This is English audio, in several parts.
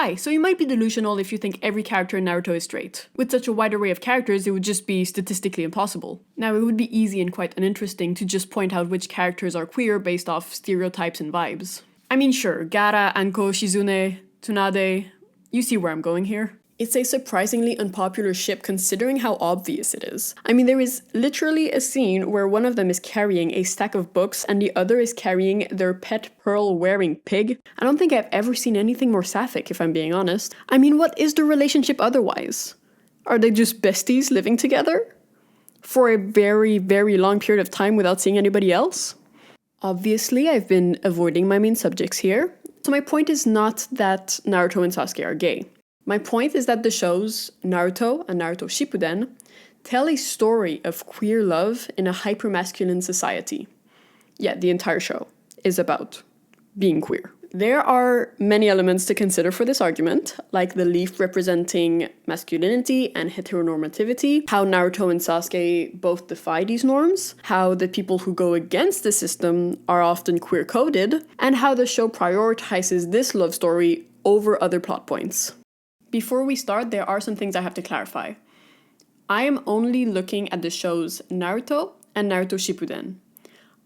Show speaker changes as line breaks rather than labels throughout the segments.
high, so you might be delusional if you think every character in Naruto is straight. With such a wide array of characters, it would just be statistically impossible. Now, it would be easy and quite uninteresting to just point out which characters are queer based off stereotypes and vibes. I mean, sure, Gaara, Anko, Shizune, Tsunade, you see where I'm going here. It's a surprisingly unpopular ship considering how obvious it is. I mean, there is literally a scene where one of them is carrying a stack of books and the other is carrying their pet pearl-wearing pig. I don't think I've ever seen anything more sapphic, if I'm being honest. I mean, what is the relationship otherwise? Are they just besties living together? For a very, very long period of time without seeing anybody else? Obviously, I've been avoiding my main subjects here. So my point is not that Naruto and Sasuke are gay. My point is that the shows Naruto and Naruto Shippuden tell a story of queer love in a hypermasculine society. Yeah, the entire show is about being queer. There are many elements to consider for this argument, like the leaf representing masculinity and heteronormativity, how Naruto and Sasuke both defy these norms, how the people who go against the system are often queer-coded, and how the show prioritizes this love story over other plot points. Before we start, there are some things I have to clarify. I am only looking at the shows Naruto and Naruto Shippuden.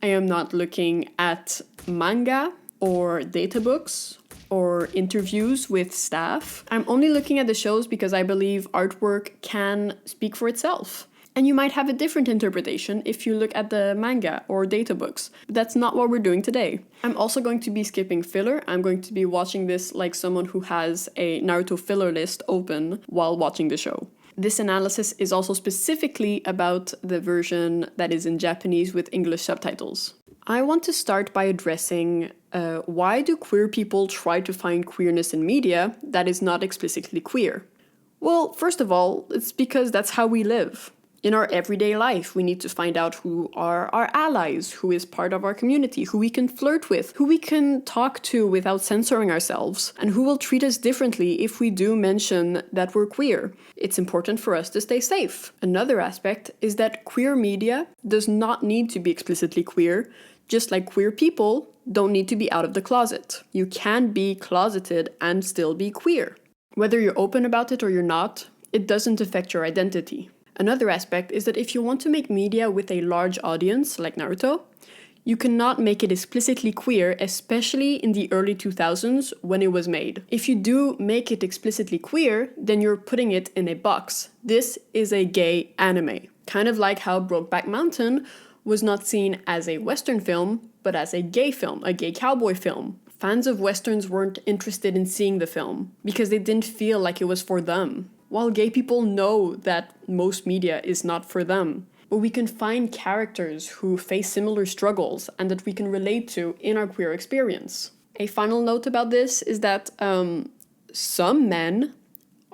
I am not looking at manga or databooks or interviews with staff. I'm only looking at the shows because I believe artwork can speak for itself. And you might have a different interpretation if you look at the manga or databooks. But that's not what we're doing today. I'm also going to be skipping filler. I'm going to be watching this like someone who has a Naruto filler list open while watching the show. This analysis is also specifically about the version that is in Japanese with English subtitles. I want to start by addressing why do queer people try to find queerness in media that is not explicitly queer? Well, first of all, it's because that's how we live. In our everyday life, we need to find out who are our allies, who is part of our community, who we can flirt with, who we can talk to without censoring ourselves, and who will treat us differently if we do mention that we're queer. It's important for us to stay safe. Another aspect is that queer media does not need to be explicitly queer, just like queer people don't need to be out of the closet. You can be closeted and still be queer. Whether you're open about it or you're not, it doesn't affect your identity. Another aspect is that if you want to make media with a large audience, like Naruto, you cannot make it explicitly queer, especially in the early 2000s when it was made. If you do make it explicitly queer, then you're putting it in a box. This is a gay anime. Kind of like how Brokeback Mountain was not seen as a Western film, but as a gay film, a gay cowboy film. Fans of Westerns weren't interested in seeing the film because they didn't feel like it was for them. While gay people know that most media is not for them, but we can find characters who face similar struggles and that we can relate to in our queer experience. A final note about this is that some men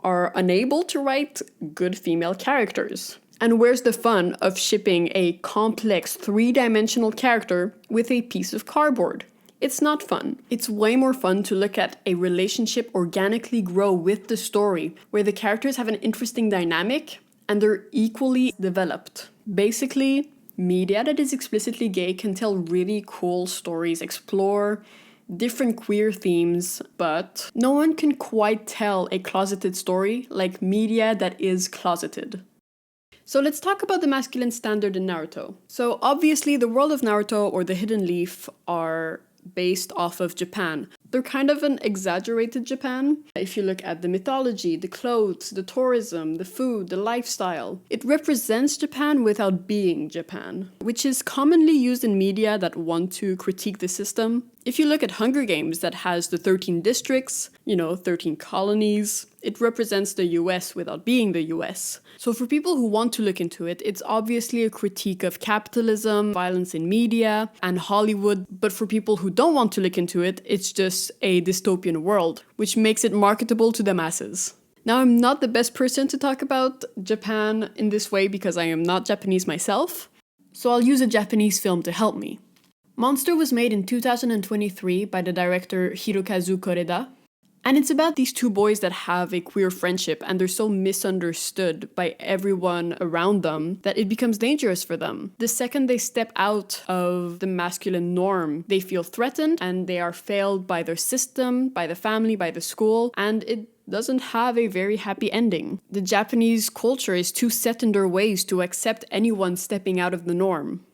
are unable to write good female characters. And where's the fun of shipping a complex three-dimensional character with a piece of cardboard? It's not fun. It's way more fun to look at a relationship organically grow with the story, where the characters have an interesting dynamic and they're equally developed. Basically, media that is explicitly gay can tell really cool stories, explore different queer themes, but no one can quite tell a closeted story like media that is closeted. So let's talk about the masculine standard in Naruto. So obviously the world of Naruto or the Hidden Leaf are based off of Japan. They're kind of an exaggerated Japan. If you look at the mythology, the clothes, the tourism, the food, the lifestyle, it represents Japan without being Japan, which is commonly used in media that want to critique the system. If you look at Hunger Games that has the 13 districts, 13 colonies, it represents the US without being the US. So for people who want to look into it, it's obviously a critique of capitalism, violence in media, and Hollywood. But for people who don't want to look into it, it's just a dystopian world, which makes it marketable to the masses. Now, I'm not the best person to talk about Japan in this way because I am not Japanese myself, so I'll use a Japanese film to help me. Monster was made in 2023 by the director Hirokazu Koreda. And it's about these two boys that have a queer friendship and they're so misunderstood by everyone around them that it becomes dangerous for them. The second they step out of the masculine norm, they feel threatened and they are failed by their system, by the family, by the school, and it doesn't have a very happy ending. The Japanese culture is too set in their ways to accept anyone stepping out of the norm.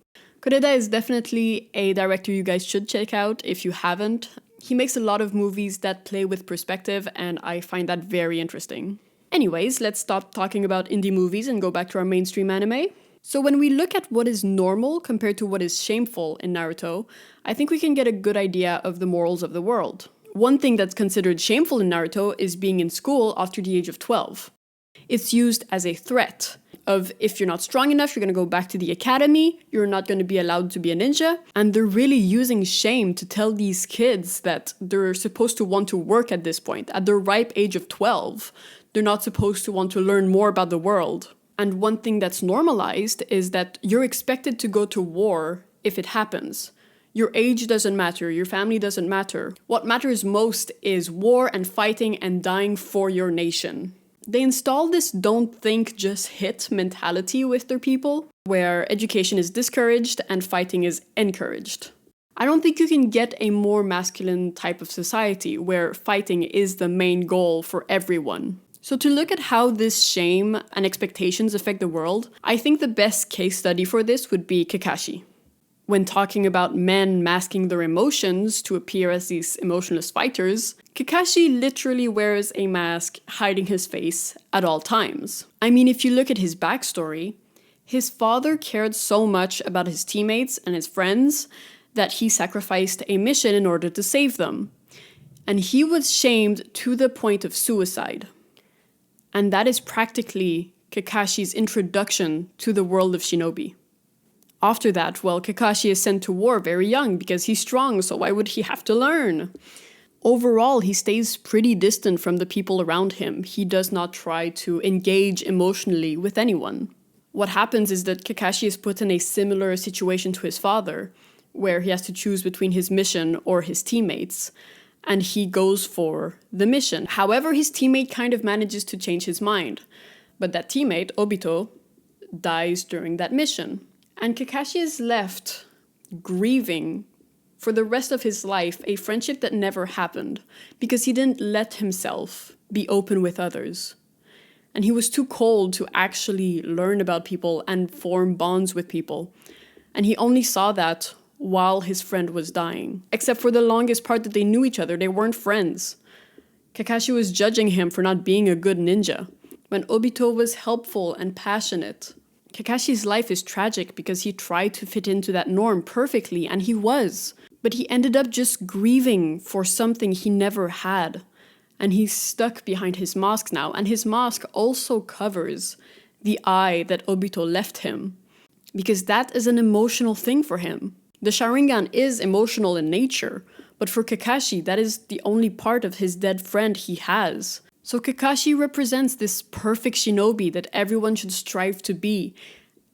Koreda is definitely a director you guys should check out if you haven't. He makes a lot of movies that play with perspective, and I find that very interesting. Anyways, let's stop talking about indie movies and go back to our mainstream anime. So when we look at what is normal compared to what is shameful in Naruto, I think we can get a good idea of the morals of the world. One thing that's considered shameful in Naruto is being in school after the age of 12. It's used as a threat of if you're not strong enough, you're going to go back to the academy, you're not going to be allowed to be a ninja. And they're really using shame to tell these kids that they're supposed to want to work at this point. At their ripe age of 12, they're not supposed to want to learn more about the world. And one thing that's normalized is that you're expected to go to war if it happens. Your age doesn't matter, your family doesn't matter. What matters most is war and fighting and dying for your nation. They install this don't think, just hit mentality with their people, where education is discouraged and fighting is encouraged. I don't think you can get a more masculine type of society where fighting is the main goal for everyone. So to look at how this shame and expectations affect the world, I think the best case study for this would be Kakashi. When talking about men masking their emotions to appear as these emotionless fighters, Kakashi literally wears a mask hiding his face at all times. I mean, if you look at his backstory, his father cared so much about his teammates and his friends that he sacrificed a mission in order to save them. And he was shamed to the point of suicide. And that is practically Kakashi's introduction to the world of shinobi. After that, well, Kakashi is sent to war very young because he's strong, so why would he have to learn? Overall, he stays pretty distant from the people around him. He does not try to engage emotionally with anyone. What happens is that Kakashi is put in a similar situation to his father, where he has to choose between his mission or his teammates, and he goes for the mission. However, his teammate kind of manages to change his mind, but that teammate, Obito, dies during that mission. And Kakashi is left grieving for the rest of his life a friendship that never happened because he didn't let himself be open with others. And he was too cold to actually learn about people and form bonds with people. And he only saw that while his friend was dying. Except for the longest part that they knew each other, they weren't friends. Kakashi was judging him for not being a good ninja, when Obito was helpful and passionate. Kakashi's life is tragic because he tried to fit into that norm perfectly, and he was. But he ended up just grieving for something he never had. And he's stuck behind his mask now, and his mask also covers the eye that Obito left him. Because that is an emotional thing for him. The Sharingan is emotional in nature, but for Kakashi, that is the only part of his dead friend he has. So Kakashi represents this perfect shinobi that everyone should strive to be,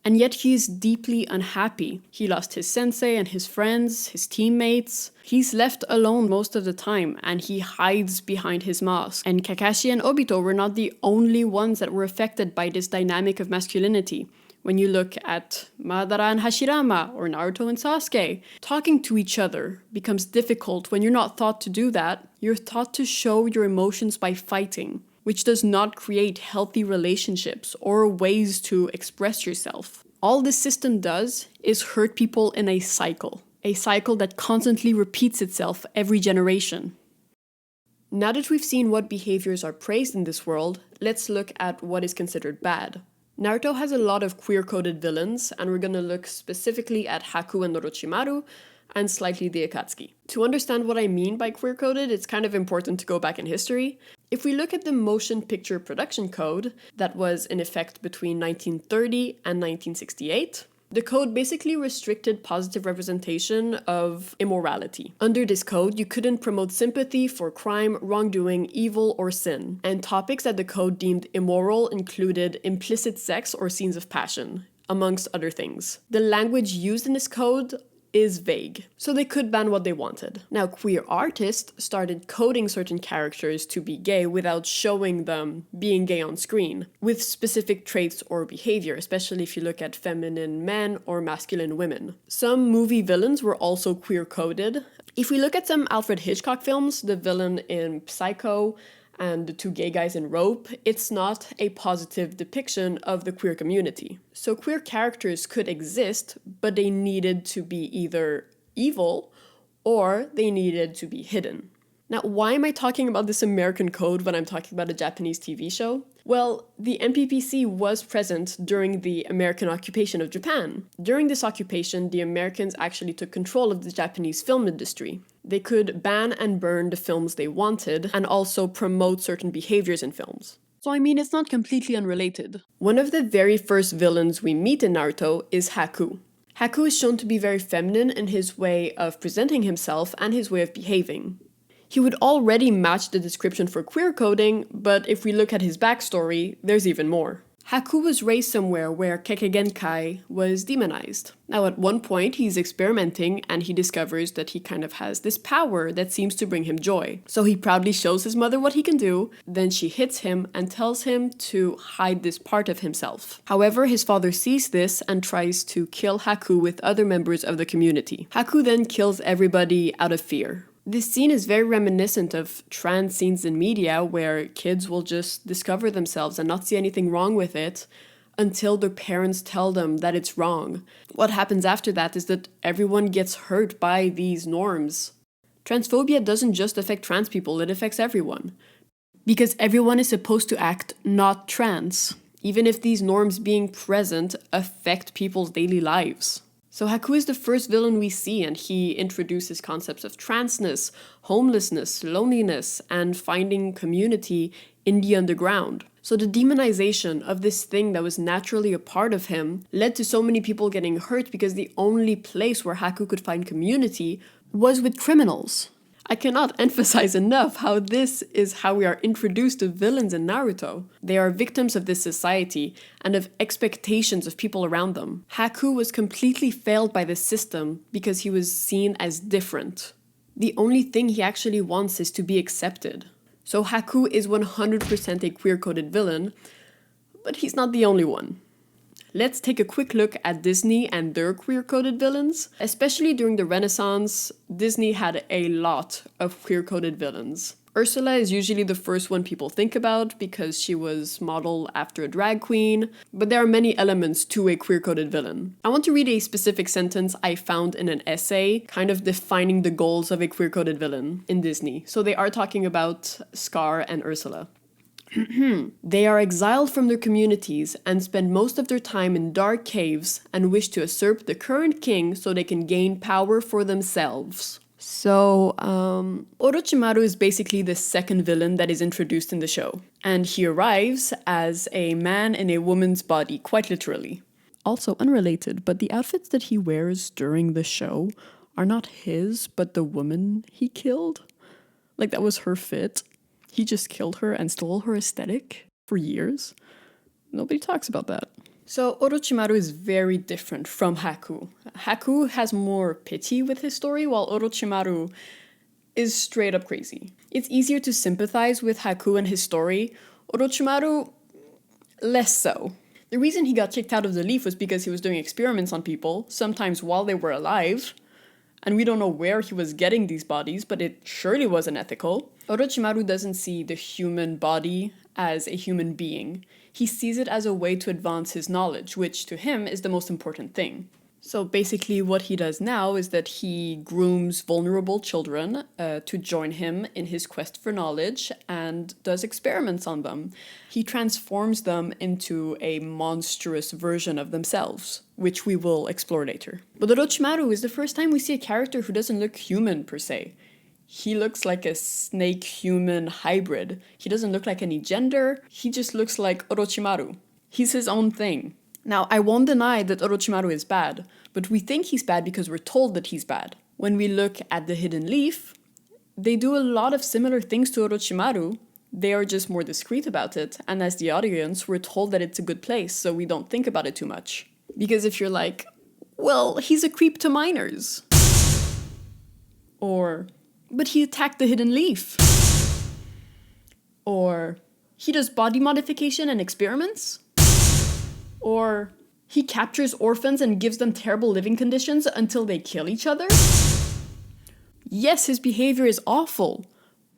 and yet he is deeply unhappy. He lost his sensei and his friends, his teammates. He's left alone most of the time, and he hides behind his mask. And Kakashi and Obito were not the only ones that were affected by this dynamic of masculinity. When you look at Madara and Hashirama or Naruto and Sasuke, talking to each other becomes difficult when you're not taught to do that. You're taught to show your emotions by fighting, which does not create healthy relationships or ways to express yourself. All this system does is hurt people in a cycle that constantly repeats itself every generation. Now that we've seen what behaviors are praised in this world, let's look at what is considered bad. Naruto has a lot of queer-coded villains, and we're gonna look specifically at Haku and Orochimaru, and slightly the Akatsuki. To understand what I mean by queer-coded, it's kind of important to go back in history. If we look at the motion picture production code that was in effect between 1930 and 1968, the code basically restricted positive representation of immorality. Under this code, you couldn't promote sympathy for crime, wrongdoing, evil, or sin. And topics that the code deemed immoral included implicit sex or scenes of passion, amongst other things. The language used in this code is vague, so they could ban what they wanted. Now, queer artists started coding certain characters to be gay without showing them being gay on screen, with specific traits or behavior, especially if you look at feminine men or masculine women. Some movie villains were also queer coded. If we look at some Alfred Hitchcock films, the villain in Psycho and the two gay guys in Rope, it's not a positive depiction of the queer community. So queer characters could exist, but they needed to be either evil or they needed to be hidden. Now, why am I talking about this American code when I'm talking about a Japanese TV show? Well, the MPPC was present during the American occupation of Japan. During this occupation, the Americans actually took control of the Japanese film industry. They could ban and burn the films they wanted and also promote certain behaviors in films. So I mean, it's not completely unrelated. One of the very first villains we meet in Naruto is Haku. Haku is shown to be very feminine in his way of presenting himself and his way of behaving. He would already match the description for queer coding, but if we look at his backstory, there's even more. Haku was raised somewhere where Kekkei was demonized. Now at one point he's experimenting and he discovers that he kind of has this power that seems to bring him joy. So he proudly shows his mother what he can do, then she hits him and tells him to hide this part of himself. However, his father sees this and tries to kill Haku with other members of the community. Haku then kills everybody out of fear. This scene is very reminiscent of trans scenes in media where kids will just discover themselves and not see anything wrong with it until their parents tell them that it's wrong. What happens after that is that everyone gets hurt by these norms. Transphobia doesn't just affect trans people, it affects everyone. Because everyone is supposed to act not trans, even if these norms being present affect people's daily lives. So Haku is the first villain we see, and he introduces concepts of transness, homelessness, loneliness, and finding community in the underground. So the demonization of this thing that was naturally a part of him led to so many people getting hurt because the only place where Haku could find community was with criminals. I cannot emphasize enough how this is how we are introduced to villains in Naruto. They are victims of this society and of expectations of people around them. Haku was completely failed by the system because he was seen as different. The only thing he actually wants is to be accepted. So Haku is 100% a queer-coded villain, but he's not the only one. Let's take a quick look at Disney and their queer-coded villains. Especially during the Renaissance, Disney had a lot of queer-coded villains. Ursula is usually the first one people think about because she was modeled after a drag queen, but there are many elements to a queer-coded villain. I want to read a specific sentence I found in an essay, kind of defining the goals of a queer-coded villain in Disney. So they are talking about Scar and Ursula. They are exiled from their communities and spend most of their time in dark caves and wish to usurp the current king so they can gain power for themselves. So, Orochimaru is basically the second villain that is introduced in the show. And he arrives as a man in a woman's body, quite literally. Also unrelated, but the outfits that he wears during the show are not his, but the woman he killed. Like, that was her fit. He just killed her and stole her aesthetic for years. Nobody talks about that. So Orochimaru is very different from Haku. Haku has more pity with his story, while Orochimaru is straight up crazy. It's easier to sympathize with Haku and his story. Orochimaru, less so. The reason he got kicked out of the Leaf was because he was doing experiments on people, sometimes while they were alive. And we don't know where he was getting these bodies, but it surely wasn't ethical. Orochimaru doesn't see the human body as a human being. He sees it as a way to advance his knowledge, which to him is the most important thing. So basically what he does now is that he grooms vulnerable children to join him in his quest for knowledge and does experiments on them. He transforms them into a monstrous version of themselves, which we will explore later. But Orochimaru is the first time we see a character who doesn't look human per se. He looks like a snake-human hybrid. He doesn't look like any gender, he just looks like Orochimaru. He's his own thing. Now, I won't deny that Orochimaru is bad, but we think he's bad because we're told that he's bad. When we look at the Hidden Leaf, they do a lot of similar things to Orochimaru. They are just more discreet about it, and as the audience, we're told that it's a good place, so we don't think about it too much. Because if you're like, Well, he's a creep to minors. Or, but he attacked the hidden leaf. Or, he does body modification and experiments. Or, he captures orphans and gives them terrible living conditions until they kill each other. Yes, his behavior is awful,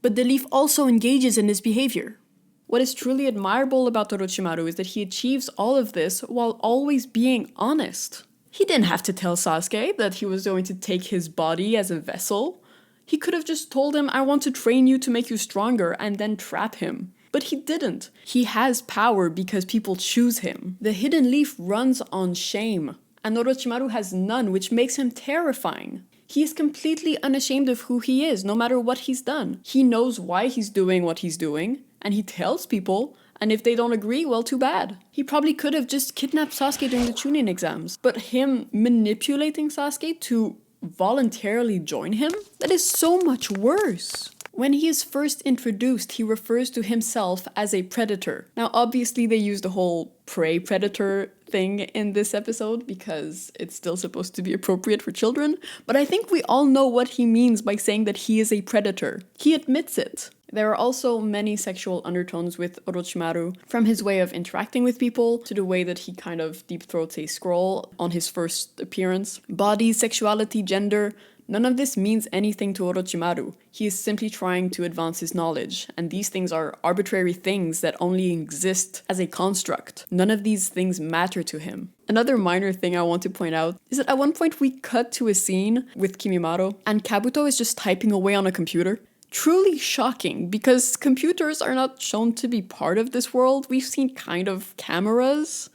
but the leaf also engages in his behavior. What is truly admirable about Orochimaru is that he achieves all of this while always being honest. He didn't have to tell Sasuke that he was going to take his body as a vessel. He could have just told him, I want to train you to make you stronger, and then trap him. But he didn't. He has power because people choose him. The hidden leaf runs on shame, and Orochimaru has none, which makes him terrifying. He is completely unashamed of who he is, no matter what he's done. He knows why he's doing what he's doing, and he tells people, and if they don't agree, well, too bad. He probably could have just kidnapped Sasuke during the Chunin exams, but him manipulating Sasuke to voluntarily join him? That is so much worse. When he is first introduced, he refers to himself as a predator. Now, obviously, they use the whole prey-predator thing in this episode because it's still supposed to be appropriate for children, but I think we all know what he means by saying that he is a predator. He admits it. There are also many sexual undertones with Orochimaru, from his way of interacting with people to the way that he kind of deep-throats a scroll on his first appearance. Body, sexuality, gender, none of this means anything to Orochimaru. He is simply trying to advance his knowledge, and these things are arbitrary things that only exist as a construct. None of these things matter to him. Another minor thing I want to point out is that at one point we cut to a scene with Kimimaro, and Kabuto is just typing away on a computer. Truly shocking, because computers are not shown to be part of this world. We've seen kind of cameras,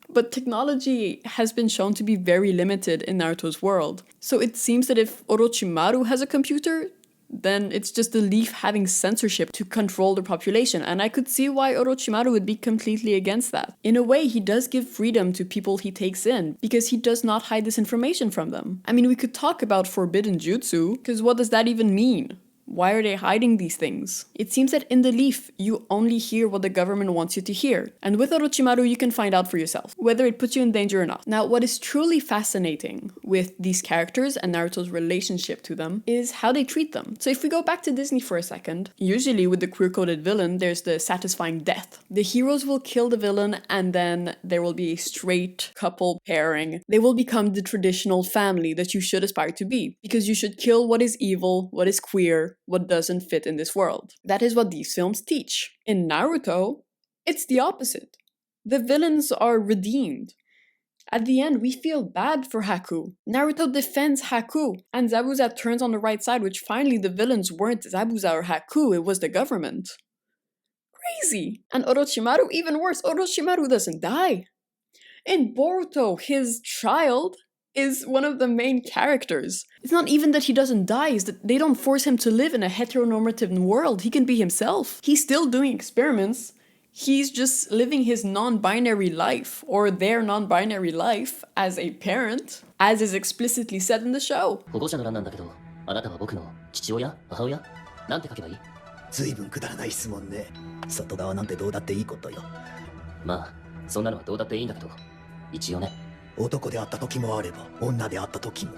but technology has been shown to be very limited in Naruto's world. So it seems that if Orochimaru has a computer, then it's just the leaf having censorship to control the population, and I could see why Orochimaru would be completely against that. In a way, he does give freedom to people he takes in, because he does not hide this information from them. I mean, we could talk about forbidden jutsu, because what does that even mean? Why are they hiding these things? It seems that in the leaf, you only hear what the government wants you to hear. And with Orochimaru, you can find out for yourself, whether it puts you in danger or not. Now, what is truly fascinating with these characters and Naruto's relationship to them is how they treat them. So if we go back to Disney for a second, usually with the queer-coded villain, there's the satisfying death. The heroes will kill the villain, and then there will be a straight couple pairing. They will become the traditional family that you should aspire to be, because you should kill what is evil, what is queer, what doesn't fit in this world. That is what these films teach. In Naruto, it's the opposite. The villains are redeemed. At the end, we feel bad for Haku. Naruto defends Haku, and Zabuza turns on the right side, which finally the villains weren't Zabuza or Haku, it was the government. Crazy! And Orochimaru, even worse, Orochimaru doesn't die. In Boruto, his child is one of the main characters. It's not even that he doesn't die, it's that they don't force him to live in a heteronormative world. He can be himself. He's still doing experiments. He's just living his non-binary life, or their non-binary life, as a parent, as is explicitly said in the show.
保護者の欄なんだけど、あなたは僕の父親、母親、なんて書けばいい？
ずいぶんくだらない質問ね。外側なんてどうだっていいことよ。
まあ、そんなのはどうだっていいんだけど、一応ね。
男であった時もあれば、女であった時も。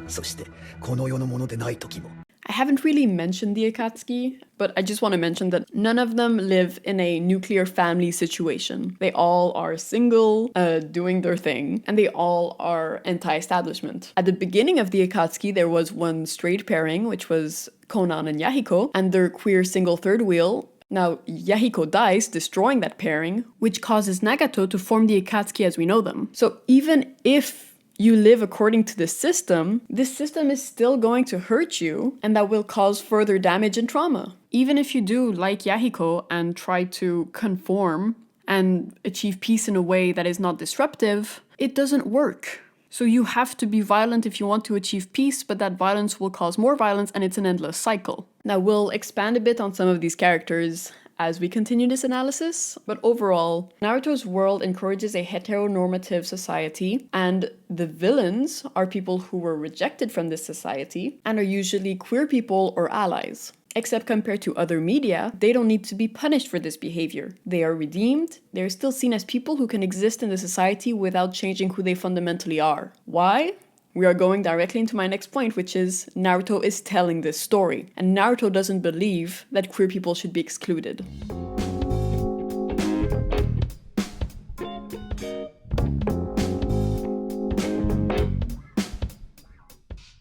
そして、この世のものでない時も。
I haven't really mentioned the Akatsuki, but I just want to mention that none of them live in a nuclear family situation. They all are single, doing their thing, and they all are anti-establishment. At the beginning of the Akatsuki, there was one straight pairing, which was Konan and Yahiko, and their queer single third wheel. Now, Yahiko dies, destroying that pairing, which causes Nagato to form the Akatsuki as we know them. So even if you live according to this system is still going to hurt you, and that will cause further damage and trauma. Even if you do like Yahiko and try to conform and achieve peace in a way that is not disruptive, it doesn't work. So you have to be violent if you want to achieve peace, but that violence will cause more violence, and it's an endless cycle. Now, we'll expand a bit on some of these characters as we continue this analysis, but overall, Naruto's world encourages a heteronormative society, and the villains are people who were rejected from this society and are usually queer people or allies. Except compared to other media, they don't need to be punished for this behavior. They are redeemed, they're still seen as people who can exist in the society without changing who they fundamentally are. Why? We are going directly into my next point, which is Naruto is telling this story, and Naruto doesn't believe that queer people should be excluded.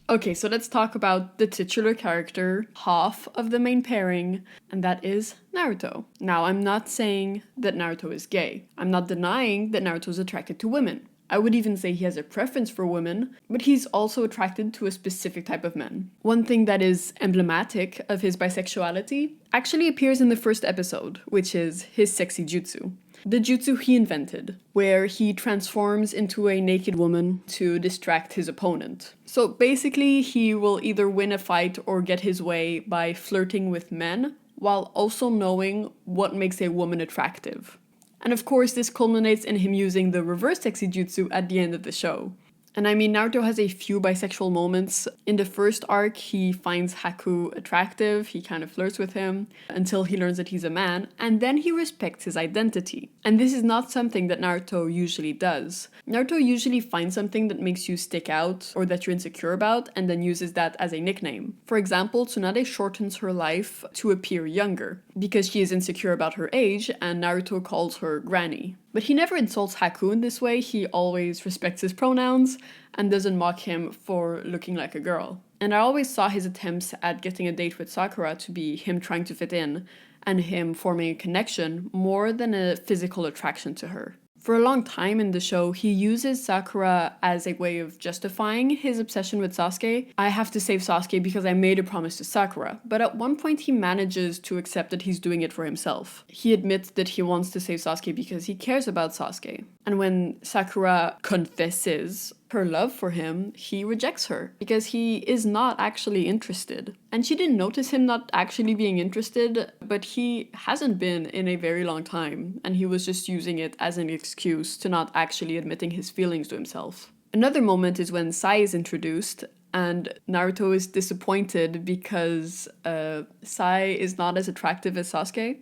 Okay, so let's talk about the titular character, half of the main pairing, and that is Naruto. Now, I'm not saying that Naruto is gay. I'm not denying that Naruto is attracted to women. I would even say he has a preference for women, but he's also attracted to a specific type of men. One thing that is emblematic of his bisexuality actually appears in the first episode, which is his sexy jutsu. The jutsu he invented, where he transforms into a naked woman to distract his opponent. So basically, he will either win a fight or get his way by flirting with men, while also knowing what makes a woman attractive. And of course, this culminates in him using the reverse sexy jutsu at the end of the show. And I mean, Naruto has a few bisexual moments. In the first arc, he finds Haku attractive, he kind of flirts with him, until he learns that he's a man, and then he respects his identity. And this is not something that Naruto usually does. Naruto usually finds something that makes you stick out, or that you're insecure about, and then uses that as a nickname. For example, Tsunade shortens her life to appear younger, because she is insecure about her age, and Naruto calls her Granny. But he never insults Haku in this way, he always respects his pronouns and doesn't mock him for looking like a girl. And I always saw his attempts at getting a date with Sakura to be him trying to fit in and him forming a connection more than a physical attraction to her. For a long time in the show, he uses Sakura as a way of justifying his obsession with Sasuke. I have to save Sasuke because I made a promise to Sakura. But at one point he manages to accept that he's doing it for himself. He admits that he wants to save Sasuke because he cares about Sasuke. And when Sakura confesses her love for him, he rejects her because he is not actually interested. And she didn't notice him not actually being interested, but he hasn't been in a very long time, and he was just using it as an excuse to not actually admitting his feelings to himself. Another moment is when Sai is introduced, and Naruto is disappointed because Sai is not as attractive as Sasuke,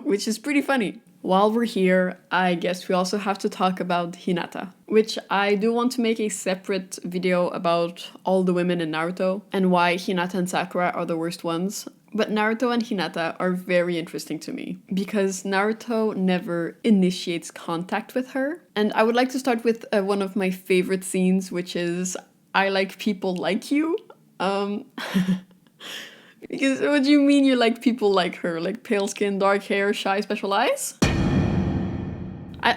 which is pretty funny. While we're here, I guess we also have to talk about Hinata, which I do want to make a separate video about all the women in Naruto and why Hinata and Sakura are the worst ones. But Naruto and Hinata are very interesting to me because Naruto never initiates contact with her. And I would like to start with one of my favorite scenes, which is I like people like you. Because what do you mean you like people like her? Like pale skin, dark hair, shy, special eyes?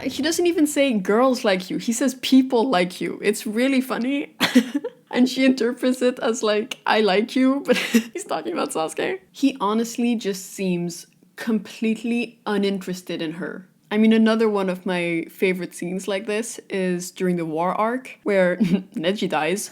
He doesn't even say girls like you. He says people like you. It's really funny. And she interprets it as like, I like you, but he's talking about Sasuke. He honestly just seems completely uninterested in her. I mean, another one of my favorite scenes like this is during the war arc, where Neji dies.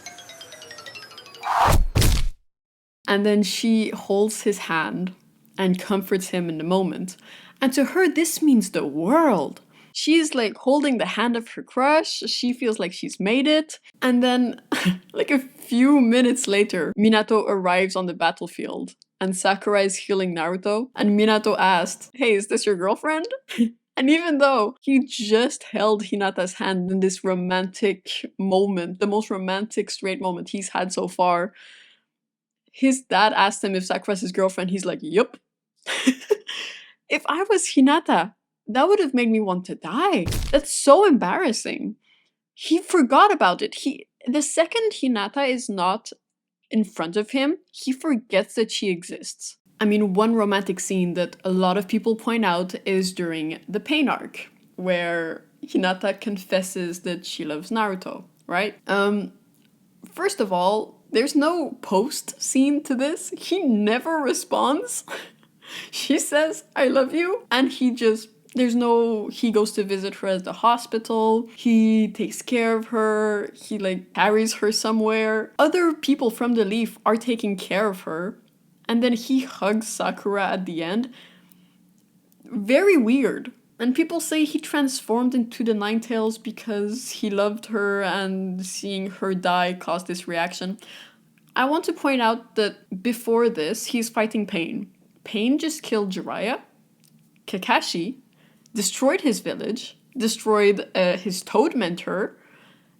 And then she holds his hand and comforts him in the moment. And to her, this means the world. She's like holding the hand of her crush. She feels like she's made it. And then like a few minutes later, Minato arrives on the battlefield and Sakura is healing Naruto. And Minato asked, "Hey, is this your girlfriend?" And even though he just held Hinata's hand in this romantic moment, the most romantic straight moment he's had so far, his dad asked him if Sakura's his girlfriend. He's like, "Yup." If I was Hinata, that would have made me want to die. That's so embarrassing. He forgot about it. The second Hinata is not in front of him, he forgets that she exists. I mean, one romantic scene that a lot of people point out is during the Pain arc, where Hinata confesses that she loves Naruto, right? First of all, there's no post scene to this. He never responds. She says, "I love you," and he goes to visit her at the hospital. He takes care of her. He like carries her somewhere. Other people from the Leaf are taking care of her. And then he hugs Sakura at the end. Very weird. And people say he transformed into the Ninetales because he loved her and seeing her die caused this reaction. I want to point out that before this, he's fighting Pain. Pain just killed Jiraiya, Kakashi, destroyed his village, destroyed his toad mentor,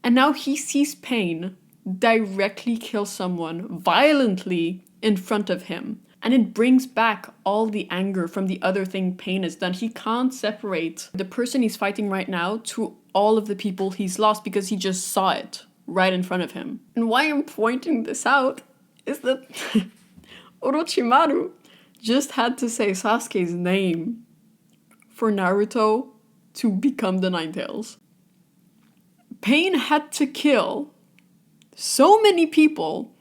and now he sees Pain directly kill someone violently in front of him. And it brings back all the anger from the other thing Pain has done. He can't separate the person he's fighting right now to all of the people he's lost because he just saw it right in front of him. And why I'm pointing this out is that Orochimaru just had to say Sasuke's name for Naruto to become the Nine Tails. Pain had to kill so many people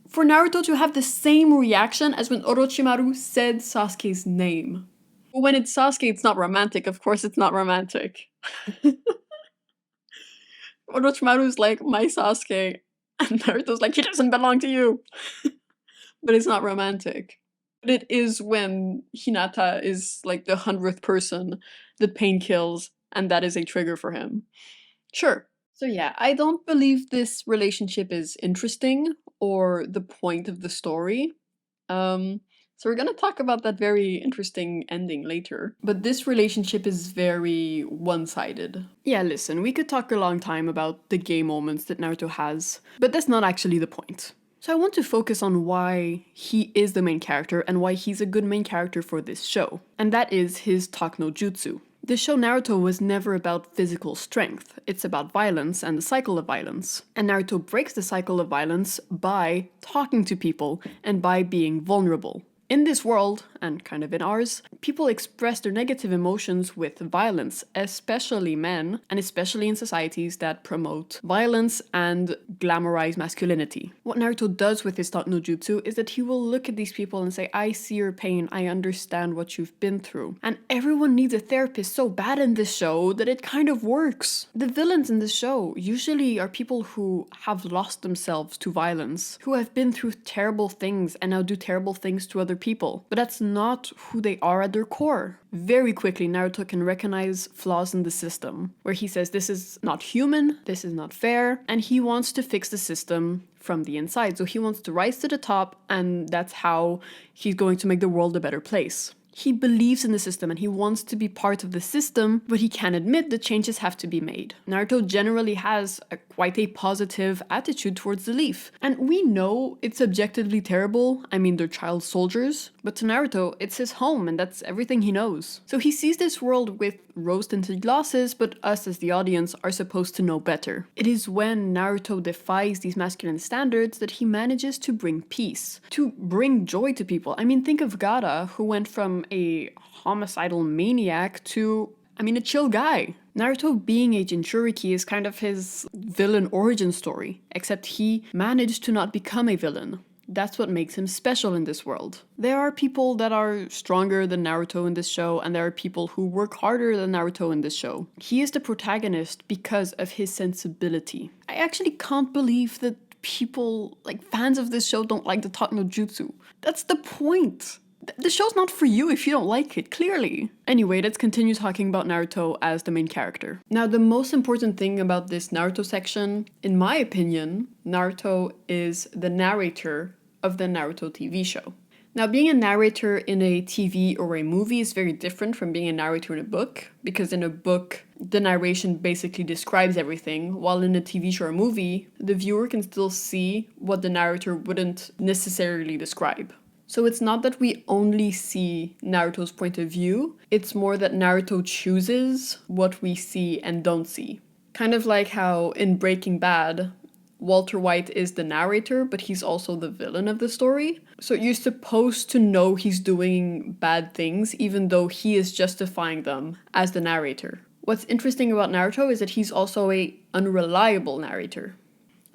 for Naruto to have the same reaction as when Orochimaru said Sasuke's name. But when it's Sasuke, it's not romantic. Of course it's not romantic. Orochimaru's like, my Sasuke. And Naruto's like, he doesn't belong to you. But it's not romantic. But it is when Hinata is like the 100th person that Pain kills, and that is a trigger for him. Sure. So yeah, I don't believe this relationship is interesting or the point of the story. So we're gonna talk about that very interesting ending later. But this relationship is very one-sided. Yeah, listen, we could talk a long time about the gay moments that Naruto has, but that's not actually the point. So I want to focus on why he is the main character and why he's a good main character for this show. And that is his Talk no Jutsu. The show Naruto was never about physical strength, it's about violence and the cycle of violence. And Naruto breaks the cycle of violence by talking to people and by being vulnerable. In this world, and kind of in ours, people express their negative emotions with violence, especially men, and especially in societies that promote violence and glamorize masculinity. What Naruto does with his Talk no Jutsu is that he will look at these people and say, I see your pain, I understand what you've been through. And everyone needs a therapist so bad in this show that it kind of works. The villains in this show usually are people who have lost themselves to violence, who have been through terrible things and now do terrible things to other people. But that's not who they are at their core. Very quickly, Naruto can recognize flaws in the system, where he says this is not human, this is not fair, and he wants to fix the system from the inside. So he wants to rise to the top, and that's how he's going to make the world a better place. He believes in the system and he wants to be part of the system, but he can admit that changes have to be made. Naruto generally has quite a positive attitude towards the Leaf. And we know it's objectively terrible, I mean they're child soldiers, but to Naruto it's his home and that's everything he knows. So he sees this world with rose-tinted glasses, but us as the audience are supposed to know better. It is when Naruto defies these masculine standards that he manages to bring peace, to bring joy to people. I mean, think of Gaara, who went from a homicidal maniac to, a chill guy. Naruto being a Jinchuriki is kind of his villain origin story, except he managed to not become a villain. That's what makes him special in this world. There are people that are stronger than Naruto in this show, and there are people who work harder than Naruto in this show. He is the protagonist because of his sensibility. I actually can't believe that people, fans of this show don't like the Talk no Jutsu. That's the point. The show's not for you if you don't like it, clearly. Anyway, let's continue talking about Naruto as the main character. Now, the most important thing about this Naruto section, in my opinion, Naruto is the narrator of the Naruto TV show. Now, being a narrator in a TV or a movie is very different from being a narrator in a book, because in a book, the narration basically describes everything, while in a TV show or movie, the viewer can still see what the narrator wouldn't necessarily describe. So it's not that we only see Naruto's point of view, it's more that Naruto chooses what we see and don't see. Kind of like how in Breaking Bad, Walter White is the narrator, but he's also the villain of the story. So you're supposed to know he's doing bad things, even though he is justifying them as the narrator. What's interesting about Naruto is that he's also an unreliable narrator.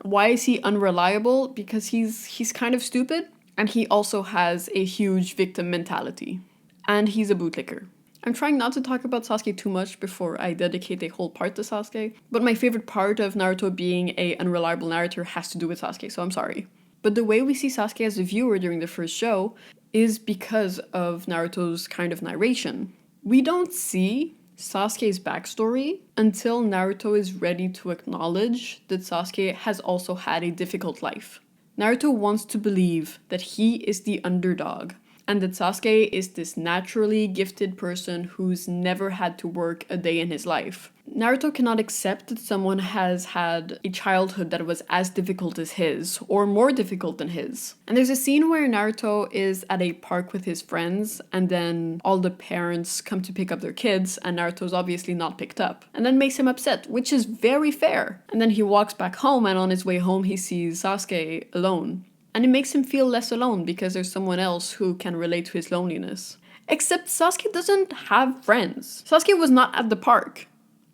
Why is he unreliable? Because he's kind of stupid. And he also has a huge victim mentality. And he's a bootlicker. I'm trying not to talk about Sasuke too much before I dedicate a whole part to Sasuke. But my favorite part of Naruto being an unreliable narrator has to do with Sasuke, so I'm sorry. But the way we see Sasuke as a viewer during the first show is because of Naruto's kind of narration. We don't see Sasuke's backstory until Naruto is ready to acknowledge that Sasuke has also had a difficult life. Naruto wants to believe that he is the underdog, and that Sasuke is this naturally gifted person who's never had to work a day in his life. Naruto cannot accept that someone has had a childhood that was as difficult as his, or more difficult than his. And there's a scene where Naruto is at a park with his friends, and then all the parents come to pick up their kids, and Naruto's obviously not picked up. And that makes him upset, which is very fair. And then he walks back home, and on his way home he sees Sasuke alone. And it makes him feel less alone because there's someone else who can relate to his loneliness. Except Sasuke doesn't have friends. Sasuke was not at the park.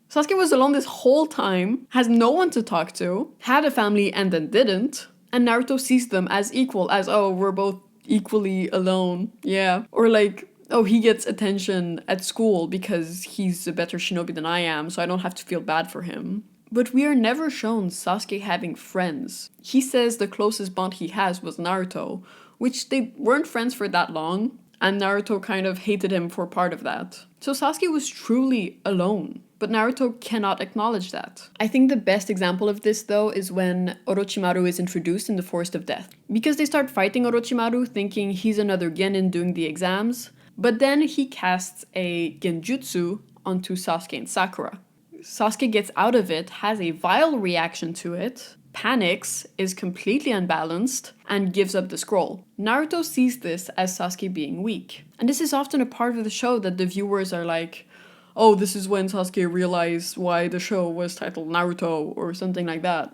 Sasuke was alone this whole time, has no one to talk to, had a family and then didn't, and Naruto sees them as equal, as, oh, we're both equally alone, yeah. Or like, oh, he gets attention at school because he's a better shinobi than I am, so I don't have to feel bad for him. But we are never shown Sasuke having friends. He says the closest bond he has was Naruto, which they weren't friends for that long, and Naruto kind of hated him for part of that. So Sasuke was truly alone, but Naruto cannot acknowledge that. I think the best example of this, though, is when Orochimaru is introduced in the Forest of Death. Because they start fighting Orochimaru thinking he's another genin doing the exams, but then he casts a genjutsu onto Sasuke and Sakura. Sasuke gets out of it, has a vile reaction to it, panics, is completely unbalanced, and gives up the scroll. Naruto sees this as Sasuke being weak. And this is often a part of the show that the viewers are like, oh, this is when Sasuke realized why the show was titled Naruto, or something like that.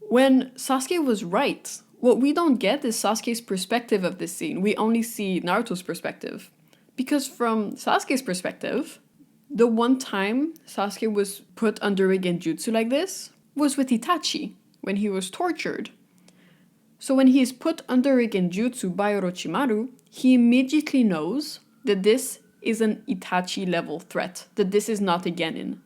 When Sasuke was right. What we don't get is Sasuke's perspective of this scene. We only see Naruto's perspective. Because from Sasuke's perspective, the one time Sasuke was put under a genjutsu like this was with Itachi, when he was tortured. So when he is put under a genjutsu by Orochimaru, he immediately knows that this is an Itachi level threat, that this is not a genin.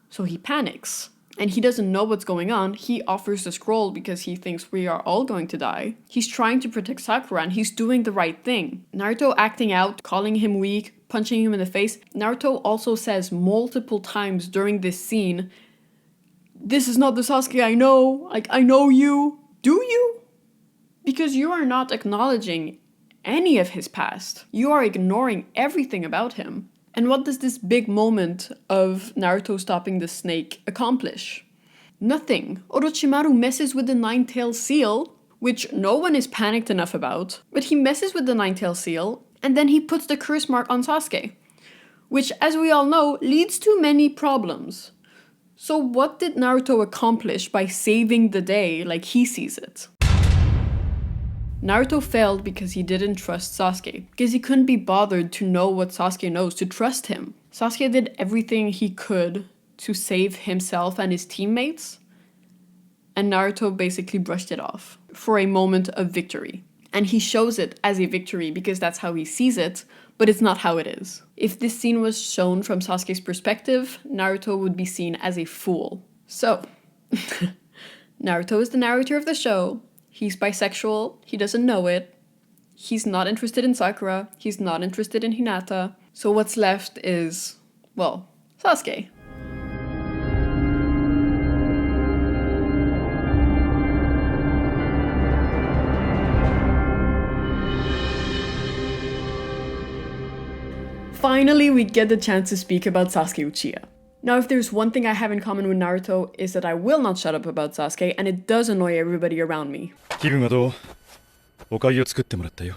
So he panics, and he doesn't know what's going on. He offers the scroll because he thinks we are all going to die. He's trying to protect Sakura, and he's doing the right thing. Naruto acting out, calling him weak, punching him in the face. Naruto also says multiple times during this scene, this is not the Sasuke I know, like, I know you. Do you? Because you are not acknowledging any of his past. You are ignoring everything about him. And what does this big moment of Naruto stopping the snake accomplish? Nothing. Orochimaru messes with the nine-tailed seal, which no one is panicked enough about, but he messes with the nine-tailed seal, and then he puts the curse mark on Sasuke, which, as we all know, leads to many problems. So what did Naruto accomplish by saving the day like he sees it? Naruto failed because he didn't trust Sasuke, because he couldn't be bothered to know what Sasuke knows to trust him. Sasuke did everything he could to save himself and his teammates, and Naruto basically brushed it off for a moment of victory. And he shows it as a victory because that's how he sees it, but it's not how it is. If this scene was shown from Sasuke's perspective, Naruto would be seen as a fool. So, Naruto is the narrator of the show. He's bisexual, he doesn't know it. He's not interested in Sakura, he's not interested in Hinata. So what's left is, well, Sasuke. Finally, we get the chance to speak about Sasuke Uchiha. Now, if there's one thing I have in common with Naruto, is that I will not shut up about Sasuke, and it does annoy everybody around me.
気分はどう？お粥を作ってもらったよ。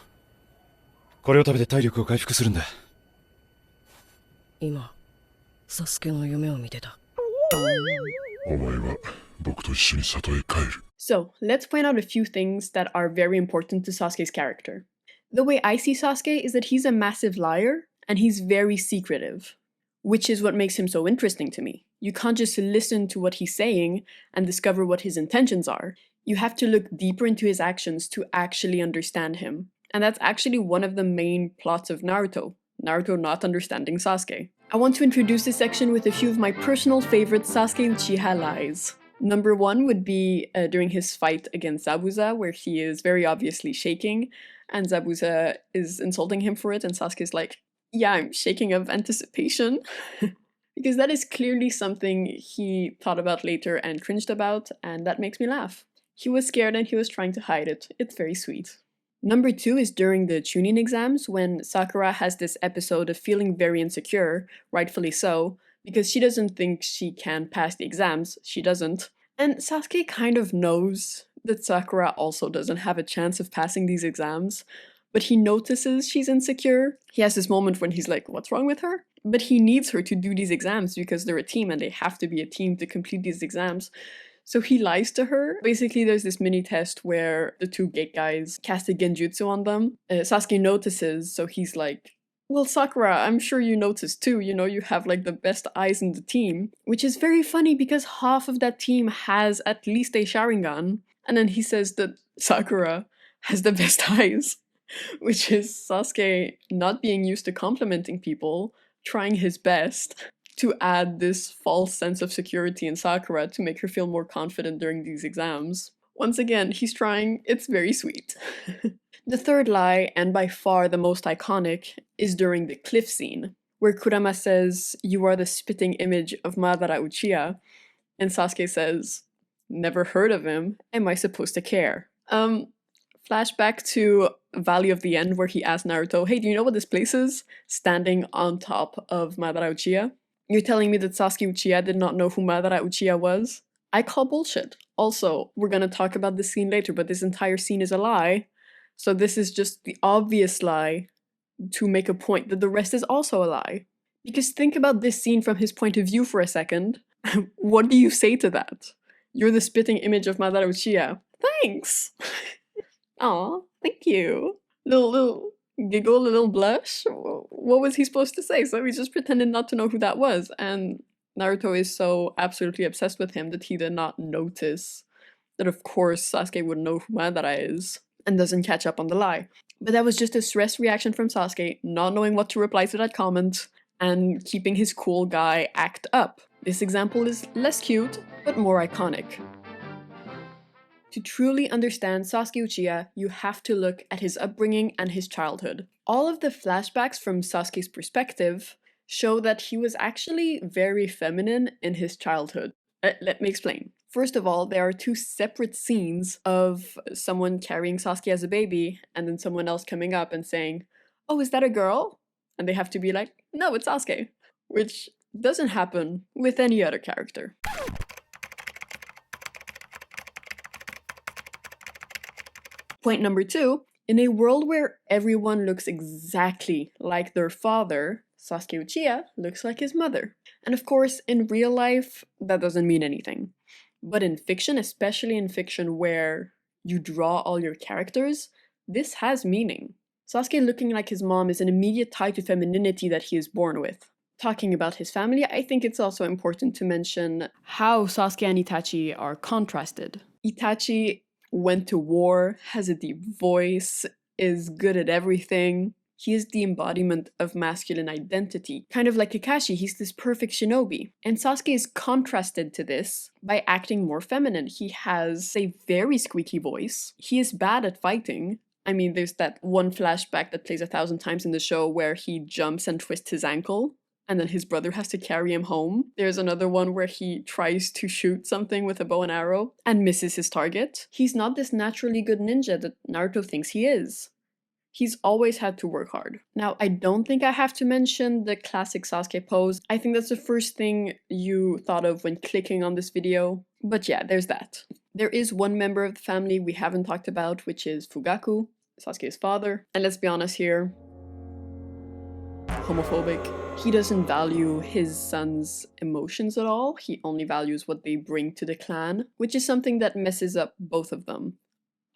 これを食べて体力を回復するんだ。
今、サスケの夢を見てた。
お前は僕と一緒に里へ帰る。
So, let's point out a few things that are very important to Sasuke's character. The way I see Sasuke is that he's a massive liar, and he's very secretive, which is what makes him so interesting to me. You can't just listen to what he's saying and discover what his intentions are. You have to look deeper into his actions to actually understand him. And that's actually one of the main plots of Naruto. Naruto not understanding Sasuke. I want to introduce this section with a few of my personal favorite Sasuke Uchiha lies. Number one would be during his fight against Zabuza, where he is very obviously shaking, and Zabuza is insulting him for it, and Sasuke's like, yeah, I'm shaking of anticipation. Because that is clearly something he thought about later and cringed about, and that makes me laugh. He was scared and he was trying to hide it. It's very sweet. Number 2 is during the Chunin exams, when Sakura has this episode of feeling very insecure, rightfully so, because she doesn't think she can pass the exams. She doesn't. And Sasuke kind of knows that Sakura also doesn't have a chance of passing these exams, but he notices she's insecure. He has this moment when he's like, what's wrong with her? But he needs her to do these exams because they're a team and they have to be a team to complete these exams. So he lies to her. Basically, there's this mini test where the 2 gate guys cast a genjutsu on them. Sasuke notices, so he's like, well, Sakura, I'm sure you noticed too, you know, you have like the best eyes in the team. Which is very funny because half of that team has at least a Sharingan. And then he says that Sakura has the best eyes, which is Sasuke not being used to complimenting people, trying his best to add this false sense of security in Sakura to make her feel more confident during these exams. Once again, he's trying. It's very sweet. The third lie, and by far the most iconic, is during the cliff scene, where Kurama says, "You are the spitting image of Madara Uchiha," and Sasuke says, "Never heard of him, am I supposed to care?" Flashback to Valley of the End, where he asked Naruto, hey, do you know what this place is? Standing on top of Madara Uchiha. You're telling me that Sasuke Uchiha did not know who Madara Uchiha was? I call bullshit. Also, we're gonna talk about this scene later, but this entire scene is a lie. So this is just the obvious lie to make a point that the rest is also a lie. Because think about this scene from his point of view for a second. What do you say to that? You're the spitting image of Madara Uchiha. Thanks! Aw, thank you. Little giggle, little blush. What was he supposed to say? So he just pretended not to know who that was. And Naruto is so absolutely obsessed with him that he did not notice that of course Sasuke would know who Madara is and doesn't catch up on the lie. But that was just a stressed reaction from Sasuke, not knowing what to reply to that comment and keeping his cool guy act up. This example is less cute, but more iconic. To truly understand Sasuke Uchiha, you have to look at his upbringing and his childhood. All of the flashbacks from Sasuke's perspective show that he was actually very feminine in his childhood. Let me explain. First of all, there are 2 separate scenes of someone carrying Sasuke as a baby and then someone else coming up and saying, oh, is that a girl? And they have to be like, no, it's Sasuke. Which doesn't happen with any other character. Point number 2, in a world where everyone looks exactly like their father, Sasuke Uchiha looks like his mother. And of course, in real life, that doesn't mean anything. But in fiction, especially in fiction where you draw all your characters, this has meaning. Sasuke looking like his mom is an immediate tie to femininity that he is born with. Talking about his family, I think it's also important to mention how Sasuke and Itachi are contrasted. Itachi went to war, has a deep voice, is good at everything. He is the embodiment of masculine identity. Kind of like Kakashi, he's this perfect shinobi. And Sasuke is contrasted to this by acting more feminine. He has a very squeaky voice. He is bad at fighting. I mean, there's that one flashback that plays 1,000 times in the show where he jumps and twists his ankle, and then his brother has to carry him home. There's another one where he tries to shoot something with a bow and arrow and misses his target. He's not this naturally good ninja that Naruto thinks he is. He's always had to work hard. Now, I don't think I have to mention the classic Sasuke pose. I think that's the first thing you thought of when clicking on this video. But yeah, there's that. There is one member of the family we haven't talked about, which is Fugaku, Sasuke's father. And let's be honest here, homophobic. He doesn't value his son's emotions at all. He only values what they bring to the clan, which is something that messes up both of them.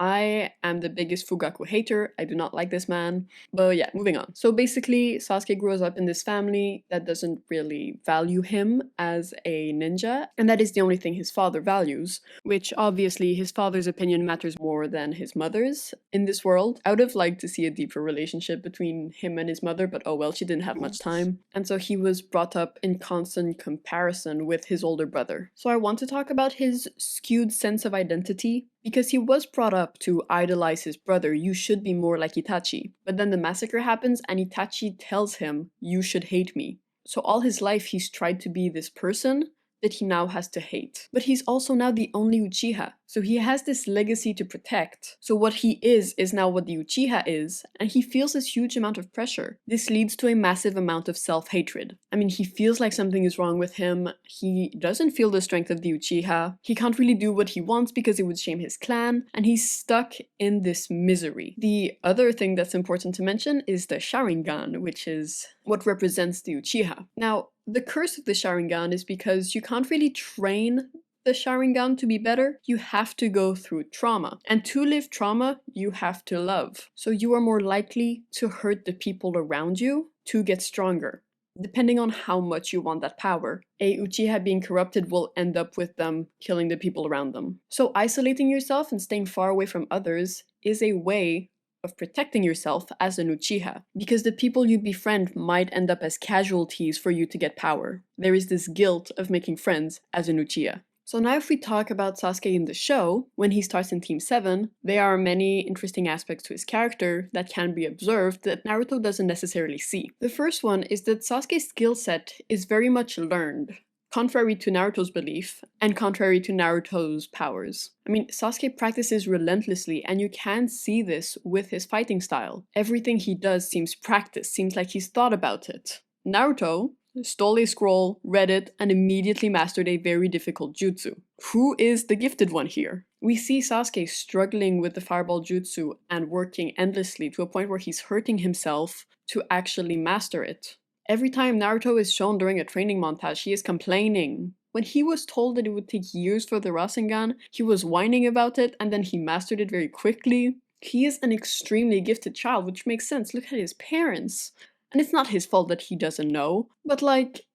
I am the biggest Fugaku hater. I do not like this man. But yeah, moving on. So basically, Sasuke grows up in this family that doesn't really value him as a ninja, and that is the only thing his father values, which obviously his father's opinion matters more than his mother's in this world. I would have liked to see a deeper relationship between him and his mother, but oh well, she didn't have much time. And so he was brought up in constant comparison with his older brother. So I want to talk about his skewed sense of identity, because he was brought up to idolize his brother. You should be more like Itachi. But then the massacre happens and Itachi tells him, you should hate me. So all his life he's tried to be this person that he now has to hate. But he's also now the only Uchiha, so he has this legacy to protect. So what he is now what the Uchiha is, and he feels this huge amount of pressure. This leads to a massive amount of self-hatred. I mean, he feels like something is wrong with him, he doesn't feel the strength of the Uchiha, he can't really do what he wants because it would shame his clan, and he's stuck in this misery. The other thing that's important to mention is the Sharingan, which is what represents the Uchiha. Now, the curse of the Sharingan is because you can't really train the Sharingan to be better, you have to go through trauma. And to live trauma, you have to love. So you are more likely to hurt the people around you to get stronger, depending on how much you want that power. A Uchiha being corrupted will end up with them killing the people around them. So isolating yourself and staying far away from others is a way of protecting yourself as an Uchiha, because the people you befriend might end up as casualties for you to get power. There is this guilt of making friends as an Uchiha. So now if we talk about Sasuke in the show, when he starts in Team 7, there are many interesting aspects to his character that can be observed that Naruto doesn't necessarily see. The first one is that Sasuke's skill set is very much learned, contrary to Naruto's belief, and contrary to Naruto's powers. I mean, Sasuke practices relentlessly, and you can see this with his fighting style. Everything he does seems practiced, seems like he's thought about it. Naruto stole a scroll, read it, and immediately mastered a very difficult jutsu. Who is the gifted one here? We see Sasuke struggling with the fireball jutsu and working endlessly to a point where he's hurting himself to actually master it. Every time Naruto is shown during a training montage, he is complaining. When he was told that it would take years for the Rasengan, he was whining about it and then he mastered it very quickly. He is an extremely gifted child, which makes sense. Look at his parents. And it's not his fault that he doesn't know, but like,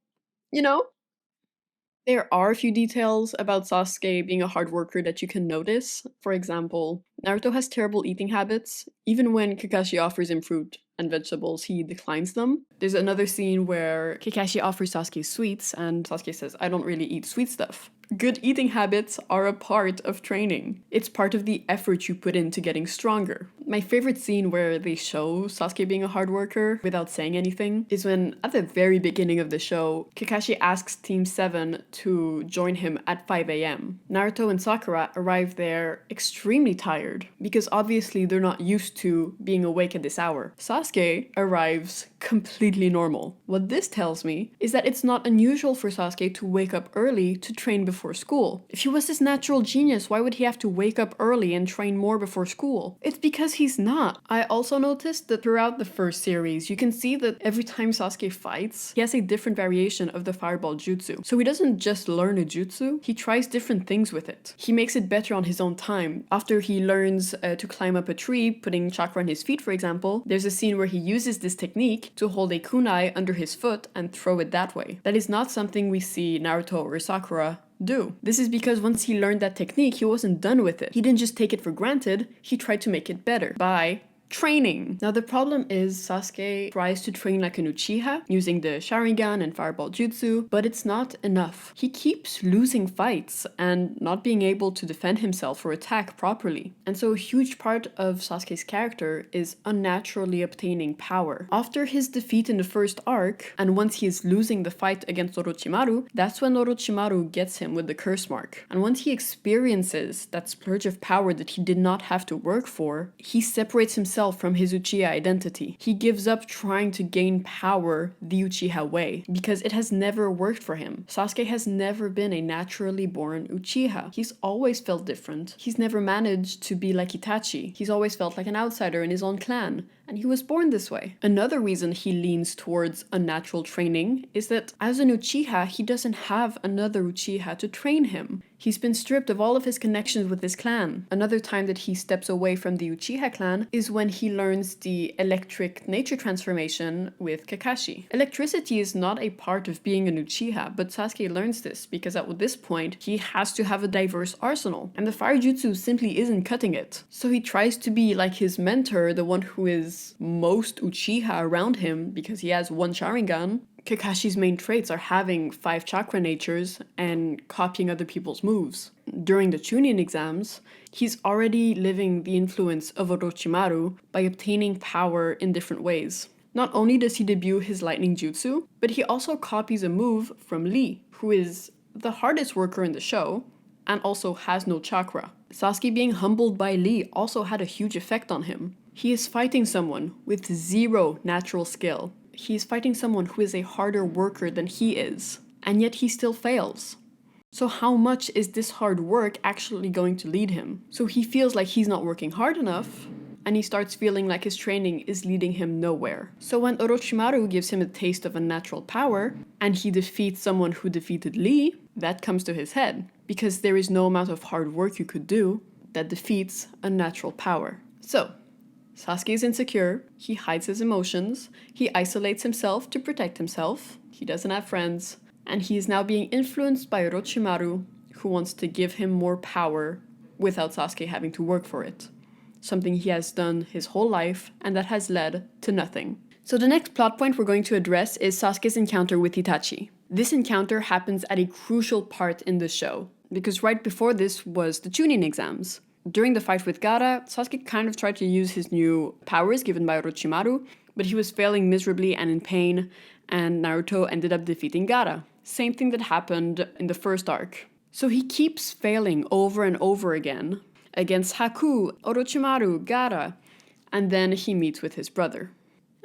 you know? There are a few details about Sasuke being a hard worker that you can notice. For example, Naruto has terrible eating habits. Even when Kakashi offers him fruit and vegetables, he declines them. There's another scene where Kakashi offers Sasuke sweets and Sasuke says, "I don't really eat sweet stuff." Good eating habits are a part of training. It's part of the effort you put into getting stronger. My favorite scene where they show Sasuke being a hard worker without saying anything is when, at the very beginning of the show, Kakashi asks Team 7 to join him at 5 a.m. Naruto and Sakura arrive there extremely tired because obviously they're not used to being awake at this hour. Sasuke arrives completely normal. What this tells me is that it's not unusual for Sasuke to wake up early to train before school. If he was this natural genius, why would he have to wake up early and train more before school? It's because he's not. I also noticed that throughout the first series, you can see that every time Sasuke fights, he has a different variation of the fireball jutsu. So he doesn't just learn a jutsu, he tries different things with it. He makes it better on his own time. After he learns to climb up a tree, putting chakra on his feet, for example, there's a scene where he uses this technique to hold a kunai under his foot and throw it that way. That is not something we see Naruto or Sakura do. This is because once he learned that technique, he wasn't done with it. He didn't just take it for granted, he tried to make it better by training. Now the problem is Sasuke tries to train like an Uchiha using the Sharingan and Fireball Jutsu, but it's not enough. He keeps losing fights and not being able to defend himself or attack properly. And so a huge part of Sasuke's character is unnaturally obtaining power. After his defeat in the first arc, and once he is losing the fight against Orochimaru, that's when Orochimaru gets him with the curse mark. And once he experiences that splurge of power that he did not have to work for, he separates himself from his Uchiha identity. He gives up trying to gain power the Uchiha way because it has never worked for him. Sasuke has never been a naturally born Uchiha. He's always felt different. He's never managed to be like Itachi. He's always felt like an outsider in his own clan. And he was born this way. Another reason he leans towards unnatural training is that as an Uchiha, he doesn't have another Uchiha to train him. He's been stripped of all of his connections with his clan. Another time that he steps away from the Uchiha clan is when he learns the electric nature transformation with Kakashi. Electricity is not a part of being an Uchiha, but Sasuke learns this because at this point, he has to have a diverse arsenal, and the fire jutsu simply isn't cutting it. So he tries to be like his mentor, the one who is most Uchiha around him because he has one Sharingan. Kakashi's main traits are having 5 chakra natures and copying other people's moves. During the Chunin exams, he's already living the influence of Orochimaru by obtaining power in different ways. Not only does he debut his lightning jutsu, but he also copies a move from Lee, who is the hardest worker in the show, and also has no chakra. Sasuke being humbled by Lee also had a huge effect on him. He is fighting someone with 0 natural skill. He is fighting someone who is a harder worker than he is, and yet he still fails. So how much is this hard work actually going to lead him? So he feels like he's not working hard enough, and he starts feeling like his training is leading him nowhere. So when Orochimaru gives him a taste of unnatural power, and he defeats someone who defeated Lee, that comes to his head, because there is no amount of hard work you could do that defeats unnatural power. So, Sasuke is insecure, he hides his emotions, he isolates himself to protect himself, he doesn't have friends, and he is now being influenced by Orochimaru, who wants to give him more power without Sasuke having to work for it. Something he has done his whole life, and that has led to nothing. So the next plot point we're going to address is Sasuke's encounter with Itachi. This encounter happens at a crucial part in the show, because right before this was the Chunin exams. During the fight with Gaara, Sasuke kind of tried to use his new powers given by Orochimaru, but he was failing miserably and in pain, and Naruto ended up defeating Gaara. Same thing that happened in the first arc. So he keeps failing over and over again against Haku, Orochimaru, Gaara, and then he meets with his brother.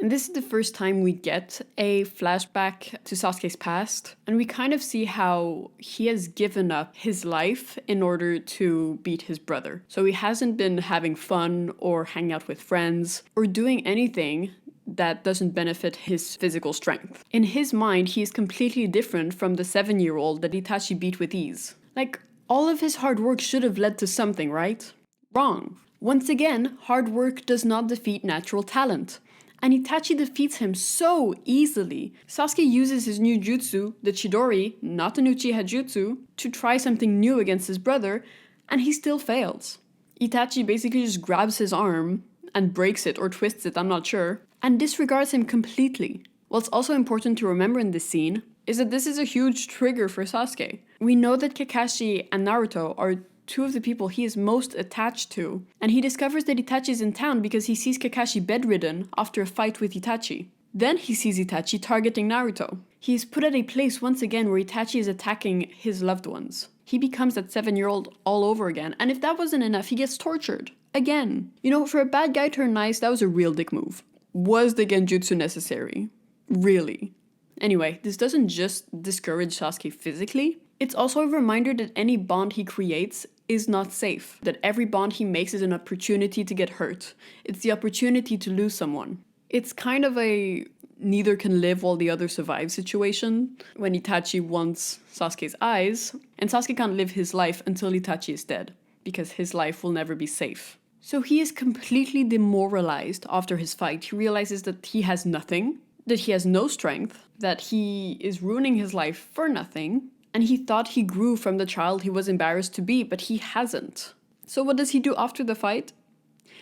And this is the first time we get a flashback to Sasuke's past, and we kind of see how he has given up his life in order to beat his brother. So he hasn't been having fun or hanging out with friends or doing anything that doesn't benefit his physical strength. In his mind, he is completely different from the 7-year-old that Itachi beat with ease. Like, all of his hard work should have led to something, right? Wrong. Once again, hard work does not defeat natural talent. And Itachi defeats him so easily. Sasuke uses his new jutsu, the Chidori, not an Uchiha jutsu, to try something new against his brother, and he still fails. Itachi basically just grabs his arm and breaks it or twists it, I'm not sure, and disregards him completely. What's also important to remember in this scene is that this is a huge trigger for Sasuke. We know that Kakashi and Naruto are 2 of the people he is most attached to, and he discovers that Itachi is in town because he sees Kakashi bedridden after a fight with Itachi. Then he sees Itachi targeting Naruto. He is put at a place once again where Itachi is attacking his loved ones. He becomes that 7-year-old all over again, and if that wasn't enough, he gets tortured. Again. You know, for a bad guy turned nice, that was a real dick move. Was the genjutsu necessary? Really? Anyway, this doesn't just discourage Sasuke physically, it's also a reminder that any bond he creates is not safe, that every bond he makes is an opportunity to get hurt. It's the opportunity to lose someone. It's kind of a neither can live while the other survives situation, when Itachi wants Sasuke's eyes, and Sasuke can't live his life until Itachi is dead, because his life will never be safe. So he is completely demoralized after his fight. He realizes that he has nothing, that he has no strength, that he is ruining his life for nothing, and he thought he grew from the child he was embarrassed to be, but he hasn't. So what does he do after the fight?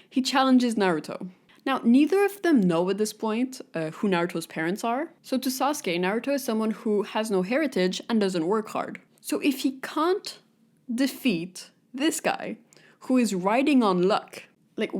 He challenges Naruto. Now, neither of them know at this point who Naruto's parents are. So to Sasuke, Naruto is someone who has no heritage and doesn't work hard. So if he can't defeat this guy, who is riding on luck, like,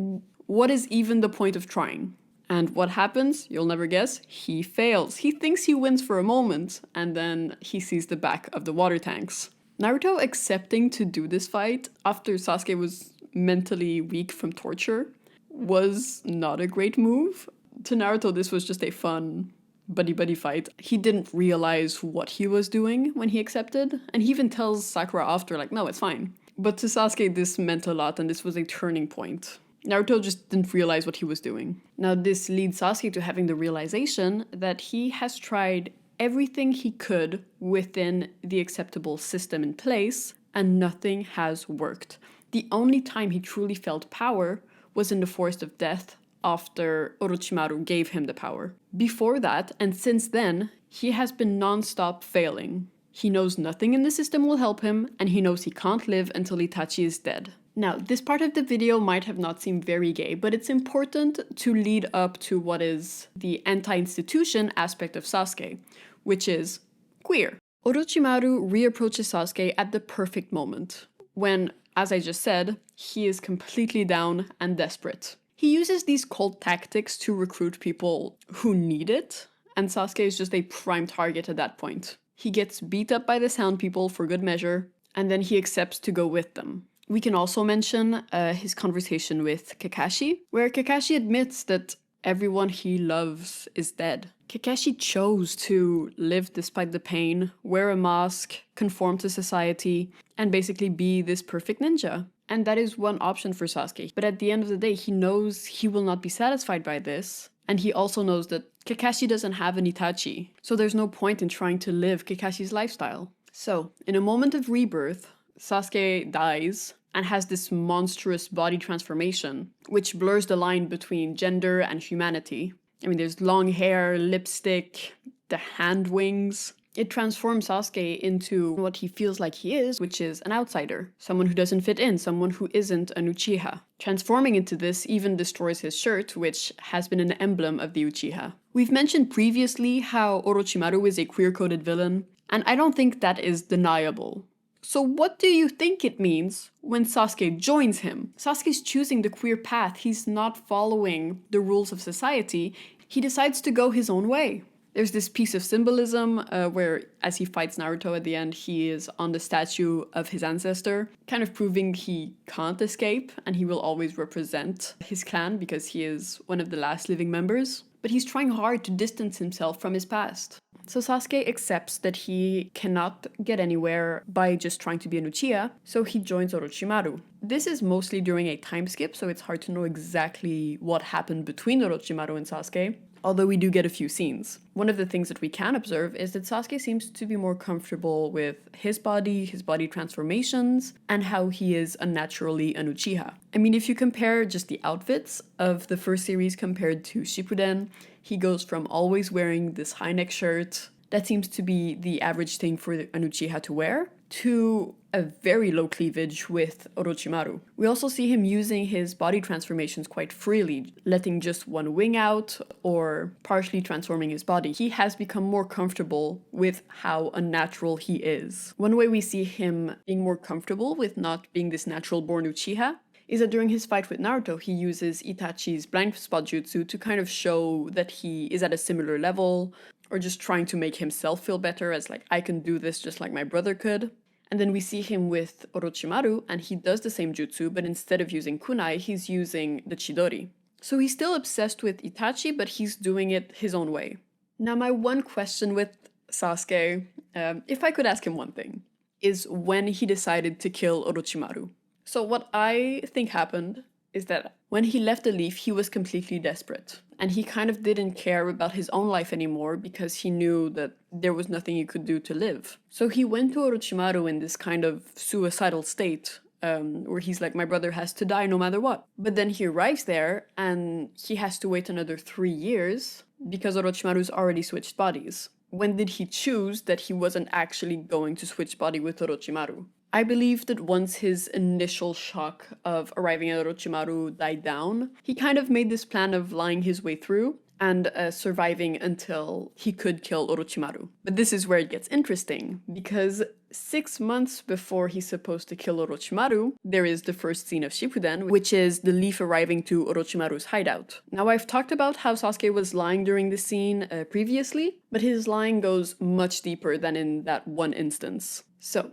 what is even the point of trying? And what happens? You'll never guess. He fails. He thinks he wins for a moment, and then he sees the back of the water tanks. Naruto accepting to do this fight after Sasuke was mentally weak from torture was not a great move. To Naruto, this was just a fun buddy-buddy fight. He didn't realize what he was doing when he accepted, and he even tells Sakura after, like, no, it's fine. But to Sasuke, this meant a lot, and this was a turning point. Naruto just didn't realize what he was doing. Now this leads Sasuke to having the realization that he has tried everything he could within the acceptable system in place, and nothing has worked. The only time he truly felt power was in the Forest of Death after Orochimaru gave him the power. Before that, and since then, he has been non-stop failing. He knows nothing in the system will help him, and he knows he can't live until Itachi is dead. Now, this part of the video might have not seemed very gay, but it's important to lead up to what is the anti-institution aspect of Sasuke, which is queer. Orochimaru reapproaches Sasuke at the perfect moment, when, as I just said, he is completely down and desperate. He uses these cult tactics to recruit people who need it, and Sasuke is just a prime target at that point. He gets beat up by the Sound People for good measure, and then he accepts to go with them. We can also mention his conversation with Kakashi, where Kakashi admits that everyone he loves is dead. Kakashi chose to live despite the pain, wear a mask, conform to society, and basically be this perfect ninja. And that is one option for Sasuke. But at the end of the day, he knows he will not be satisfied by this. And he also knows that Kakashi doesn't have an Itachi. So there's no point in trying to live Kakashi's lifestyle. So, in a moment of rebirth, Sasuke dies and has this monstrous body transformation, which blurs the line between gender and humanity. I mean, there's long hair, lipstick, the hand wings. It transforms Sasuke into what he feels like he is, which is an outsider. Someone who doesn't fit in, someone who isn't an Uchiha. Transforming into this even destroys his shirt, which has been an emblem of the Uchiha. We've mentioned previously how Orochimaru is a queer-coded villain, and I don't think that is deniable. So what do you think it means when Sasuke joins him? Sasuke's choosing the queer path. He's not following the rules of society. He decides to go his own way. There's this piece of symbolism where, as he fights Naruto at the end, he is on the statue of his ancestor, kind of proving he can't escape and he will always represent his clan because he is one of the last living members. But he's trying hard to distance himself from his past. So Sasuke accepts that he cannot get anywhere by just trying to be an Uchiha, so he joins Orochimaru. This is mostly during a time skip, so it's hard to know exactly what happened between Orochimaru and Sasuke, although we do get a few scenes. One of the things that we can observe is that Sasuke seems to be more comfortable with his body transformations, and how he is unnaturally an Uchiha. I mean, if you compare just the outfits of the first series compared to Shippuden, he goes from always wearing this high neck shirt, that seems to be the average thing for an Uchiha to wear, to a very low cleavage with Orochimaru. We also see him using his body transformations quite freely, letting just one wing out or partially transforming his body. He has become more comfortable with how unnatural he is. One way we see him being more comfortable with not being this natural-born Uchiha is that during his fight with Naruto, he uses Itachi's blind spot jutsu to kind of show that he is at a similar level, or just trying to make himself feel better as like, I can do this just like my brother could. And then we see him with Orochimaru, and he does the same jutsu, but instead of using kunai, he's using the Chidori. So he's still obsessed with Itachi, but he's doing it his own way. Now my one question with Sasuke, if I could ask him one thing, is when he decided to kill Orochimaru. So what I think happened is that when he left the Leaf, he was completely desperate. And he kind of didn't care about his own life anymore because he knew that there was nothing he could do to live. So he went to Orochimaru in this kind of suicidal state, where he's like, my brother has to die no matter what. But then he arrives there and he has to wait another 3 years because Orochimaru's already switched bodies. When did he choose that he wasn't actually going to switch body with Orochimaru? I believe that once his initial shock of arriving at Orochimaru died down, he kind of made this plan of lying his way through and surviving until he could kill Orochimaru. But this is where it gets interesting, because 6 months before he's supposed to kill Orochimaru, there is the first scene of Shippuden, which is the Leaf arriving to Orochimaru's hideout. Now, I've talked about how Sasuke was lying during the scene previously, but his lying goes much deeper than in that one instance. So,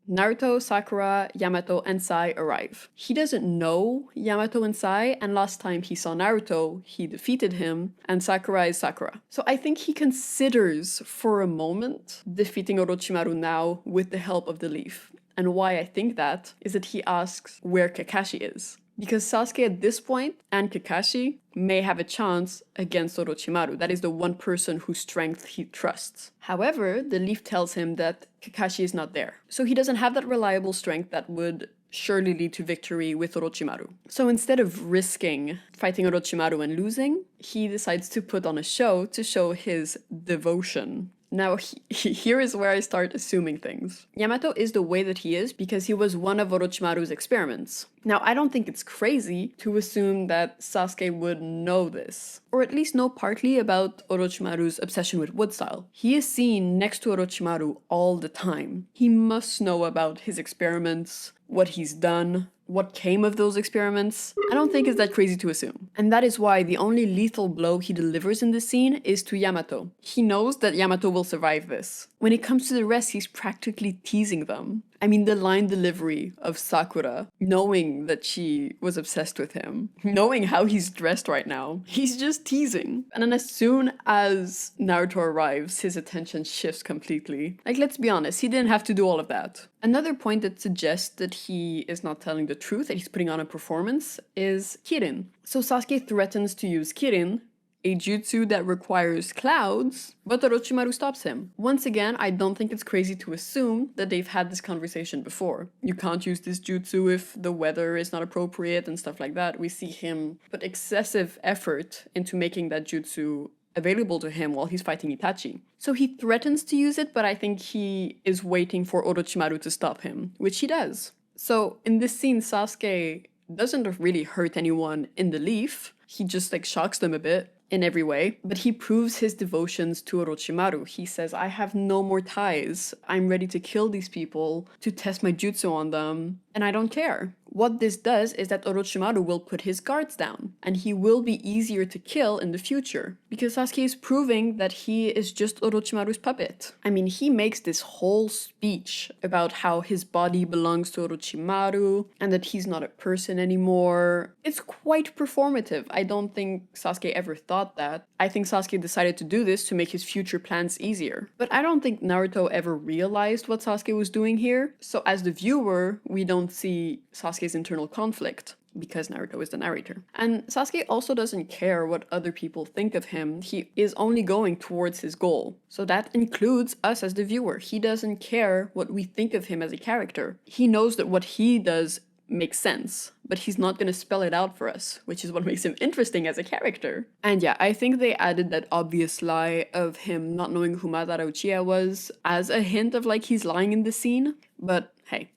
Naruto, Sakura, Yamato, and Sai arrive. He doesn't know Yamato and Sai, and last time he saw Naruto, he defeated him, and Sakura is Sakura. So I think he considers for a moment defeating Orochimaru now with the help of the Leaf. And why I think that is that he asks where Kakashi is. Because Sasuke at this point and Kakashi may have a chance against Orochimaru. That is the one person whose strength he trusts. However, the Leaf tells him that Kakashi is not there. So he doesn't have that reliable strength that would surely lead to victory with Orochimaru. So instead of risking fighting Orochimaru and losing, he decides to put on a show to show his devotion. Now, here is where I start assuming things. Yamato is the way that he is because he was one of Orochimaru's experiments. Now, I don't think it's crazy to assume that Sasuke would know this, or at least know partly about Orochimaru's obsession with wood style. He is seen next to Orochimaru all the time. He must know about his experiments, what he's done, what came of those experiments. I don't think it's that crazy to assume. And that is why the only lethal blow he delivers in this scene is to Yamato. He knows that Yamato will survive this. When it comes to the rest, he's practically teasing them. I mean, the line delivery of Sakura, knowing that she was obsessed with him, knowing how he's dressed right now, he's just teasing. And then as soon as Naruto arrives, his attention shifts completely. Like, let's be honest, he didn't have to do all of that. Another point that suggests that he is not telling the truth, that he's putting on a performance, is Kirin. So Sasuke threatens to use Kirin, a jutsu that requires clouds, but Orochimaru stops him. Once again, I don't think it's crazy to assume that they've had this conversation before. You can't use this jutsu if the weather is not appropriate and stuff like that. We see him put excessive effort into making that jutsu available to him while he's fighting Itachi. So he threatens to use it, but I think he is waiting for Orochimaru to stop him, which he does. So in this scene, Sasuke doesn't really hurt anyone in the leaf. He just like shocks them a bit in every way, but he proves his devotions to Orochimaru. He says, I have no more ties. I'm ready to kill these people, to test my jutsu on them, and I don't care. What this does is that Orochimaru will put his guards down, and he will be easier to kill in the future, because Sasuke is proving that he is just Orochimaru's puppet. I mean, he makes this whole speech about how his body belongs to Orochimaru, and that he's not a person anymore. It's quite performative. I don't think Sasuke ever thought that. I think Sasuke decided to do this to make his future plans easier. But I don't think Naruto ever realized what Sasuke was doing here, so as the viewer, we don't see Sasuke's internal conflict, because Naruto is the narrator. And Sasuke also doesn't care what other people think of him. He is only going towards his goal. So that includes us as the viewer. He doesn't care what we think of him as a character. He knows that what he does makes sense, but he's not going to spell it out for us, which is what makes him interesting as a character. And yeah, I think they added that obvious lie of him not knowing who Madara Uchiha was as a hint of like he's lying in the scene, but hey,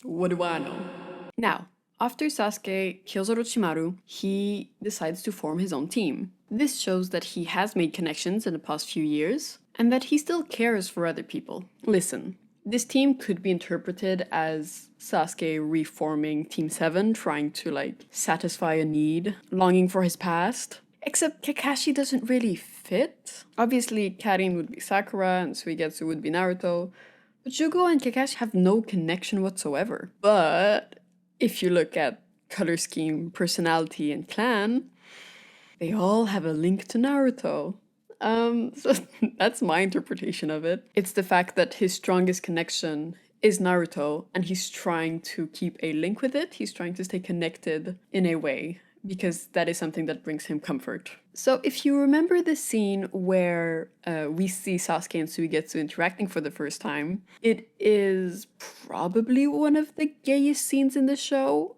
what do I know? Now, after Sasuke kills Orochimaru, he decides to form his own team. This shows that he has made connections in the past few years, and that he still cares for other people. Listen, this team could be interpreted as Sasuke reforming Team 7, trying to like satisfy a need, longing for his past. Except Kakashi doesn't really fit. Obviously, Karin would be Sakura and Suigetsu would be Naruto, but Jugo and Kakashi have no connection whatsoever. But if you look at color scheme, personality, and clan, they all have a link to Naruto. So that's my interpretation of it. It's the fact that his strongest connection is Naruto, and he's trying to keep a link with it. He's trying to stay connected in a way, because that is something that brings him comfort. So if you remember the scene where we see Sasuke and Suigetsu interacting for the first time, it is probably one of the gayest scenes in the show.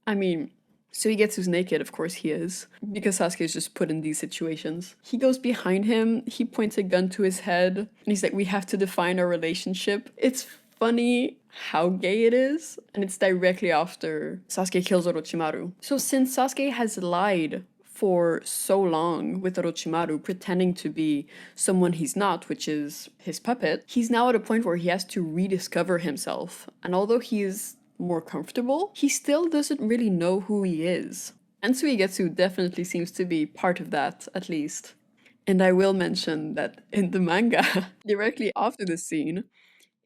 I mean, Suigetsu's naked, of course he is, because Sasuke is just put in these situations. He goes behind him, he points a gun to his head, and he's like, we have to define our relationship. It's funny how gay it is, and it's directly after Sasuke kills Orochimaru. So since Sasuke has lied for so long with Orochimaru, pretending to be someone he's not, which is his puppet, he's now at a point where he has to rediscover himself. And although he is more comfortable, he still doesn't really know who he is. And Suigetsu definitely seems to be part of that, at least. And I will mention that in the manga, directly after this scene,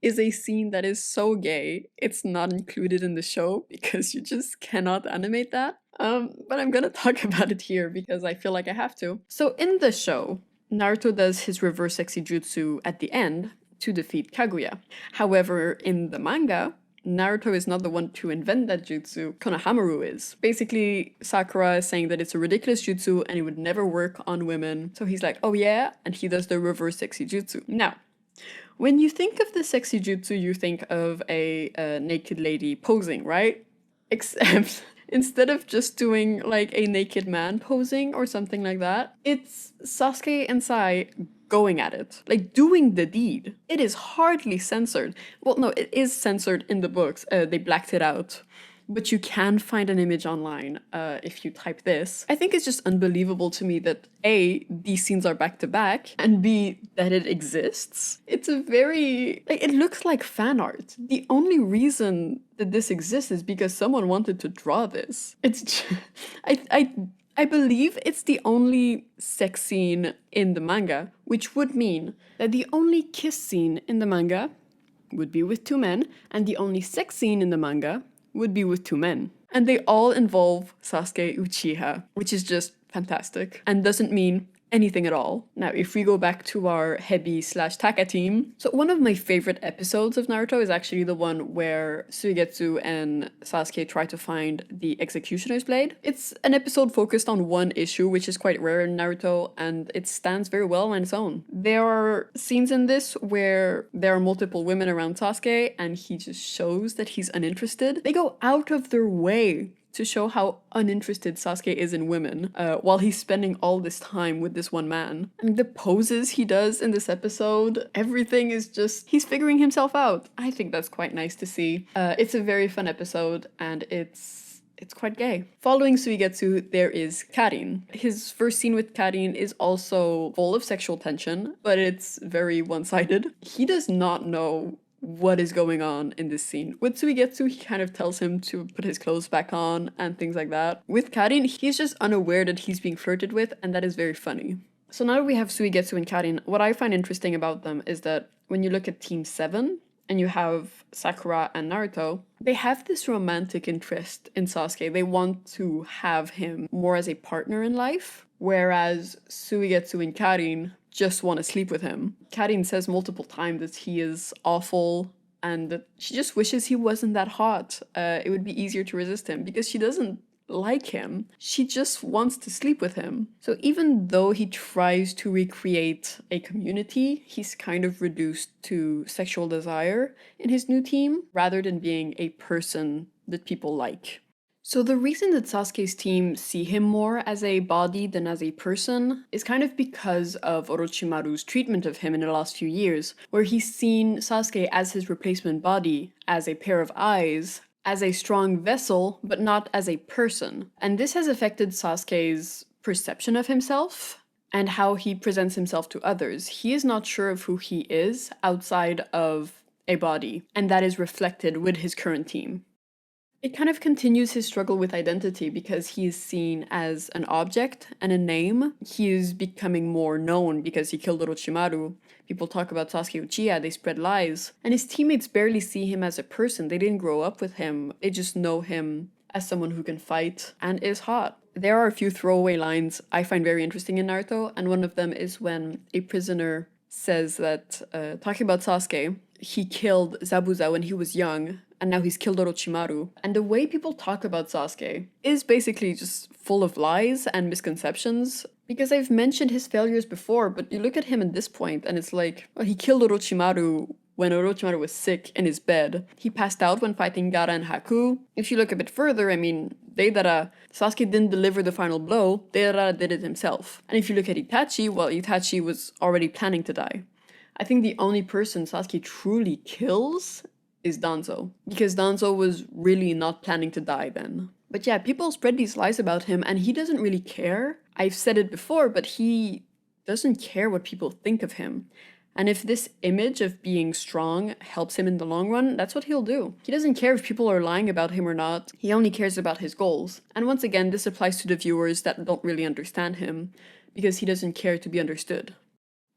is a scene that is so gay, it's not included in the show because you just cannot animate that. But I'm gonna talk about it here because I feel like I have to. So in the show, Naruto does his reverse sexy jutsu at the end to defeat Kaguya. However, in the manga, Naruto is not the one to invent that jutsu, Konohamaru is. Basically, Sakura is saying that it's a ridiculous jutsu and it would never work on women. So he's like, oh yeah, and he does the reverse sexy jutsu. Now, when you think of the sexy jutsu, you think of a naked lady posing, right? Except instead of just doing like a naked man posing or something like that, it's Sasuke and Sai going at it, like doing the deed. It is hardly censored. Well, no, it is censored in the books. They blacked it out but you can find an image online if you type this. I think it's just unbelievable to me that A, these scenes are back to back, and B, that it exists. It's a very, like, it looks like fan art. The only reason that this exists is because someone wanted to draw this. It's just, I believe it's the only sex scene in the manga, which would mean that the only kiss scene in the manga would be with two men, and the only sex scene in the manga would be with two men. And they all involve Sasuke Uchiha, which is just fantastic and doesn't mean anything at all. Now, if we go back to our Hebi/Taka team, so one of my favorite episodes of Naruto is actually the one where Suigetsu and Sasuke try to find the Executioner's Blade. It's an episode focused on one issue, which is quite rare in Naruto, and it stands very well on its own. There are scenes in this where there are multiple women around Sasuke, and he just shows that he's uninterested. They go out of their way to show how uninterested Sasuke is in women, while he's spending all this time with this one man. And the poses he does in this episode, everything is just, he's figuring himself out. I think that's quite nice to see. It's a very fun episode, and it's quite gay. Following Suigetsu, there is Karin. His first scene with Karin is also full of sexual tension, but it's very one-sided. He does not know what is going on in this scene. With Suigetsu, he kind of tells him to put his clothes back on and things like that. With Karin, he's just unaware that he's being flirted with, and that is very funny. So now that we have Suigetsu and Karin, what I find interesting about them is that when you look at Team 7, and you have Sakura and Naruto, they have this romantic interest in Sasuke. They want to have him more as a partner in life, whereas Suigetsu and Karin just want to sleep with him. Karin says multiple times that he is awful and that she just wishes he wasn't that hot. It would be easier to resist him because she doesn't like him. She just wants to sleep with him. So even though he tries to recreate a community, he's kind of reduced to sexual desire in his new team rather than being a person that people like. So the reason that Sasuke's team see him more as a body than as a person is kind of because of Orochimaru's treatment of him in the last few years, where he's seen Sasuke as his replacement body, as a pair of eyes, as a strong vessel, but not as a person. And this has affected Sasuke's perception of himself and how he presents himself to others. He is not sure of who he is outside of a body, and that is reflected with his current team. It kind of continues his struggle with identity because he is seen as an object and a name. He is becoming more known because he killed Orochimaru. People talk about Sasuke Uchiha, they spread lies. And his teammates barely see him as a person. They didn't grow up with him. They just know him as someone who can fight and is hot. There are a few throwaway lines I find very interesting in Naruto, and one of them is when a prisoner says that, talking about Sasuke, he killed Zabuza when he was young, and now he's killed Orochimaru. And the way people talk about Sasuke is basically just full of lies and misconceptions, because I've mentioned his failures before, but you look at him at this point and it's like, well, he killed Orochimaru when Orochimaru was sick in his bed. He passed out when fighting Gaara and Haku. If you look a bit further, I mean, Sasuke didn't deliver the final blow, Deidara did it himself. And if you look at Itachi, well, Itachi was already planning to die. I think the only person Sasuke truly kills is Danzo, because Danzo was really not planning to die then. But yeah, people spread these lies about him and he doesn't really care. I've said it before, but he doesn't care what people think of him. And if this image of being strong helps him in the long run, that's what he'll do. He doesn't care if people are lying about him or not. He only cares about his goals. And once again, this applies to the viewers that don't really understand him, because he doesn't care to be understood.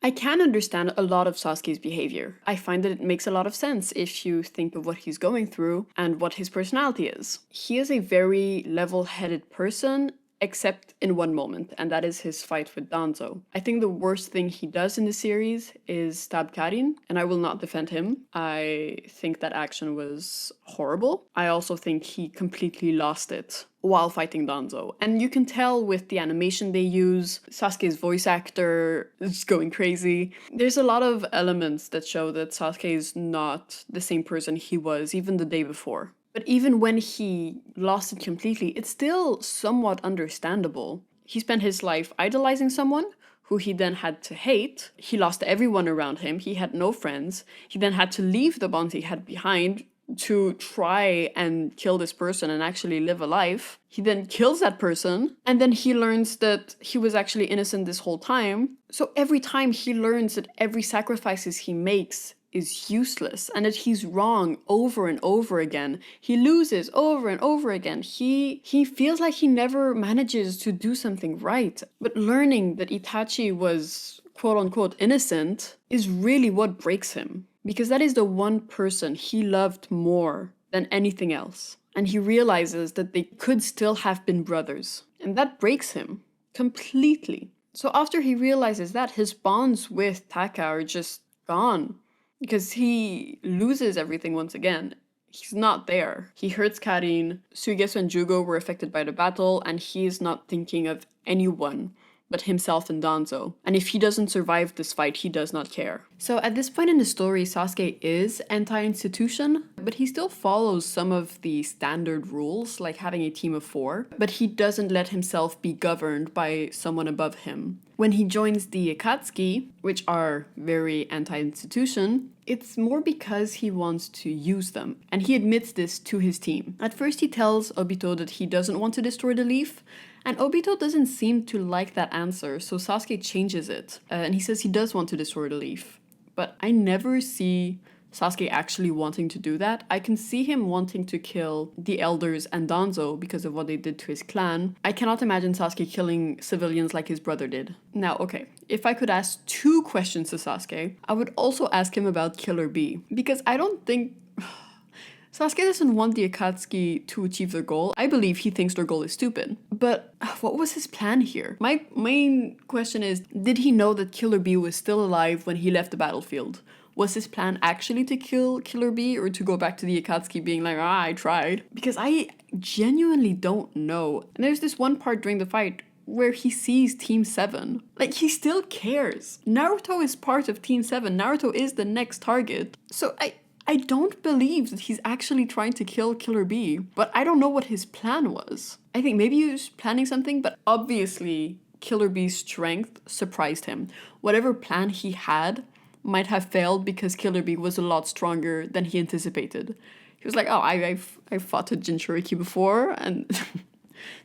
I can understand a lot of Sasuke's behavior. I find that it makes a lot of sense if you think of what he's going through and what his personality is. He is a very level-headed person, except in one moment, and that is his fight with Danzo. I think the worst thing he does in the series is stab Karin, and I will not defend him. I think that action was horrible. I also think he completely lost it while fighting Danzo. And you can tell with the animation they use, Sasuke's voice actor is going crazy. There's a lot of elements that show that Sasuke is not the same person he was even the day before. But even when he lost it completely, it's still somewhat understandable. He spent his life idolizing someone who he then had to hate. He lost everyone around him. He had no friends. He then had to leave the bonds he had behind to try and kill this person and actually live a life. He then kills that person, and then he learns that he was actually innocent this whole time. So every time he learns that every sacrifices he makes is useless and that he's wrong over and over again. He loses over and over again. He feels like he never manages to do something right. But learning that Itachi was quote-unquote innocent is really what breaks him. Because that is the one person he loved more than anything else. And he realizes that they could still have been brothers. And that breaks him completely. So after he realizes that, his bonds with Taka are just gone. Because he loses everything once again. He's not there. He hurts Karin, Suigetsu and Jugo were affected by the battle, and he is not thinking of anyone but himself and Danzo. And if he doesn't survive this fight, he does not care. So at this point in the story, Sasuke is anti-institution, but he still follows some of the standard rules, like having a team of 4, but he doesn't let himself be governed by someone above him. When he joins the Akatsuki, which are very anti-institution, it's more because he wants to use them, and he admits this to his team. At first he tells Obito that he doesn't want to destroy the leaf, and Obito doesn't seem to like that answer, so Sasuke changes it, and he says he does want to destroy the leaf. But I never see Sasuke actually wanting to do that. I can see him wanting to kill the elders and Danzo because of what they did to his clan. I cannot imagine Sasuke killing civilians like his brother did. Now, okay, if I could ask 2 questions to Sasuke, I would also ask him about Killer Bee, because I don't think Sasuke doesn't want the Akatsuki to achieve their goal. I believe he thinks their goal is stupid. But what was his plan here? My main question is, did he know that Killer Bee was still alive when he left the battlefield? Was his plan actually to kill Killer Bee or to go back to the Akatsuki being like, I tried? Because I genuinely don't know. And there's this one part during the fight where he sees Team 7. Like, he still cares. Naruto is part of Team 7. Naruto is the next target. So I don't believe that he's actually trying to kill Killer Bee, but I don't know what his plan was. I think maybe he was planning something, but obviously Killer Bee's strength surprised him. Whatever plan he had might have failed because Killer Bee was a lot stronger than he anticipated. He was like, oh, I've fought a Jinchuriki before, and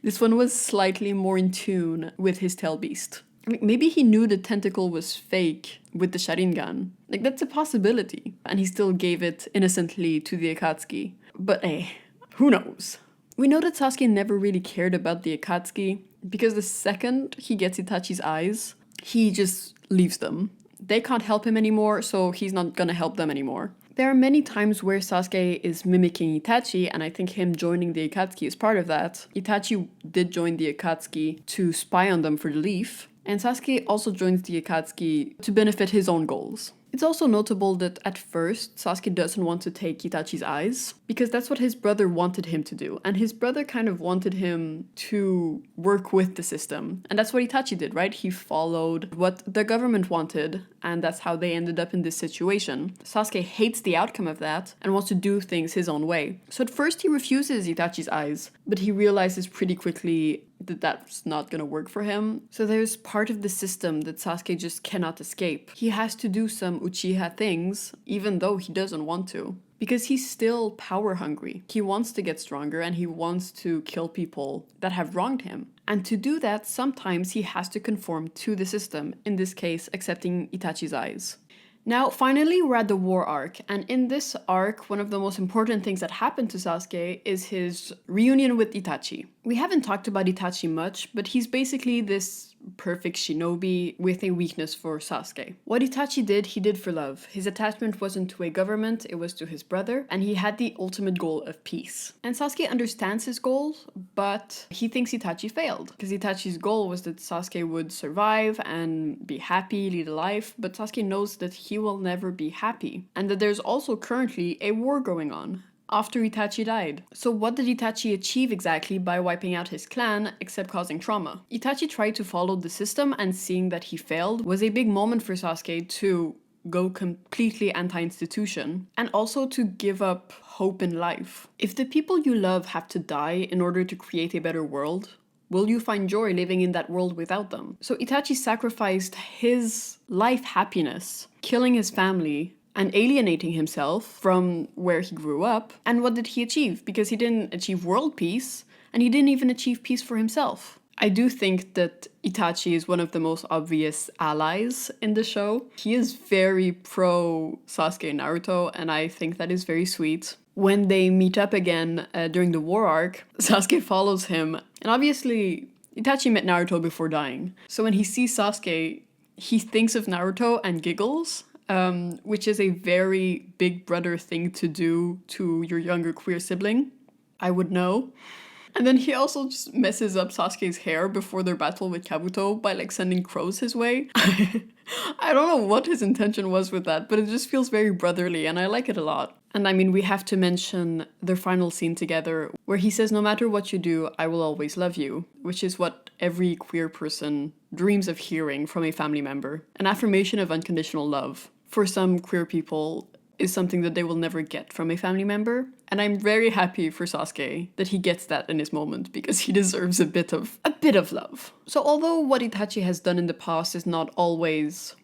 this one was slightly more in tune with his tail beast. I mean, maybe he knew the tentacle was fake with the Sharingan. Like, that's a possibility. And he still gave it innocently to the Akatsuki. But hey, who knows? We know that Sasuke never really cared about the Akatsuki, because the second he gets Itachi's eyes, he just leaves them. They can't help him anymore, so he's not gonna help them anymore. There are many times where Sasuke is mimicking Itachi, and I think him joining the Akatsuki is part of that. Itachi did join the Akatsuki to spy on them for the leaf, and Sasuke also joins the Akatsuki to benefit his own goals. It's also notable that at first, Sasuke doesn't want to take Itachi's eyes, because that's what his brother wanted him to do. And his brother kind of wanted him to work with the system. And that's what Itachi did, right? He followed what the government wanted, and that's how they ended up in this situation. Sasuke hates the outcome of that and wants to do things his own way. So at first he refuses Itachi's eyes, but he realizes pretty quickly that that's not gonna work for him. So there's part of the system that Sasuke just cannot escape. He has to do some Uchiha things, even though he doesn't want to. Because he's still power hungry. He wants to get stronger and he wants to kill people that have wronged him. And to do that, sometimes he has to conform to the system, in this case, accepting Itachi's eyes. Now, finally, we're at the war arc, and in this arc, one of the most important things that happened to Sasuke is his reunion with Itachi. We haven't talked about Itachi much, but he's basically this perfect shinobi with a weakness for Sasuke. What Itachi did, he did for love. His attachment wasn't to a government, it was to his brother, and he had the ultimate goal of peace. And Sasuke understands his goals, but he thinks Itachi failed, because Itachi's goal was that Sasuke would survive and be happy, lead a life, but Sasuke knows that he will never be happy, and that there's also currently a war going on after Itachi died. So what did Itachi achieve exactly by wiping out his clan, except causing trauma? Itachi tried to follow the system, and seeing that he failed was a big moment for Sasuke to go completely anti-institution, and also to give up hope in life. If the people you love have to die in order to create a better world, will you find joy living in that world without them? So Itachi sacrificed his life happiness, killing his family, and alienating himself from where he grew up. And what did he achieve? Because he didn't achieve world peace, and he didn't even achieve peace for himself. I do think that Itachi is one of the most obvious allies in the show. He is very pro Sasuke and Naruto, and I think that is very sweet. When they meet up again during the war arc, Sasuke follows him, and obviously Itachi met Naruto before dying. So when he sees Sasuke, he thinks of Naruto and giggles, which is a very big brother thing to do to your younger queer sibling. I would know. And then he also just messes up Sasuke's hair before their battle with Kabuto by like sending crows his way. I don't know what his intention was with that, but it just feels very brotherly and I like it a lot. And I mean, we have to mention their final scene together where he says, "No matter what you do, I will always love you," which is what every queer person dreams of hearing from a family member. An affirmation of unconditional love. For some queer people, is something that they will never get from a family member. And I'm very happy for Sasuke that he gets that in his moment because he deserves a bit of love. So although what Itachi has done in the past is not always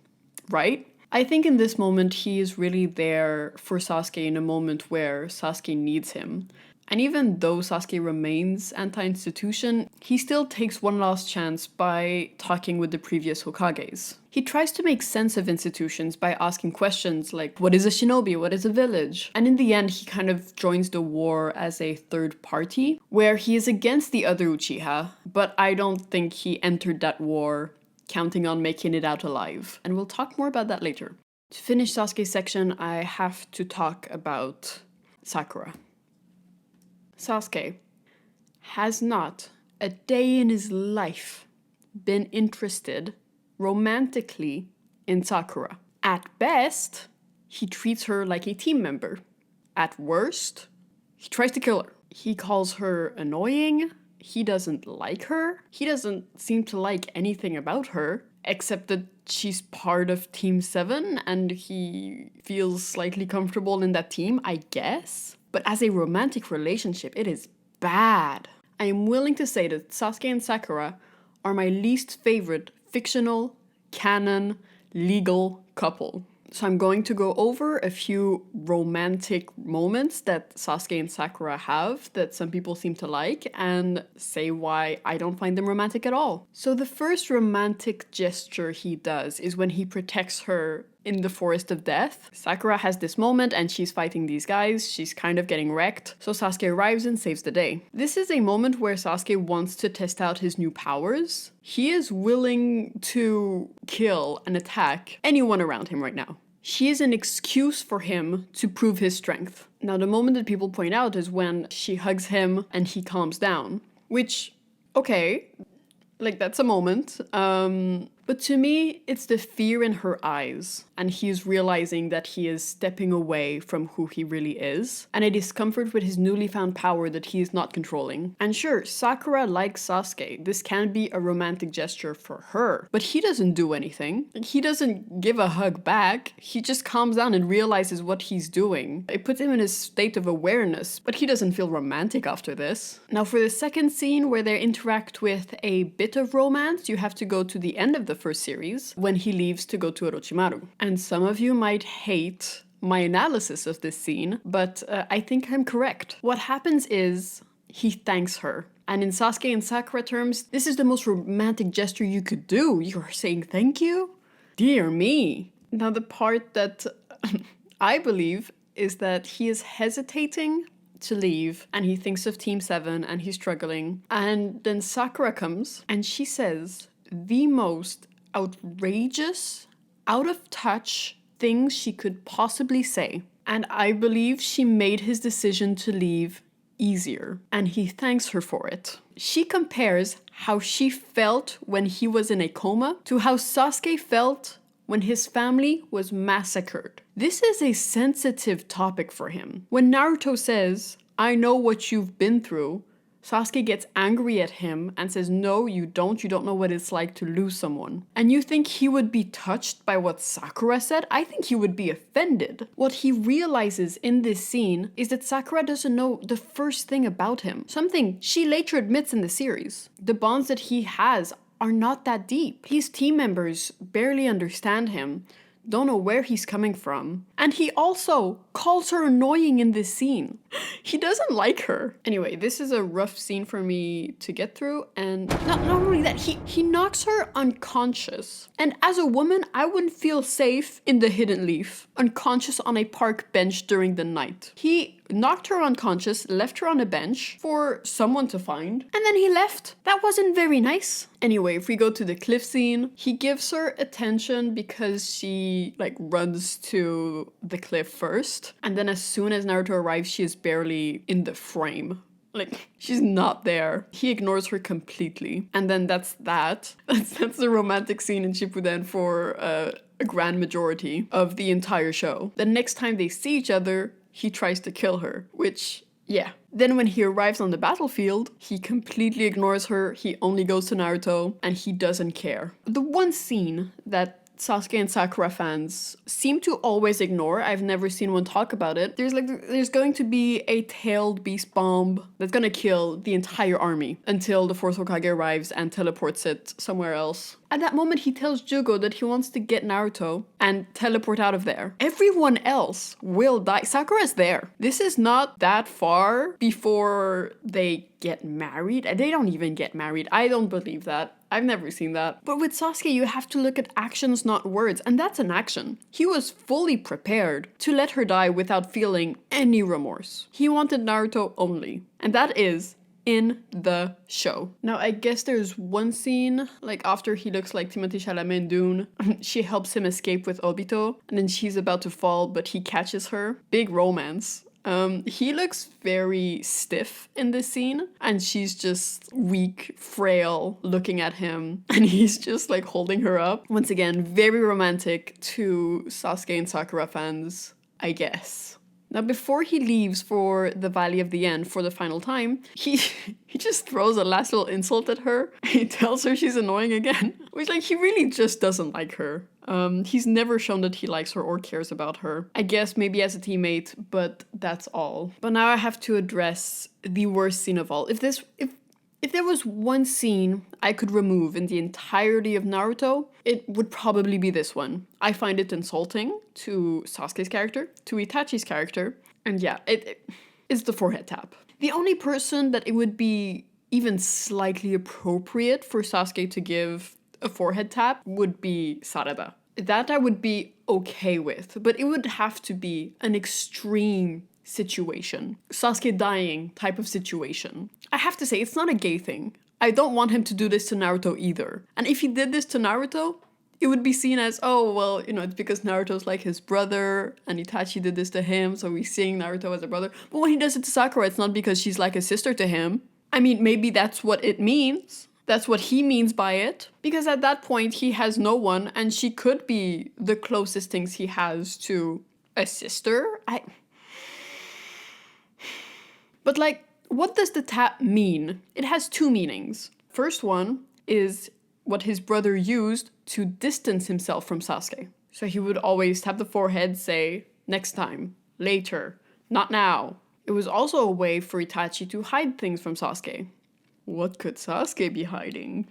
right, I think in this moment he is really there for Sasuke in a moment where Sasuke needs him. And even though Sasuke remains anti-institution, he still takes one last chance by talking with the previous Hokages. He tries to make sense of institutions by asking questions like, what is a shinobi? What is a village? And in the end, he kind of joins the war as a third party, where he is against the other Uchiha, but I don't think he entered that war counting on making it out alive. And we'll talk more about that later. To finish Sasuke's section, I have to talk about Sakura. Sasuke has not a day in his life been interested romantically in Sakura. At best, he treats her like a team member. At worst, he tries to kill her. He calls her annoying. He doesn't like her. He doesn't seem to like anything about her, except that she's part of Team 7 and he feels slightly comfortable in that team, I guess. But as a romantic relationship, it is bad. I am willing to say that Sasuke and Sakura are my least favorite fictional, canon, legal couple. So I'm going to go over a few romantic moments that Sasuke and Sakura have that some people seem to like and say why I don't find them romantic at all. So the first romantic gesture he does is when he protects her in the Forest of Death. Sakura has this moment and she's fighting these guys. She's kind of getting wrecked. So Sasuke arrives and saves the day. This is a moment where Sasuke wants to test out his new powers. He is willing to kill and attack anyone around him right now. She is an excuse for him to prove his strength. Now, the moment that people point out is when she hugs him and he calms down. Which, okay, like that's a moment. But to me, it's the fear in her eyes. And he's realizing that he is stepping away from who he really is. And a discomfort with his newly found power that he is not controlling. And sure, Sakura likes Sasuke. This can be a romantic gesture for her. But he doesn't do anything. He doesn't give a hug back. He just calms down and realizes what he's doing. It puts him in a state of awareness. But he doesn't feel romantic after this. Now for the second scene where they interact with a bit of romance, you have to go to the end of the first series when he leaves to go to Orochimaru. And some of you might hate my analysis of this scene, but I think I'm correct. What happens is he thanks her. And in Sasuke and Sakura terms, this is the most romantic gesture you could do. You're saying thank you? Dear me. Now the part that I believe is that he is hesitating to leave and he thinks of Team 7 and he's struggling. And then Sakura comes and she says the most outrageous, out of touch things she could possibly say. And I believe she made his decision to leave easier. And he thanks her for it. She compares how she felt when he was in a coma to how Sasuke felt when his family was massacred. This is a sensitive topic for him. When Naruto says, "I know what you've been through," Sasuke gets angry at him and says, "No, you don't know what it's like to lose someone." And you think he would be touched by what Sakura said? I think he would be offended. What he realizes in this scene is that Sakura doesn't know the first thing about him. Something she later admits in the series. The bonds that he has are not that deep. His team members barely understand him. don't know where he's coming from. And he also calls her annoying in this scene. He doesn't like her. Anyway, this is a rough scene for me to get through, and not only that, he knocks her unconscious. And as a woman, I wouldn't feel safe in the Hidden Leaf, unconscious on a park bench during the night. He knocked her unconscious, left her on a bench for someone to find, and then he left. That wasn't very nice. Anyway, if we go to the cliff scene, he gives her attention because she like runs to the cliff first, and then as soon as Naruto arrives, she is barely in the frame. Like, she's not there. He ignores her completely. And then that's the romantic scene in Shippuden for a grand majority of the entire show. The next time they see each other, he tries to kill her, which, yeah. Then when he arrives on the battlefield, he completely ignores her, he only goes to Naruto, and he doesn't care. The one scene that Sasuke and Sakura fans seem to always ignore, I've never seen one talk about it, there's going to be a tailed beast bomb that's gonna kill the entire army until the fourth Hokage arrives and teleports it somewhere else. At that moment, he tells Jugo that he wants to get Naruto and teleport out of there. Everyone else will die. Sakura's there. This is not that far before they get married. They don't even get married. I don't believe that. I've never seen that. But with Sasuke, you have to look at actions, not words. And that's an action. He was fully prepared to let her die without feeling any remorse. He wanted Naruto only. And that is in the show. Now, I guess there's one scene, like after he looks like Timothée Chalamet in Dune, she helps him escape with Obito, and then she's about to fall, but he catches her. Big romance. He looks very stiff in this scene, and she's just weak, frail, looking at him, and he's just like holding her up. Once again, very romantic to Sasuke and Sakura fans, I guess. Now, before he leaves for the Valley of the End for the final time, he just throws a last little insult at her. He tells her she's annoying again, which, like, he really just doesn't like her. He's never shown that he likes her or cares about her. I guess maybe as a teammate, but that's all. But now I have to address the worst scene of all. If there was one scene I could remove in the entirety of Naruto, it would probably be this one. I find it insulting to Sasuke's character, to Itachi's character, and yeah, it's the forehead tap. The only person that it would be even slightly appropriate for Sasuke to give a forehead tap would be Sarada. That I would be okay with, but it would have to be an extreme situation. Sasuke dying type of situation. I have to say, it's not a gay thing. I don't want him to do this to Naruto either. And if he did this to Naruto, it would be seen as, oh, well, you know, it's because Naruto's like his brother and Itachi did this to him, so he's seeing Naruto as a brother. But when he does it to Sakura, it's not because she's like a sister to him. I mean, maybe that's what it means. That's what he means by it. Because at that point, he has no one, and she could be the closest things he has to a sister. But like, what does the tap mean? It has two meanings. First one is what his brother used to distance himself from Sasuke. So he would always tap the forehead, say, next time, later, not now. It was also a way for Itachi to hide things from Sasuke. What could Sasuke be hiding?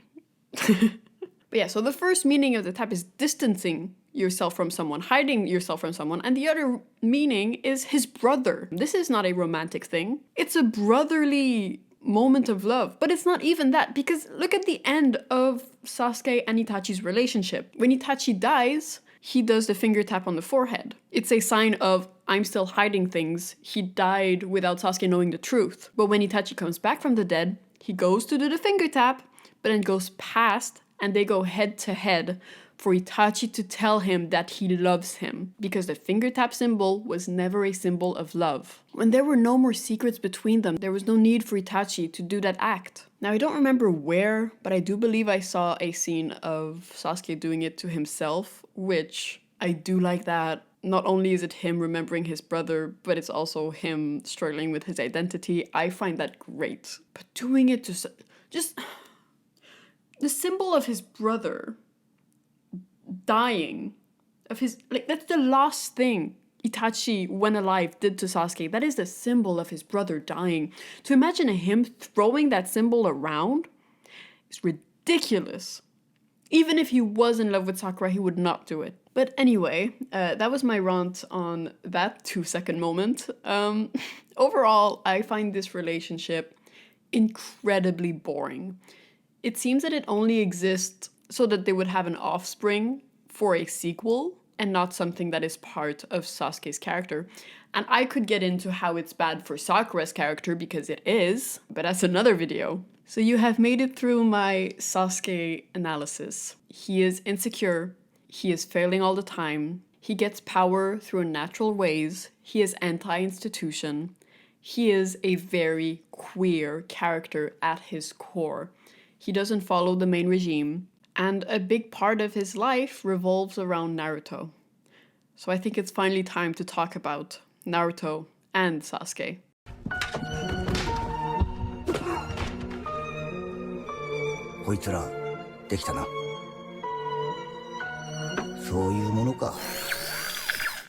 But yeah, so the first meaning of the tap is distancing yourself from someone, hiding yourself from someone, and the other meaning is his brother. This is not a romantic thing. It's a brotherly moment of love, but it's not even that, because look at the end of Sasuke and Itachi's relationship. When Itachi dies, he does the finger tap on the forehead. It's a sign of, I'm still hiding things. He died without Sasuke knowing the truth. But when Itachi comes back from the dead, he goes to do the finger tap, but then goes past, and they go head to head for Itachi to tell him that he loves him, because the finger tap symbol was never a symbol of love. When there were no more secrets between them, there was no need for Itachi to do that act. Now, I don't remember where, but I do believe I saw a scene of Sasuke doing it to himself, which I do like that. Not only is it him remembering his brother, but it's also him struggling with his identity. I find that great. But doing it to just the symbol of his brother dying, of his, like, that's the last thing Itachi, when alive, did to Sasuke. That is the symbol of his brother dying. To imagine him throwing that symbol around is ridiculous. Even if he was in love with Sakura, he would not do it. But anyway, that was my rant on that 2-second moment. Overall, I find this relationship incredibly boring. It seems that it only exists so that they would have an offspring for a sequel and not something that is part of Sasuke's character. And I could get into how it's bad for Sakura's character because it is, but that's another video. So you have made it through my Sasuke analysis. He is insecure, he is failing all the time, he gets power through natural ways, he is anti-institution, he is a very queer character at his core. He doesn't follow the main regime, and a big part of his life revolves around Naruto. So I think it's finally time to talk about Naruto and Sasuke.
こいつらできたな。そういうものか。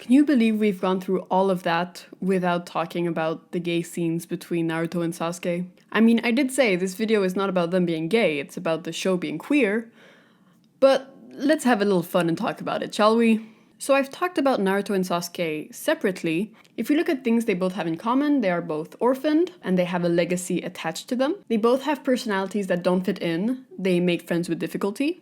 Can you believe we've gone through all of that without talking about the gay scenes between Naruto and Sasuke? I mean, I did say this video is not about them being gay, it's about the show being queer. But let's have a little fun and talk about it, shall we? So I've talked about Naruto and Sasuke separately. If you look at things they both have in common, they are both orphaned and they have a legacy attached to them. They both have personalities that don't fit in. They make friends with difficulty.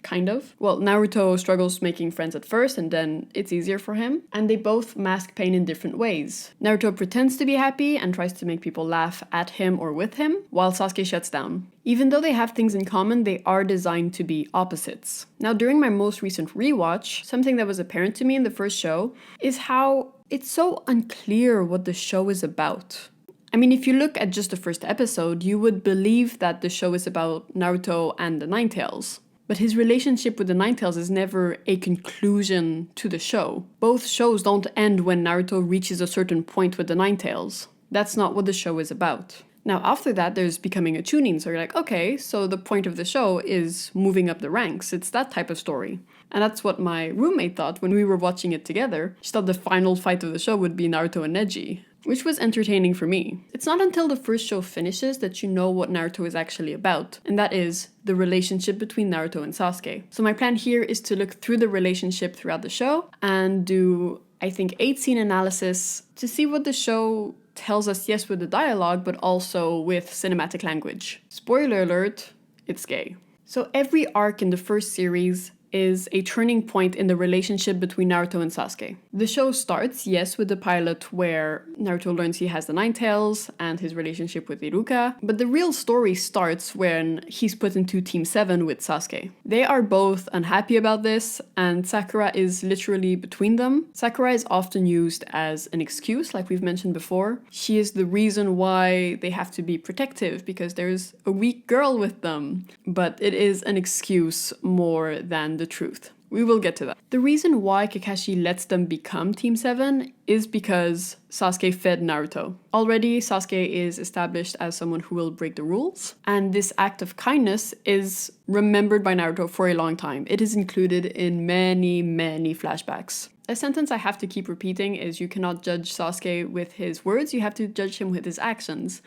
Kind of. Well, Naruto struggles making friends at first and then it's easier for him. And they both mask pain in different ways. Naruto pretends to be happy and tries to make people laugh at him or with him, while Sasuke shuts down. Even though they have things in common, they are designed to be opposites. Now, during my most recent rewatch, something that was apparent to me in the first show is how it's so unclear what the show is about. I mean, if you look at just the first episode, you would believe that the show is about Naruto and the Ninetales. But his relationship with the Ninetales is never a conclusion to the show. Both shows don't end when Naruto reaches a certain point with the Ninetales. That's not what the show is about. Now, after that, there's becoming a Chunin, so you're like, okay, so the point of the show is moving up the ranks. It's that type of story. And that's what my roommate thought when we were watching it together. She thought the final fight of the show would be Naruto and Neji, which was entertaining for me. It's not until the first show finishes that you know what Naruto is actually about, and that is the relationship between Naruto and Sasuke. So my plan here is to look through the relationship throughout the show and do, I think, 8-scene analysis to see what the show tells us, yes, with the dialogue, but also with cinematic language. Spoiler alert, it's gay. So every arc in the first series is a turning point in the relationship between Naruto and Sasuke. The show starts, yes, with the pilot where Naruto learns he has the Ninetales and his relationship with Iruka, but the real story starts when he's put into Team 7 with Sasuke. They are both unhappy about this, and Sakura is literally between them. Sakura is often used as an excuse, like we've mentioned before. She is the reason why they have to be protective, because there's a weak girl with them. But it is an excuse more than the truth. We will get to that. The reason why Kakashi lets them become Team 7 is because Sasuke fed Naruto. Already, Sasuke is established as someone who will break the rules, and this act of kindness is remembered by Naruto for a long time. It is included in many, many flashbacks. A sentence I have to keep repeating is you cannot judge Sasuke with his words, you have to judge him with his actions.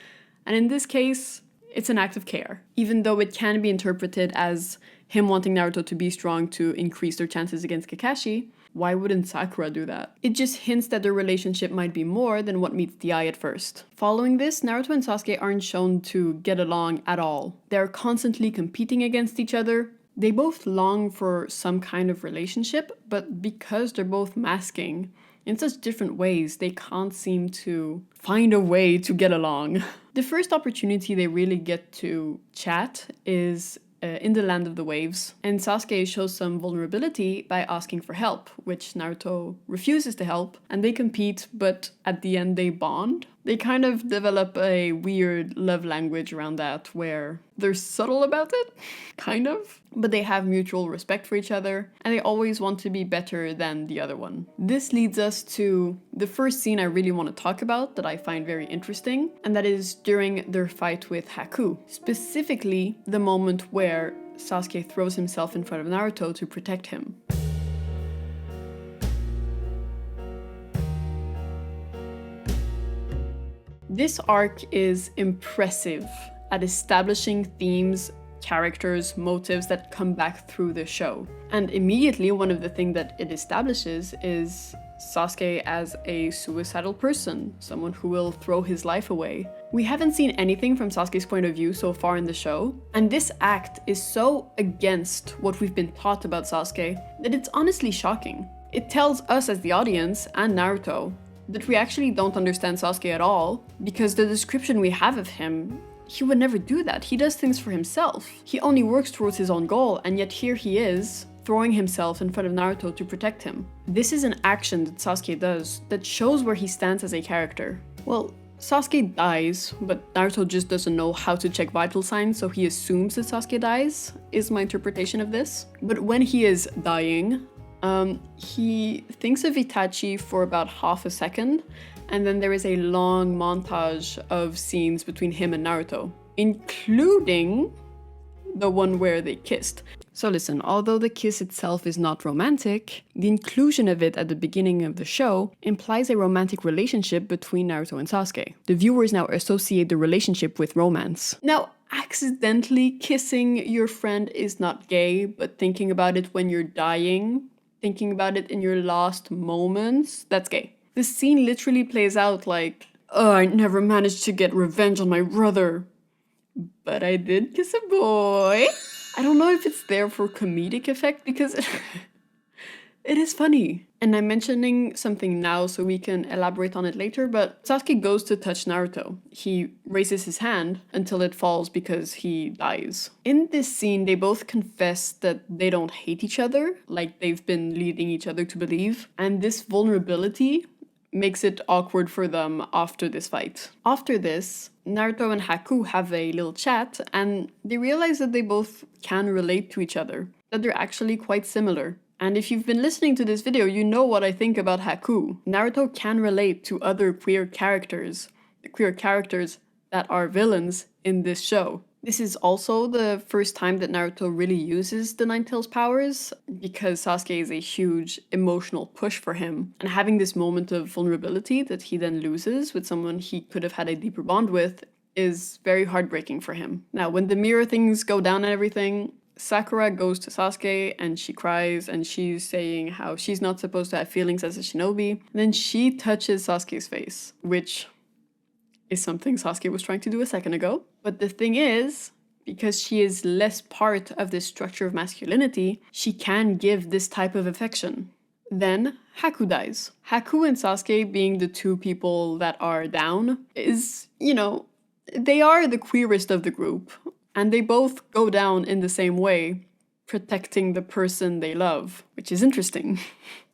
And in this case, it's an act of care, even though it can be interpreted as him wanting Naruto to be strong to increase their chances against Kakashi. Why wouldn't Sakura do that? It just hints that their relationship might be more than what meets the eye at first. Following this, Naruto and Sasuke aren't shown to get along at all. They're constantly competing against each other. They both long for some kind of relationship, but because they're both masking in such different ways, they can't seem to find a way to get along. The first opportunity they really get to chat is in the Land of the Waves, and Sasuke shows some vulnerability by asking for help, which Naruto refuses to help, and they compete, but at the end they bond. They kind of develop a weird love language around that, where they're subtle about it, kind of, but they have mutual respect for each other, and they always want to be better than the other one. This leads us to the first scene I really want to talk about that I find very interesting, and that is during their fight with Haku. Specifically, the moment where Sasuke throws himself in front of Naruto to protect him. This arc is impressive at establishing themes characters' motives that come back through the show. And immediately, one of the things that it establishes is Sasuke as a suicidal person, someone who will throw his life away. We haven't seen anything from Sasuke's point of view so far in the show, and this act is so against what we've been taught about Sasuke that it's honestly shocking. It tells us as the audience, and Naruto, that we actually don't understand Sasuke at all, because the description we have of him, he would never do that. He does things for himself. He only works towards his own goal, and yet here he is, throwing himself in front of Naruto to protect him. This is an action that Sasuke does that shows where he stands as a character. Well, Sasuke dies, but Naruto just doesn't know how to check vital signs, so he assumes that Sasuke dies, is my interpretation of this. But when he is dying, he thinks of Itachi for about half a second, and then there is a long montage of scenes between him and Naruto, including the one where they kissed. So listen, although the kiss itself is not romantic, the inclusion of it at the beginning of the show implies a romantic relationship between Naruto and Sasuke. The viewers now associate the relationship with romance. Now, accidentally kissing your friend is not gay, but thinking about it when you're dying, thinking about it in your last moments, that's gay. This scene literally plays out like, oh, I never managed to get revenge on my brother, but I did kiss a boy. I don't know if it's there for comedic effect because it is funny. And I'm mentioning something now so we can elaborate on it later, but Sasuke goes to touch Naruto. He raises his hand until it falls because he dies. In this scene, they both confess that they don't hate each other, like they've been leading each other to believe. And this vulnerability makes it awkward for them after this fight. After this, Naruto and Haku have a little chat, and they realize that they both can relate to each other, that they're actually quite similar. And if you've been listening to this video, you know what I think about Haku. Naruto can relate to other queer characters, the queer characters that are villains in this show. This is also the first time that Naruto really uses the Nine Tails powers, because Sasuke is a huge emotional push for him. And having this moment of vulnerability that he then loses with someone he could have had a deeper bond with is very heartbreaking for him. Now, when the mirror things go down and everything, Sakura goes to Sasuke and she cries and she's saying how she's not supposed to have feelings as a shinobi. And then she touches Sasuke's face, which is something Sasuke was trying to do a second ago. But the thing is, because she is less part of this structure of masculinity, she can give this type of affection. Then Haku dies. Haku and Sasuke, being the two people that are down, is, they are the queerest of the group. And they both go down in the same way, protecting the person they love, which is interesting.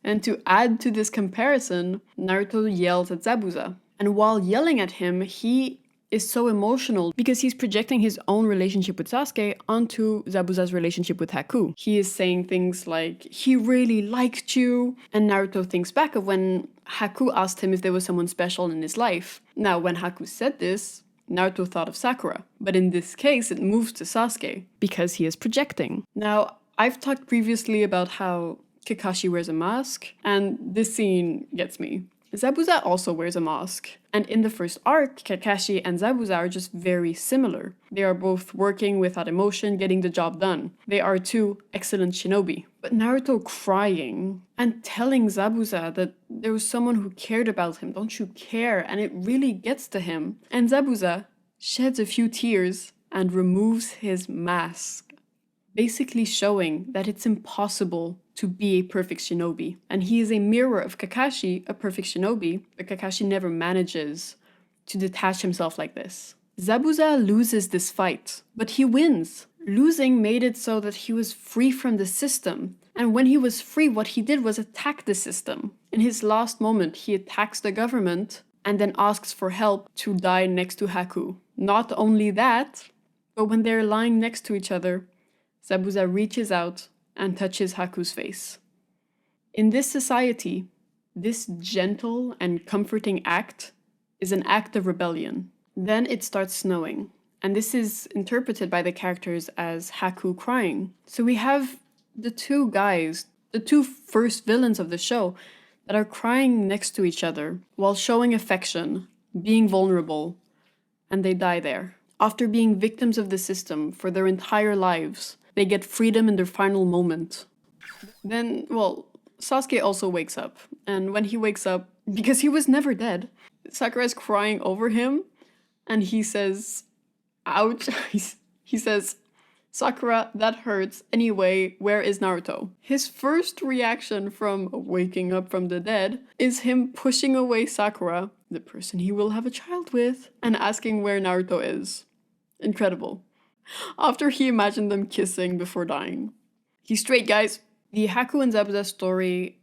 And to add to this comparison, Naruto yells at Zabuza. And while yelling at him, he is so emotional because he's projecting his own relationship with Sasuke onto Zabuza's relationship with Haku. He is saying things like, he really liked you. And Naruto thinks back of when Haku asked him if there was someone special in his life. Now, when Haku said this, Naruto thought of Sakura. But in this case, it moves to Sasuke because he is projecting. Now, I've talked previously about how Kakashi wears a mask, and this scene gets me. Zabuza also wears a mask, and in the first arc, Kakashi and Zabuza are just very similar. They are both working without emotion, getting the job done. They are two excellent shinobi. But Naruto crying and telling Zabuza that there was someone who cared about him, don't you care? And it really gets to him. And Zabuza sheds a few tears and removes his mask, basically showing that it's impossible to be a perfect shinobi. And he is a mirror of Kakashi, a perfect shinobi, but Kakashi never manages to detach himself like this. Zabuza loses this fight, but he wins. Losing made it so that he was free from the system. And when he was free, what he did was attack the system. In his last moment, he attacks the government and then asks for help to die next to Haku. Not only that, but when they're lying next to each other, Zabuza reaches out and touches Haku's face. In this society, this gentle and comforting act is an act of rebellion. Then it starts snowing, and this is interpreted by the characters as Haku crying. So we have the two guys, the two first villains of the show, that are crying next to each other while showing affection, being vulnerable, and they die there. After being victims of the system for their entire lives, they get freedom in their final moment. Then, well, Sasuke also wakes up. And when he wakes up, because he was never dead, Sakura's crying over him. And he says, ouch. He says, Sakura, that hurts. Anyway, where is Naruto? His first reaction from waking up from the dead is him pushing away Sakura, the person he will have a child with, and asking where Naruto is. Incredible. After he imagined them kissing before dying. He's straight, guys. The Haku and Zabuza story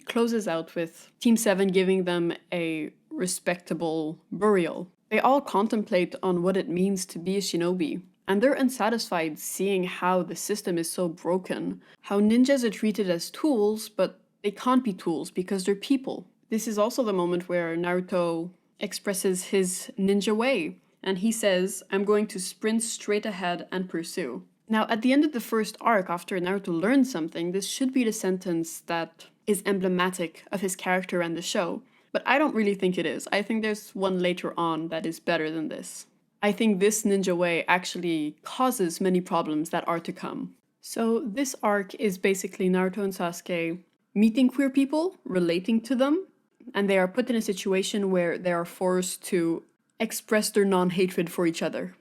closes out with Team 7 giving them a respectable burial. They all contemplate on what it means to be a shinobi, and they're unsatisfied seeing how the system is so broken, how ninjas are treated as tools, but they can't be tools because they're people. This is also the moment where Naruto expresses his ninja way, and he says, I'm going to sprint straight ahead and pursue. Now, at the end of the first arc, after Naruto learns something, this should be the sentence that is emblematic of his character and the show, but I don't really think it is. I think there's one later on that is better than this. I think this ninja way actually causes many problems that are to come. So this arc is basically Naruto and Sasuke meeting queer people, relating to them, and they are put in a situation where they are forced to express their non-hatred for each other.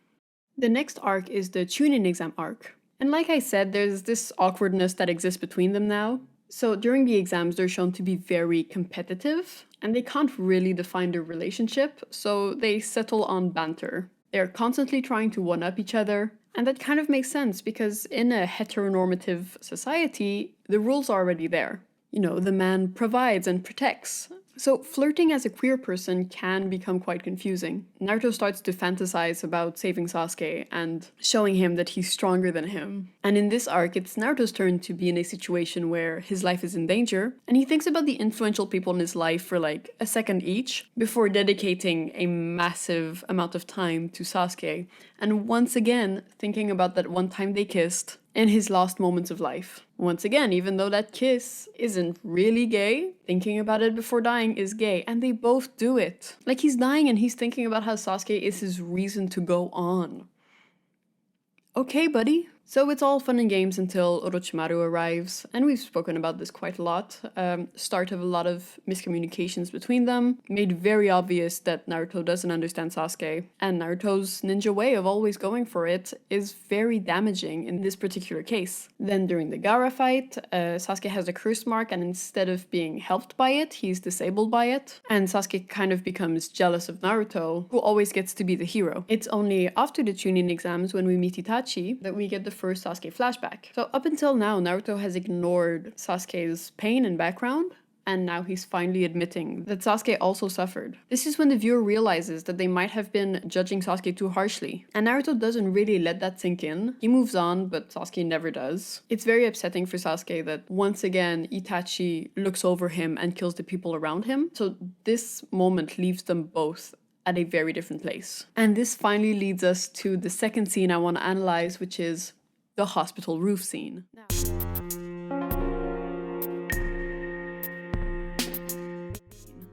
The next arc is the Chunin exam arc. And like I said, there's this awkwardness that exists between them now. So during the exams, they're shown to be very competitive, and they can't really define their relationship, so they settle on banter. They're constantly trying to one-up each other, and that kind of makes sense because in a heteronormative society, the rules are already there. You know, the man provides and protects. So flirting as a queer person can become quite confusing. Naruto starts to fantasize about saving Sasuke and showing him that he's stronger than him. And in this arc, it's Naruto's turn to be in a situation where his life is in danger, and he thinks about the influential people in his life for like a second each before dedicating a massive amount of time to Sasuke, and once again thinking about that one time they kissed in his last moments of life. Once again, even though that kiss isn't really gay, thinking about it before dying is gay, and they both do it. Like, he's dying and he's thinking about how Sasuke is his reason to go on. Okay, buddy. So it's all fun and games until Orochimaru arrives, and we've spoken about this quite a lot. Start of a lot of miscommunications between them, made very obvious that Naruto doesn't understand Sasuke, and Naruto's ninja way of always going for it is very damaging in this particular case. Then during the Gaara fight, Sasuke has a curse mark, and instead of being helped by it, he's disabled by it, and Sasuke kind of becomes jealous of Naruto, who always gets to be the hero. It's only after the Chunin exams when we meet Itachi that we get the first Sasuke flashback. So up until now, Naruto has ignored Sasuke's pain and background, and now he's finally admitting that Sasuke also suffered. This is when the viewer realizes that they might have been judging Sasuke too harshly, and Naruto doesn't really let that sink in. He moves on, but Sasuke never does. It's very upsetting for Sasuke that once again Itachi looks over him and kills the people around him. So this moment leaves them both at a very different place. And this finally leads us to the second scene I want to analyze, which is the hospital roof scene.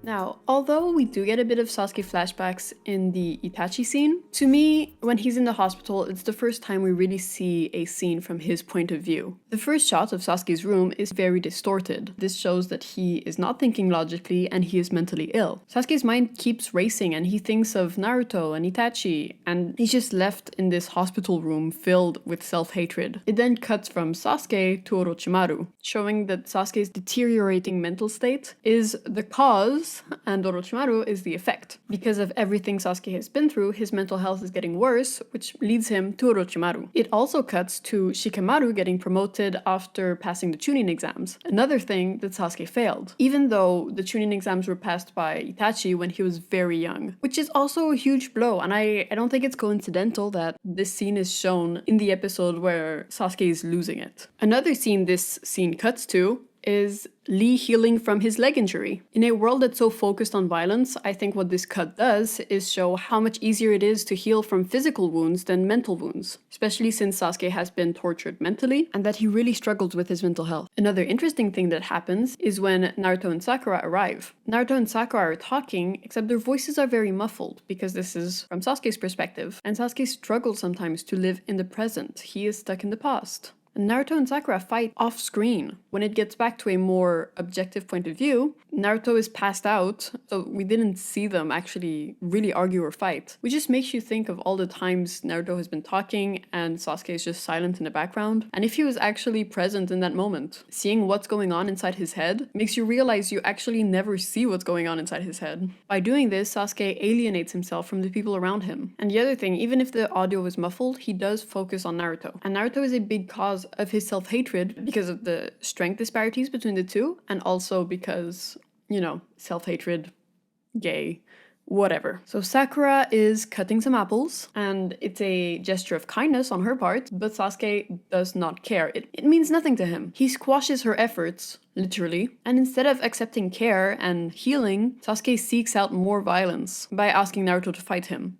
Now, although we do get a bit of Sasuke flashbacks in the Itachi scene, to me, when he's in the hospital, it's the first time we really see a scene from his point of view. The first shot of Sasuke's room is very distorted. This shows that he is not thinking logically and he is mentally ill. Sasuke's mind keeps racing and he thinks of Naruto and Itachi, and he's just left in this hospital room filled with self-hatred. It then cuts from Sasuke to Orochimaru, showing that Sasuke's deteriorating mental state is the cause and Orochimaru is the effect. Because of everything Sasuke has been through, his mental health is getting worse, which leads him to Orochimaru. It also cuts to Shikamaru getting promoted after passing the Chunin exams, another thing that Sasuke failed, even though the Chunin exams were passed by Itachi when he was very young, which is also a huge blow, and I don't think it's coincidental that this scene is shown in the episode where Sasuke is losing it. Another scene this scene cuts to is Lee healing from his leg injury. In a world that's so focused on violence, I think what this cut does is show how much easier it is to heal from physical wounds than mental wounds, especially since Sasuke has been tortured mentally and that he really struggles with his mental health. Another interesting thing that happens is when Naruto and Sakura arrive. Naruto and Sakura are talking, except their voices are very muffled because this is from Sasuke's perspective, and Sasuke struggles sometimes to live in the present. He is stuck in the past. And Naruto and Sakura fight off-screen. When it gets back to a more objective point of view, Naruto is passed out, so we didn't see them actually really argue or fight. Which just makes you think of all the times Naruto has been talking and Sasuke is just silent in the background. And if he was actually present in that moment, seeing what's going on inside his head makes you realize you actually never see what's going on inside his head. By doing this, Sasuke alienates himself from the people around him. And the other thing, even if the audio was muffled, he does focus on Naruto. And Naruto is a big cause of his self-hatred because of the strength disparities between the two, and also because, you know, self-hatred, gay, whatever. So Sakura is cutting some apples, and it's a gesture of kindness on her part, but Sasuke does not care. It means nothing to him. He squashes her efforts, literally, and instead of accepting care and healing, Sasuke seeks out more violence by asking Naruto to fight him.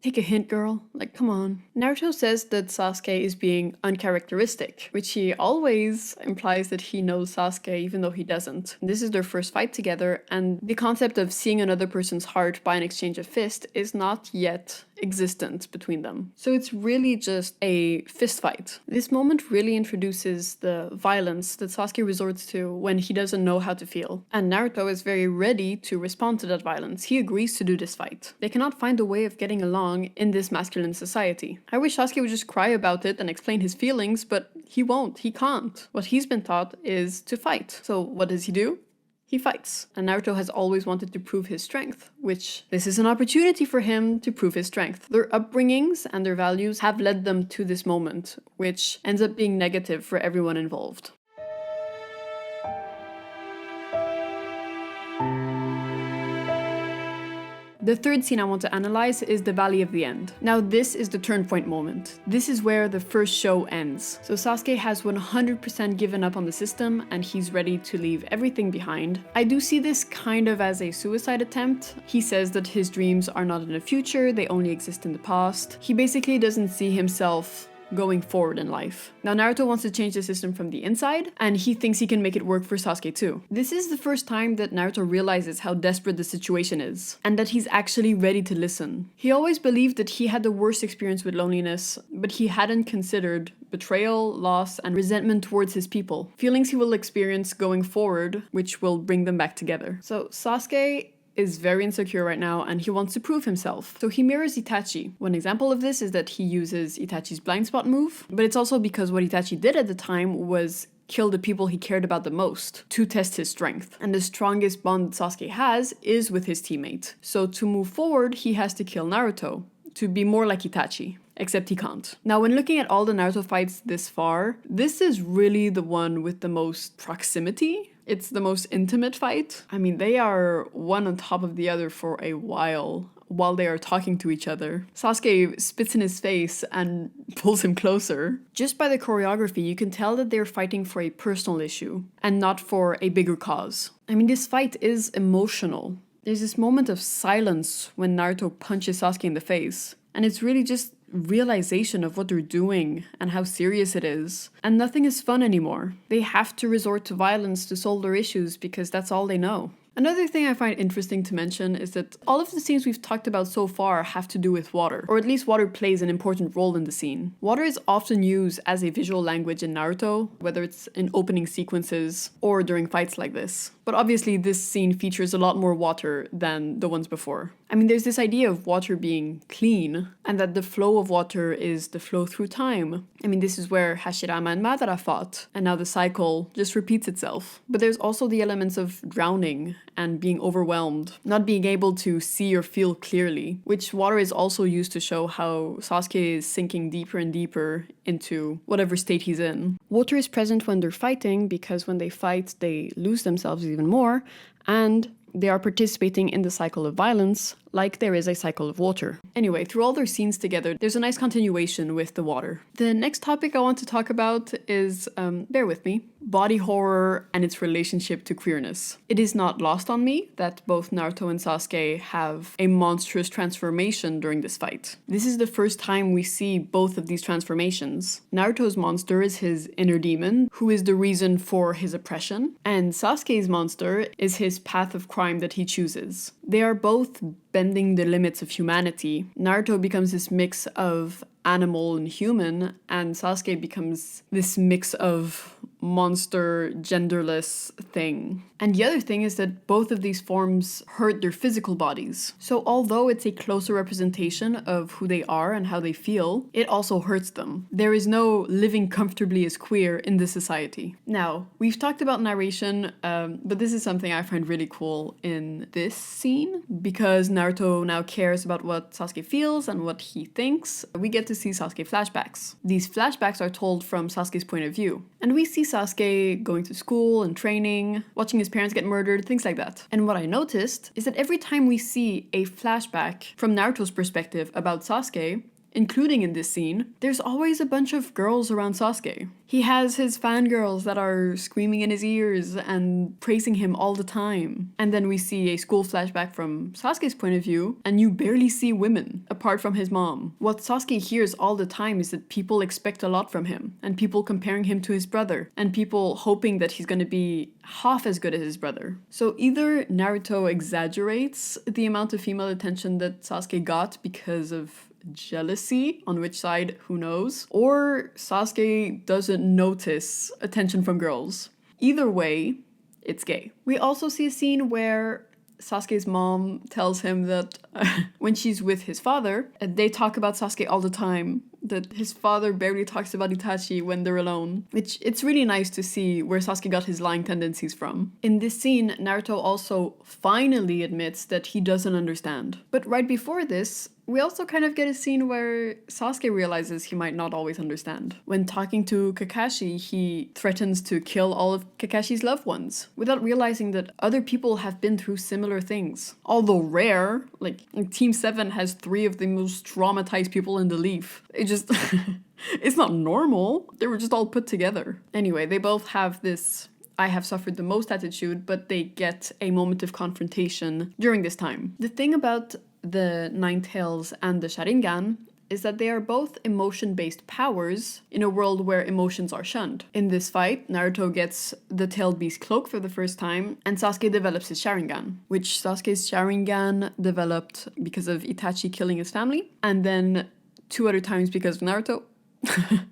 Take a hint, girl. Like, come on. Naruto says that Sasuke is being uncharacteristic, which he always implies that he knows Sasuke even though he doesn't. This is their first fight together, and the concept of seeing another person's heart by an exchange of fist is not yet existent between them. So it's really just a fist fight. This moment really introduces the violence that Sasuke resorts to when he doesn't know how to feel. And Naruto is very ready to respond to that violence. He agrees to do this fight. They cannot find a way of getting along in this masculine society. I wish Sasuke would just cry about it and explain his feelings, but he won't. He can't. What he's been taught is to fight. So what does he do? He fights. And Naruto has always wanted to prove his strength, which this is an opportunity for him to prove his strength. Their upbringings and their values have led them to this moment, which ends up being negative for everyone involved. The third scene I want to analyze is the Valley of the End. Now this is the turn point moment. This is where the first show ends. So Sasuke has 100% given up on the system and he's ready to leave everything behind. I do see this kind of as a suicide attempt. He says that his dreams are not in the future, they only exist in the past. He basically doesn't see himself going forward in life. Now Naruto wants to change the system from the inside, and he thinks he can make it work for Sasuke too. This is the first time that Naruto realizes how desperate the situation is, and that he's actually ready to listen. He always believed that he had the worst experience with loneliness, but he hadn't considered betrayal, loss, and resentment towards his people. Feelings he will experience going forward, which will bring them back together. So Sasuke is very insecure right now and he wants to prove himself. So he mirrors Itachi. One example of this is that he uses Itachi's blind spot move, but it's also because what Itachi did at the time was kill the people he cared about the most to test his strength. And the strongest bond that Sasuke has is with his teammate. So to move forward, he has to kill Naruto to be more like Itachi. Except he can't. Now, when looking at all the Naruto fights this far, this is really the one with the most proximity. It's the most intimate fight. I mean, they are one on top of the other for a while they are talking to each other. Sasuke spits in his face and pulls him closer. Just by the choreography, you can tell that they're fighting for a personal issue and not for a bigger cause. I mean, this fight is emotional. There's this moment of silence when Naruto punches Sasuke in the face. And it's really just realization of what they're doing and how serious it is. And nothing is fun anymore. They have to resort to violence to solve their issues because that's all they know. Another thing I find interesting to mention is that all of the scenes we've talked about so far have to do with water, or at least water plays an important role in the scene. Water is often used as a visual language in Naruto, whether it's in opening sequences or during fights like this. But obviously this scene features a lot more water than the ones before. I mean, there's this idea of water being clean, and that the flow of water is the flow through time. I mean, this is where Hashirama and Madara fought, and now the cycle just repeats itself. But there's also the elements of drowning and being overwhelmed, not being able to see or feel clearly, which water is also used to show how Sasuke is sinking deeper and deeper into whatever state he's in. Water is present when they're fighting because when they fight, they lose themselves even more, and they are participating in the cycle of violence like there is a cycle of water. Anyway, through all their scenes together, there's a nice continuation with the water. The next topic I want to talk about is, bear with me, body horror and its relationship to queerness. It is not lost on me that both Naruto and Sasuke have a monstrous transformation during this fight. This is the first time we see both of these transformations. Naruto's monster is his inner demon, who is the reason for his oppression, and Sasuke's monster is his path of crime that he chooses. They are both bending the limits of humanity. Naruto becomes this mix of animal and human, and Sasuke becomes this mix of monster, genderless thing. And the other thing is that both of these forms hurt their physical bodies. So although it's a closer representation of who they are and how they feel, it also hurts them. There is no living comfortably as queer in this society. Now, we've talked about narration, but this is something I find really cool in this scene, because Naruto now cares about what Sasuke feels and what he thinks. We get to see Sasuke flashbacks. These flashbacks are told from Sasuke's point of view. And we see Sasuke going to school and training, watching his parents get murdered, things like that. And what I noticed is that every time we see a flashback from Naruto's perspective about Sasuke, including in this scene, there's always a bunch of girls around Sasuke. He has his fangirls that are screaming in his ears and praising him all the time. And then we see a school flashback from Sasuke's point of view, and you barely see women, apart from his mom. What Sasuke hears all the time is that people expect a lot from him, and people comparing him to his brother, and people hoping that he's gonna be half as good as his brother. So either Naruto exaggerates the amount of female attention that Sasuke got because of jealousy, on which side, who knows, or Sasuke doesn't notice attention from girls. Either way, it's gay. We also see a scene where Sasuke's mom tells him that when she's with his father, they talk about Sasuke all the time, that his father barely talks about Itachi when they're alone, which it's really nice to see where Sasuke got his lying tendencies from. In this scene, Naruto also finally admits that he doesn't understand. But right before this, we also kind of get a scene where Sasuke realizes he might not always understand. When talking to Kakashi, he threatens to kill all of Kakashi's loved ones, without realizing that other people have been through similar things. Although rare, like Team 7 has 3 of the most traumatized people in the Leaf. It just, it's not normal. They were just all put together. Anyway, they both have this I have suffered the most attitude, but they get a moment of confrontation during this time. The thing about the Nine Tails and the Sharingan is that they are both emotion-based powers in a world where emotions are shunned. In this fight, Naruto gets the Tailed Beast cloak for the first time, and Sasuke develops his Sharingan, which Sasuke's Sharingan developed because of Itachi killing his family, and then 2 other times because of Naruto.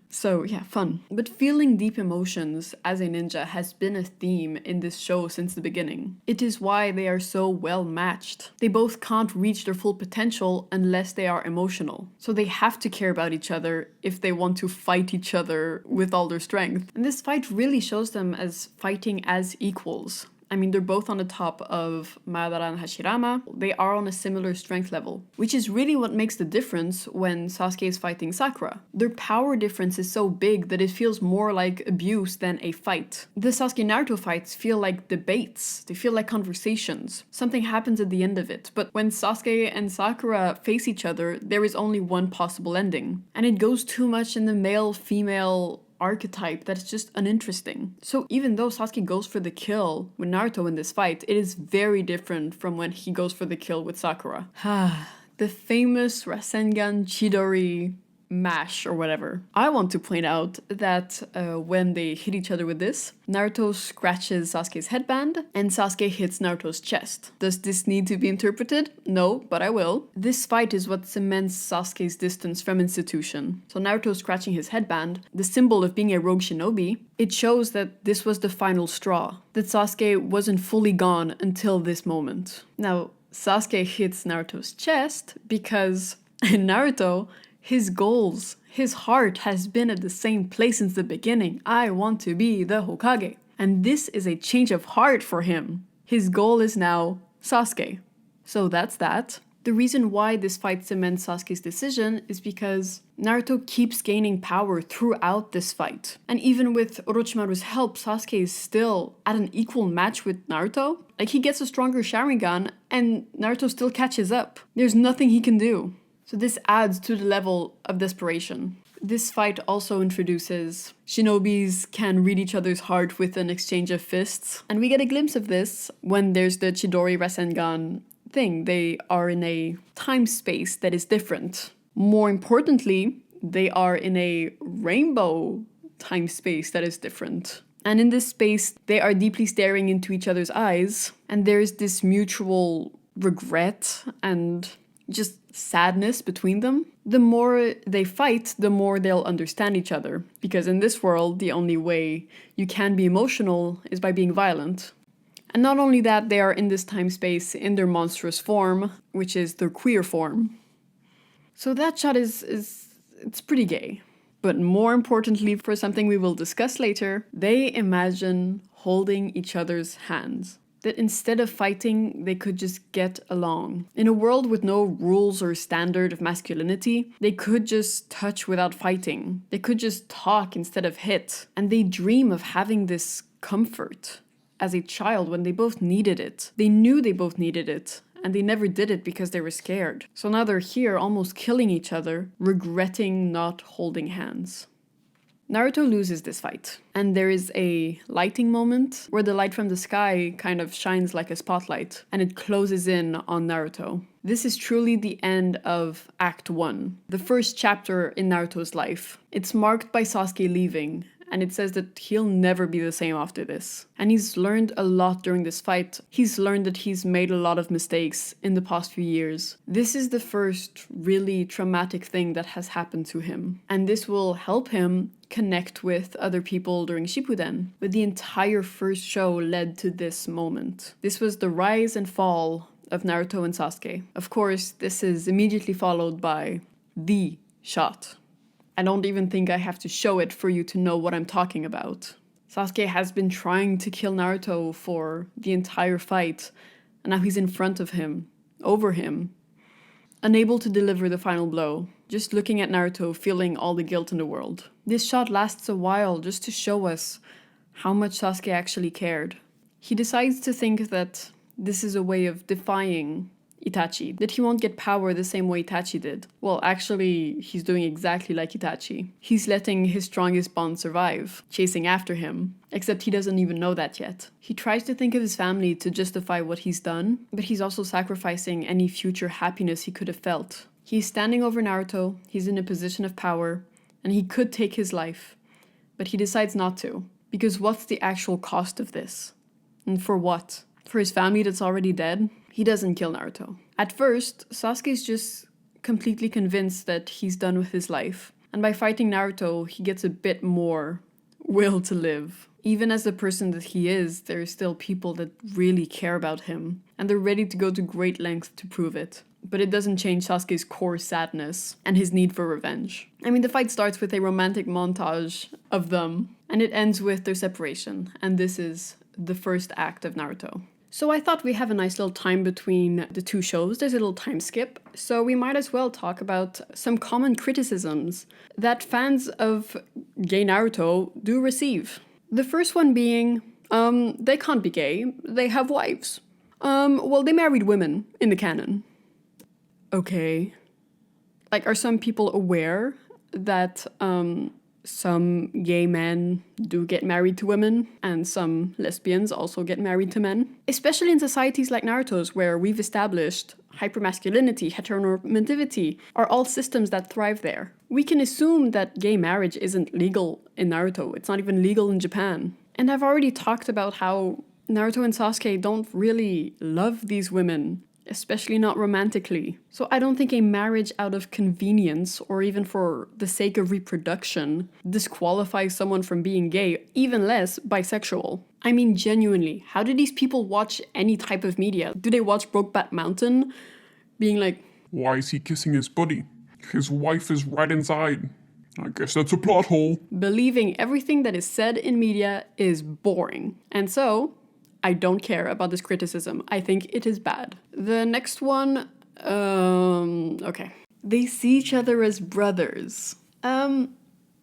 So yeah, fun. But feeling deep emotions as a ninja has been a theme in this show since the beginning. It is why they are so well matched. They both can't reach their full potential unless they are emotional. So they have to care about each other if they want to fight each other with all their strength. And this fight really shows them as fighting as equals. I mean, they're both on the top of Madara and Hashirama. They are on a similar strength level, which is really what makes the difference when Sasuke is fighting Sakura. Their power difference is so big that it feels more like abuse than a fight. The Sasuke-Naruto fights feel like debates. They feel like conversations. Something happens at the end of it. But when Sasuke and Sakura face each other, there is only one possible ending. And it goes too much in the male-female archetype that's just uninteresting. So even though Sasuke goes for the kill with Naruto in this fight, it is very different from when he goes for the kill with Sakura. The famous Rasengan Chidori mash or whatever. I want to point out that when they hit each other with this, Naruto scratches Sasuke's headband and Sasuke hits Naruto's chest. Does this need to be interpreted? No, but I will. This fight is what cements Sasuke's distance from institution. So Naruto scratching his headband, the symbol of being a rogue shinobi, it shows that this was the final straw, that Sasuke wasn't fully gone until this moment. Now, Sasuke hits Naruto's chest because in Naruto, his goals, his heart has been at the same place since the beginning. I want to be the Hokage. And this is a change of heart for him. His goal is now Sasuke. So that's that. The reason why this fight cements Sasuke's decision is because Naruto keeps gaining power throughout this fight. And even with Orochimaru's help, Sasuke is still at an equal match with Naruto. Like, he gets a stronger Sharingan and Naruto still catches up. There's nothing he can do. So this adds to the level of desperation. This fight also introduces shinobis can read each other's heart with an exchange of fists, and we get a glimpse of this when there's the Chidori Rasengan thing. They are in a time-space that is different. More importantly, they are in a rainbow time-space that is different. And in this space, they are deeply staring into each other's eyes, and there's this mutual regret and just sadness between them. The more they fight, the more they'll understand each other, because in this world, the only way you can be emotional is by being violent. And not only that, they are in this time-space in their monstrous form, which is their queer form. So that shot it's pretty gay. But more importantly, for something we will discuss later, they imagine holding each other's hands. That instead of fighting, they could just get along. In a world with no rules or standard of masculinity, they could just touch without fighting. They could just talk instead of hit. And they dream of having this comfort as a child when they both needed it. They knew they both needed it, and they never did it because they were scared. So now they're here almost killing each other, regretting not holding hands. Naruto loses this fight, and there is a lighting moment where the light from the sky kind of shines like a spotlight, and it closes in on Naruto. This is truly the end of Act 1, the first chapter in Naruto's life. It's marked by Sasuke leaving, and it says that he'll never be the same after this. And he's learned a lot during this fight. He's learned that he's made a lot of mistakes in the past few years. This is the first really traumatic thing that has happened to him. And this will help him connect with other people during Shippuden. But the entire first show led to this moment. This was the rise and fall of Naruto and Sasuke. Of course, this is immediately followed by the shot. I don't even think I have to show it for you to know what I'm talking about. Sasuke has been trying to kill Naruto for the entire fight, and now he's in front of him, over him, unable to deliver the final blow, just looking at Naruto, feeling all the guilt in the world. This shot lasts a while just to show us how much Sasuke actually cared. He decides to think that this is a way of defying Itachi, that he won't get power the same way Itachi did. Well, actually, he's doing exactly like Itachi. He's letting his strongest bond survive, chasing after him, except he doesn't even know that yet. He tries to think of his family to justify what he's done, but he's also sacrificing any future happiness he could have felt. He's standing over Naruto, he's in a position of power, and he could take his life, but he decides not to, because what's the actual cost of this? And for what? For his family that's already dead? He doesn't kill Naruto. At first, Sasuke's just completely convinced that he's done with his life. And by fighting Naruto, he gets a bit more will to live. Even as the person that he is, there are still people that really care about him. And they're ready to go to great lengths to prove it. But it doesn't change Sasuke's core sadness and his need for revenge. I mean, the fight starts with a romantic montage of them. And it ends with their separation. And this is the first act of Naruto. So I thought we have a nice little time between the two shows. There's a little time skip. So we might as well talk about some common criticisms that fans of gay Naruto do receive. The first one being, they can't be gay. They have wives. Well, they married women in the canon. Okay. Like, are some people aware that, some gay men do get married to women, and some lesbians also get married to men. Especially in societies like Naruto's, where we've established hypermasculinity, heteronormativity are all systems that thrive there. We can assume that gay marriage isn't legal in Naruto. It's not even legal in Japan. And I've already talked about how Naruto and Sasuke don't really love these women, especially not romantically. So I don't think a marriage out of convenience or even for the sake of reproduction disqualifies someone from being gay, even less bisexual. I mean, genuinely, how do these people watch any type of media? Do they watch Brokeback Mountain being like,
why is he kissing his buddy? His wife is right inside. I guess that's a plot hole.
Believing everything that is said in media is boring. And so I don't care about this criticism. I think it is bad. The next one, okay. They see each other as brothers.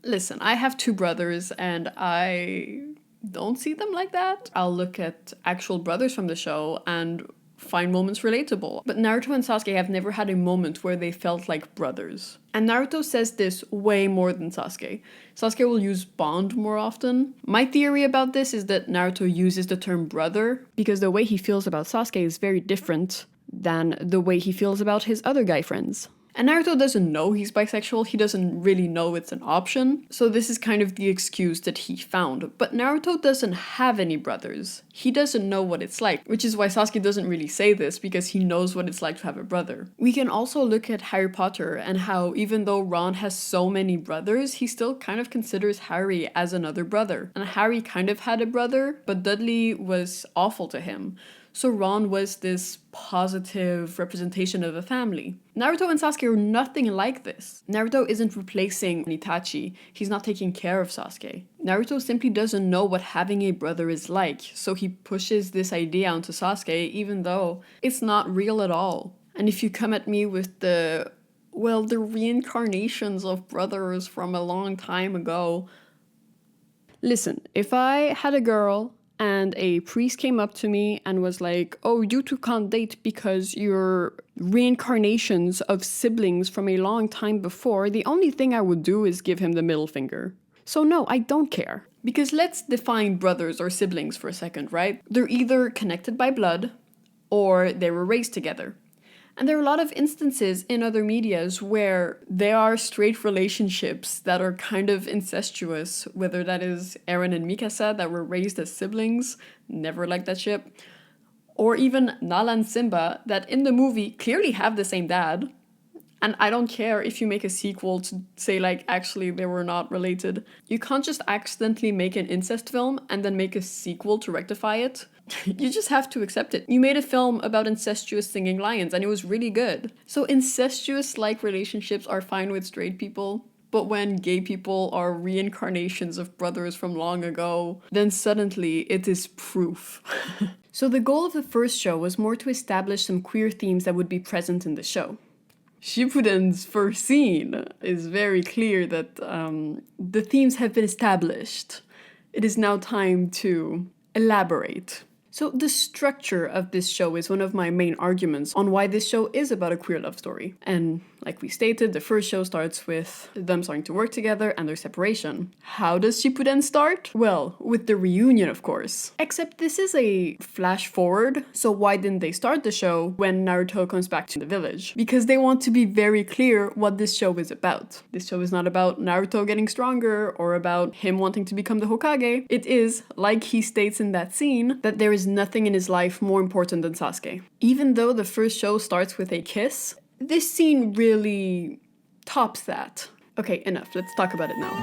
Listen, I have two brothers and I don't see them like that. I'll look at actual brothers from the show and find moments relatable. But Naruto and Sasuke have never had a moment where they felt like brothers. And Naruto says this way more than Sasuke. Sasuke will use bond more often. My theory about this is that Naruto uses the term brother because the way he feels about Sasuke is very different than the way he feels about his other guy friends. And Naruto doesn't know he's bisexual, he doesn't really know it's an option, so this is kind of the excuse that he found. But Naruto doesn't have any brothers. He doesn't know what it's like, which is why Sasuke doesn't really say this, because he knows what it's like to have a brother. We can also look at Harry Potter and how even though Ron has so many brothers, he still kind of considers Harry as another brother. And Harry kind of had a brother, but Dudley was awful to him. So Ron was this positive representation of a family. Naruto and Sasuke are nothing like this. Naruto isn't replacing Itachi, he's not taking care of Sasuke. Naruto simply doesn't know what having a brother is like, so he pushes this idea onto Sasuke even though it's not real at all. And if you come at me with the reincarnations of brothers from a long time ago. Listen, if I had a girl and a priest came up to me and was like, oh, you two can't date because you're reincarnations of siblings from a long time before, the only thing I would do is give him the middle finger. So no, I don't care. Because let's define brothers or siblings for a second, right? They're either connected by blood or they were raised together. And there are a lot of instances in other medias where there are straight relationships that are kind of incestuous, whether that is Eren and Mikasa that were raised as siblings, never liked that shit, or even Nala and Simba that in the movie clearly have the same dad. And I don't care if you make a sequel to say like, actually they were not related. You can't just accidentally make an incest film and then make a sequel to rectify it. You just have to accept it. You made a film about incestuous singing lions and it was really good. So incestuous-like relationships are fine with straight people, but when gay people are reincarnations of brothers from long ago, then suddenly it is proof. So the goal of the first show was more to establish some queer themes that would be present in the show. Shippuden's first scene is very clear that the themes have been established. It is now time to elaborate. So the structure of this show is one of my main arguments on why this show is about a queer love story. And like we stated, the first show starts with them starting to work together and their separation. How does Shippuden start? Well, with the reunion, of course. Except this is a flash forward, so why didn't they start the show when Naruto comes back to the village? Because they want to be very clear what this show is about. This show is not about Naruto getting stronger or about him wanting to become the Hokage. It is, like he states in that scene, that there is nothing in his life more important than Sasuke. Even though the first show starts with a kiss, this scene really tops that. Okay, enough. Let's talk about it now.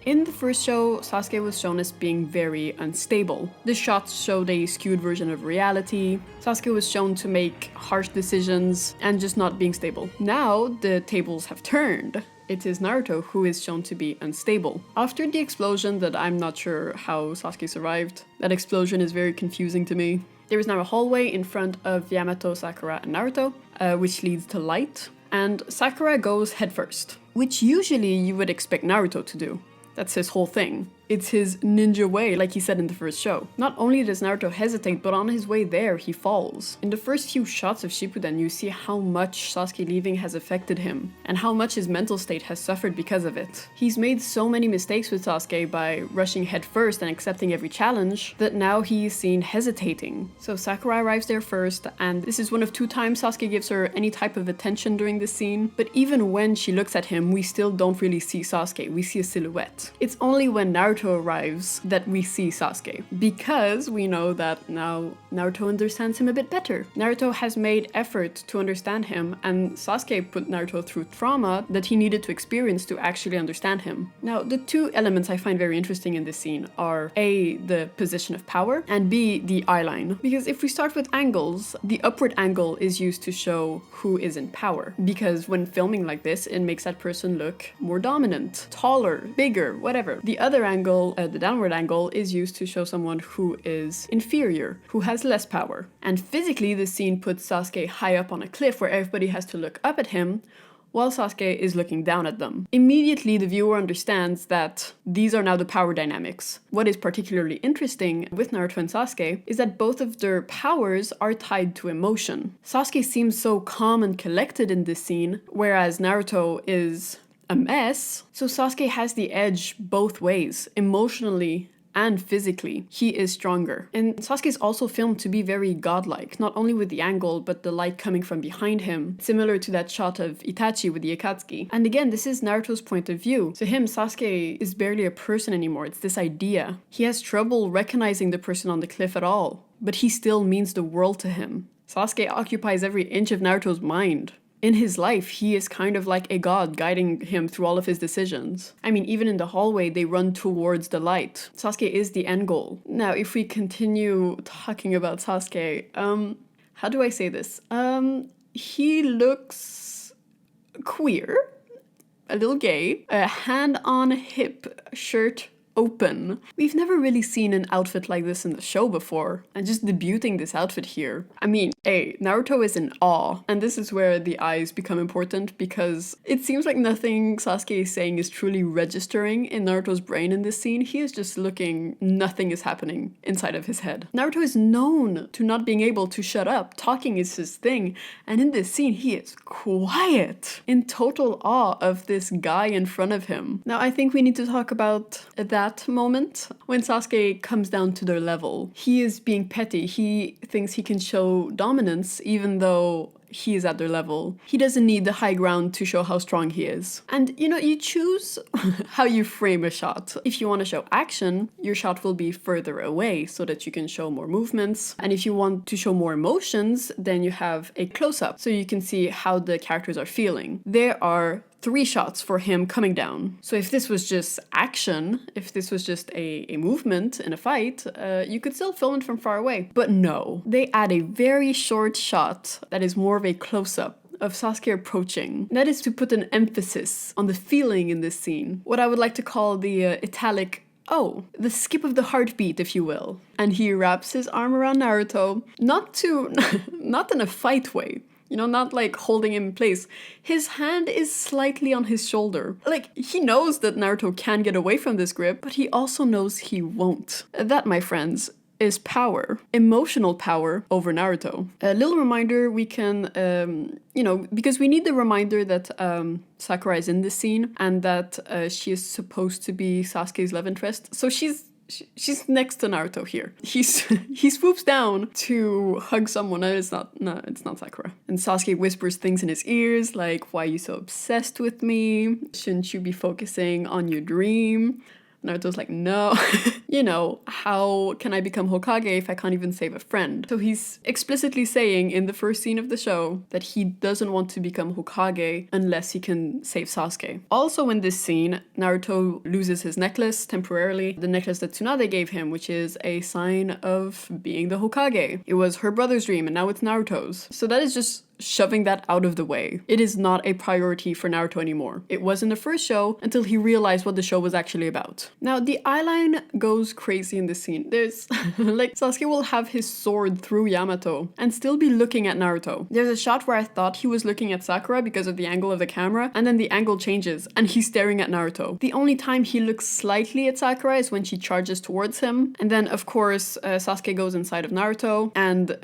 In the first show, Sasuke was shown as being very unstable. The shots showed a skewed version of reality. Sasuke was shown to make harsh decisions and just not being stable. Now, the tables have turned. It is Naruto who is shown to be unstable. After the explosion that I'm not sure how Sasuke survived, that explosion is very confusing to me. There is now a hallway in front of Yamato, Sakura, and Naruto, which leads to light, and Sakura goes headfirst, which usually you would expect Naruto to do. That's his whole thing. It's his ninja way, like he said in the first show. Not only does Naruto hesitate, but on his way there, he falls. In the first few shots of Shippuden, you see how much Sasuke leaving has affected him, and how much his mental state has suffered because of it. He's made so many mistakes with Sasuke by rushing headfirst and accepting every challenge, that now he is seen hesitating. So Sakura arrives there first, and this is one of 2 times Sasuke gives her any type of attention during this scene. But even when she looks at him, we still don't really see Sasuke, we see a silhouette. It's only when Naruto arrives that we see Sasuke, because we know that now Naruto understands him a bit better. Naruto has made effort to understand him, and Sasuke put Naruto through trauma that he needed to experience to actually understand him. Now, the 2 elements I find very interesting in this scene are A, the position of power, and B, the eye line. Because if we start with angles, the upward angle is used to show who is in power, because when filming like this, it makes that person look more dominant, taller, bigger, whatever. The other angle, the downward angle, is used to show someone who is inferior, who has less power. And physically, the scene puts Sasuke high up on a cliff where everybody has to look up at him, while Sasuke is looking down at them. Immediately, the viewer understands that these are now the power dynamics. What is particularly interesting with Naruto and Sasuke is that both of their powers are tied to emotion. Sasuke seems so calm and collected in this scene, whereas Naruto is a mess. So Sasuke has the edge both ways, emotionally and physically. He is stronger. And Sasuke is also filmed to be very godlike, not only with the angle, but the light coming from behind him, similar to that shot of Itachi with the Akatsuki. And again, this is Naruto's point of view. To him, Sasuke is barely a person anymore. It's this idea. He has trouble recognizing the person on the cliff at all, but he still means the world to him. Sasuke occupies every inch of Naruto's mind. In his life, he is kind of like a god guiding him through all of his decisions. I mean, even in the hallway, they run towards the light. Sasuke is the end goal. Now, if we continue talking about Sasuke, how do I say this? He looks queer, a little gay, a hand on hip shirt open. We've never really seen an outfit like this in the show before, and just debuting this outfit here. I mean, Naruto is in awe, and this is where the eyes become important because it seems like nothing Sasuke is saying is truly registering in Naruto's brain in this scene. He is just looking, nothing is happening inside of his head. Naruto is known to not being able to shut up. Talking is his thing, and in this scene, he is quiet, in total awe of this guy in front of him. Now, I think we need to talk about that moment when Sasuke comes down to their level. He is being petty. He thinks he can show dominance even though he is at their level. He doesn't need the high ground to show how strong he is. And you choose how you frame a shot. If you want to show action, your shot will be further away so that you can show more movements. And if you want to show more emotions, then you have a close-up so you can see how the characters are feeling. There are 3 shots for him coming down. So if this was just action, if this was just a movement in a fight, you could still film it from far away. But no, they add a very short shot that is more of a close-up of Sasuke approaching. That is to put an emphasis on the feeling in this scene. What I would like to call the italic, the skip of the heartbeat, if you will. And he wraps his arm around Naruto, not in a fight way. Not like holding him in place. His hand is slightly on his shoulder. Like, he knows that Naruto can get away from this grip, but he also knows he won't. That, my friends, is power. Emotional power over Naruto. A little reminder we can, because we need the reminder that Sakura is in this scene and that she is supposed to be Sasuke's love interest. So she's next to Naruto here. He swoops down to hug someone, and it's not Sakura. And Sasuke whispers things in his ears like, "Why are you so obsessed with me? Shouldn't you be focusing on your dream?" Naruto's like, no. How can I become Hokage if I can't even save a friend? So he's explicitly saying in the first scene of the show that he doesn't want to become Hokage unless he can save Sasuke. Also in this scene, Naruto loses his necklace temporarily, the necklace that Tsunade gave him, which is a sign of being the Hokage. It was her brother's dream and now it's Naruto's. So that is just shoving that out of the way. It is not a priority for Naruto anymore. It was in the first show until he realized what the show was actually about. Now, the eyeline goes crazy in this scene. There's Sasuke will have his sword through Yamato and still be looking at Naruto. There's a shot where I thought he was looking at Sakura because of the angle of the camera, and then the angle changes and he's staring at Naruto. The only time he looks slightly at Sakura is when she charges towards him, and then of course Sasuke goes inside of Naruto and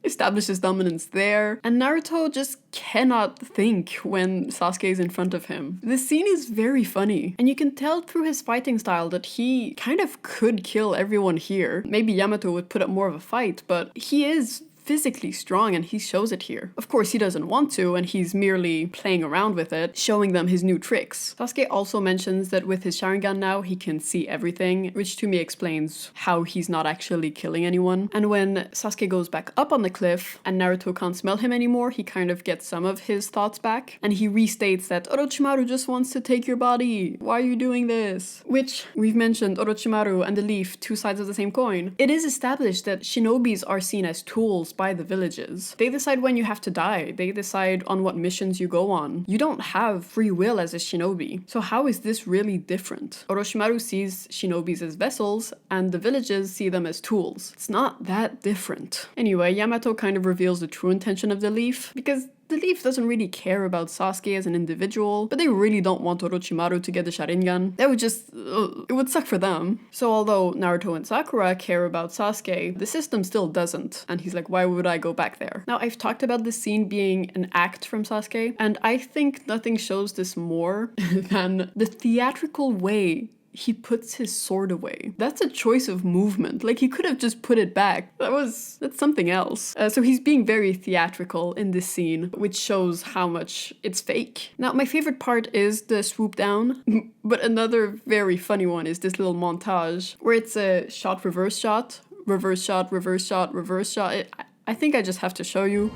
establishes dominance there. And Naruto just cannot think when Sasuke is in front of him. This scene is very funny, and you can tell through his fighting style that he kind of could kill everyone here. Maybe Yamato would put up more of a fight, but he is physically strong and he shows it here. Of course, he doesn't want to, and he's merely playing around with it, showing them his new tricks. Sasuke also mentions that with his Sharingan now, he can see everything, which to me explains how he's not actually killing anyone. And when Sasuke goes back up on the cliff and Naruto can't smell him anymore, he kind of gets some of his thoughts back, and he restates that Orochimaru just wants to take your body. Why are you doing this? Which, we've mentioned Orochimaru and the leaf, 2 sides of the same coin. It is established that shinobis are seen as tools by the villages. They decide when you have to die. They decide on what missions you go on. You don't have free will as a shinobi. So how is this really different? Orochimaru sees shinobis as vessels, and the villages see them as tools. It's not that different. Anyway, Yamato kind of reveals the true intention of the leaf, because the Leaf doesn't really care about Sasuke as an individual, but they really don't want Orochimaru to get the Sharingan. That would just, it would suck for them. So although Naruto and Sakura care about Sasuke, the system still doesn't. And he's like, why would I go back there? Now, I've talked about this scene being an act from Sasuke, and I think nothing shows this more than the theatrical way he puts his sword away. That's a choice of movement. Like, he could have just put it back. That's something else. So he's being very theatrical in this scene, which shows how much it's fake. Now, my favorite part is the swoop down, but another very funny one is this little montage where it's a shot, reverse shot, reverse shot, reverse shot, reverse shot. I think I just have to show you.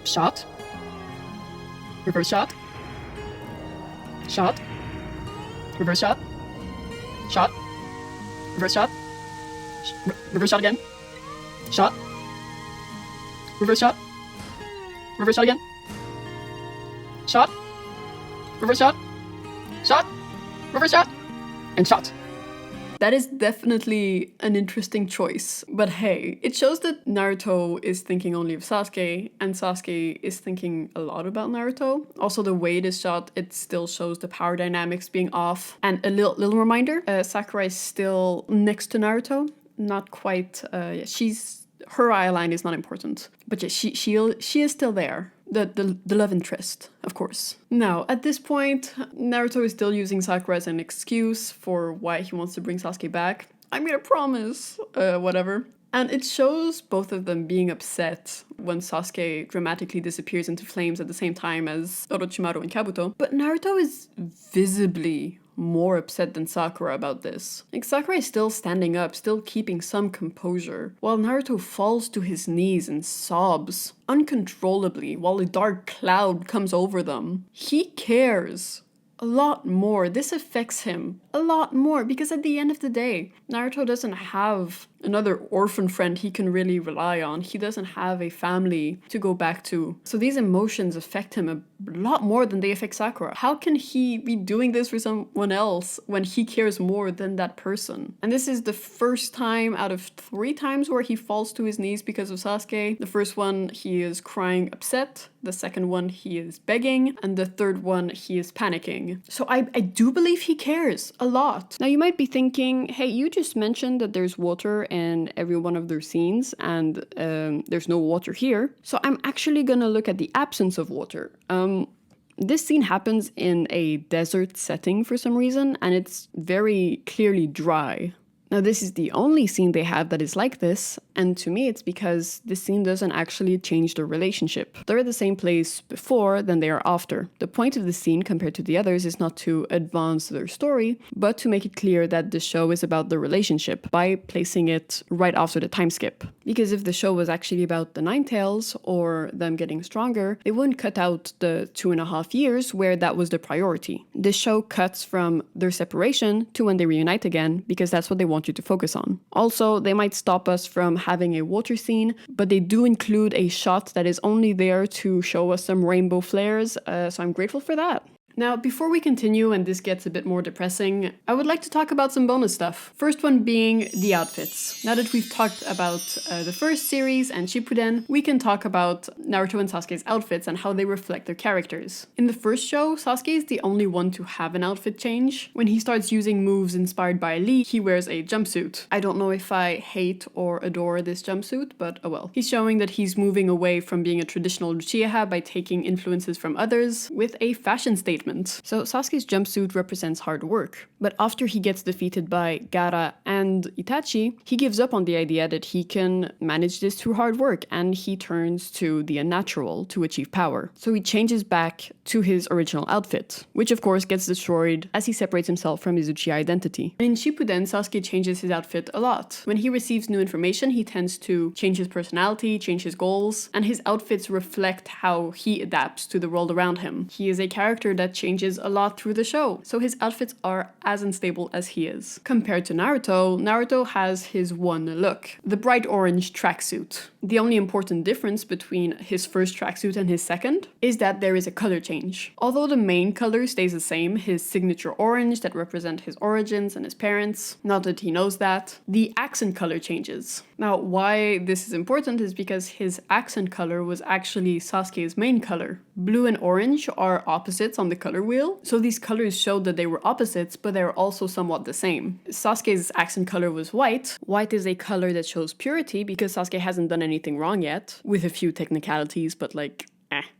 Shot. Reverse shot. Shot. Reverse shot. Shot. Reverse shot. Reverse shot again. Shot. Reverse shot. Reverse shot again. Shot. Reverse shot. Shot. Reverse shot. And shot. That is definitely an interesting choice. But hey, it shows that Naruto is thinking only of Sasuke, and Sasuke is thinking a lot about Naruto. Also, the way it is shot, it still shows the power dynamics being off. And a little reminder, Sakura is still next to Naruto. Not quite, her eye line is not important. But yeah, she is still there. The love interest, of course. Now, at this point, Naruto is still using Sakura as an excuse for why he wants to bring Sasuke back. I'm gonna promise, whatever. And it shows both of them being upset when Sasuke dramatically disappears into flames at the same time as Orochimaru and Kabuto. But Naruto is visibly more upset than Sakura about this. Like, Sakura is still standing up, still keeping some composure, while Naruto falls to his knees and sobs uncontrollably while a dark cloud comes over them. He cares a lot more. This affects him a lot more because at the end of the day, Naruto doesn't have another orphan friend he can really rely on. He doesn't have a family to go back to. So these emotions affect him a lot more than they affect Sakura. How can he be doing this for someone else when he cares more than that person? And this is the first time out of 3 times where he falls to his knees because of Sasuke. The first one, he is crying upset. The second one, he is begging. And the third one, he is panicking. So I do believe he cares a lot. Now you might be thinking, hey, you just mentioned that there's water in every one of their scenes and there's no water here. So I'm actually gonna look at the absence of water. This scene happens in a desert setting for some reason, and it's very clearly dry. Now, this is the only scene they have that is like this, and to me it's because this scene doesn't actually change their relationship. They're at the same place before than they are after. The point of the scene compared to the others is not to advance their story, but to make it clear that the show is about the relationship by placing it right after the time skip. Because if the show was actually about the Nine Tails or them getting stronger, they wouldn't cut out the 2.5 years where that was the priority. This show cuts from their separation to when they reunite again because that's what they want you to focus on. Also, they might stop us from having a water scene, but they do include a shot that is only there to show us some rainbow flares, so I'm grateful for that. Now, before we continue and this gets a bit more depressing, I would like to talk about some bonus stuff. First one being the outfits. Now that we've talked about the first series and Shippuden, we can talk about Naruto and Sasuke's outfits and how they reflect their characters. In the first show, Sasuke is the only one to have an outfit change. When he starts using moves inspired by Lee, he wears a jumpsuit. I don't know if I hate or adore this jumpsuit, but oh well. He's showing that he's moving away from being a traditional Uchiha by taking influences from others with a fashion statement. So Sasuke's jumpsuit represents hard work, but after he gets defeated by Gaara and Itachi, he gives up on the idea that he can manage this through hard work, and he turns to the unnatural to achieve power. So he changes back to his original outfit, which of course gets destroyed as he separates himself from his Uchiha identity. And in Shippuden, Sasuke changes his outfit a lot. When he receives new information, he tends to change his personality, change his goals, and his outfits reflect how he adapts to the world around him. He is a character that that changes a lot through the show, so his outfits are as unstable as he is. Compared to Naruto, Naruto has his one look, the bright orange tracksuit. The only important difference between his first tracksuit and his second is that there is a color change. Although the main color stays the same, his signature orange that represent his origins and his parents, not that he knows that, the accent color changes. Now, why this is important is because his accent color was actually Sasuke's main color. Blue and orange are opposites on the color wheel, so these colors showed that they were opposites, but they're also somewhat the same. Sasuke's accent color was white. White is a color that shows purity because Sasuke hasn't done anything wrong yet, with a few technicalities, but like,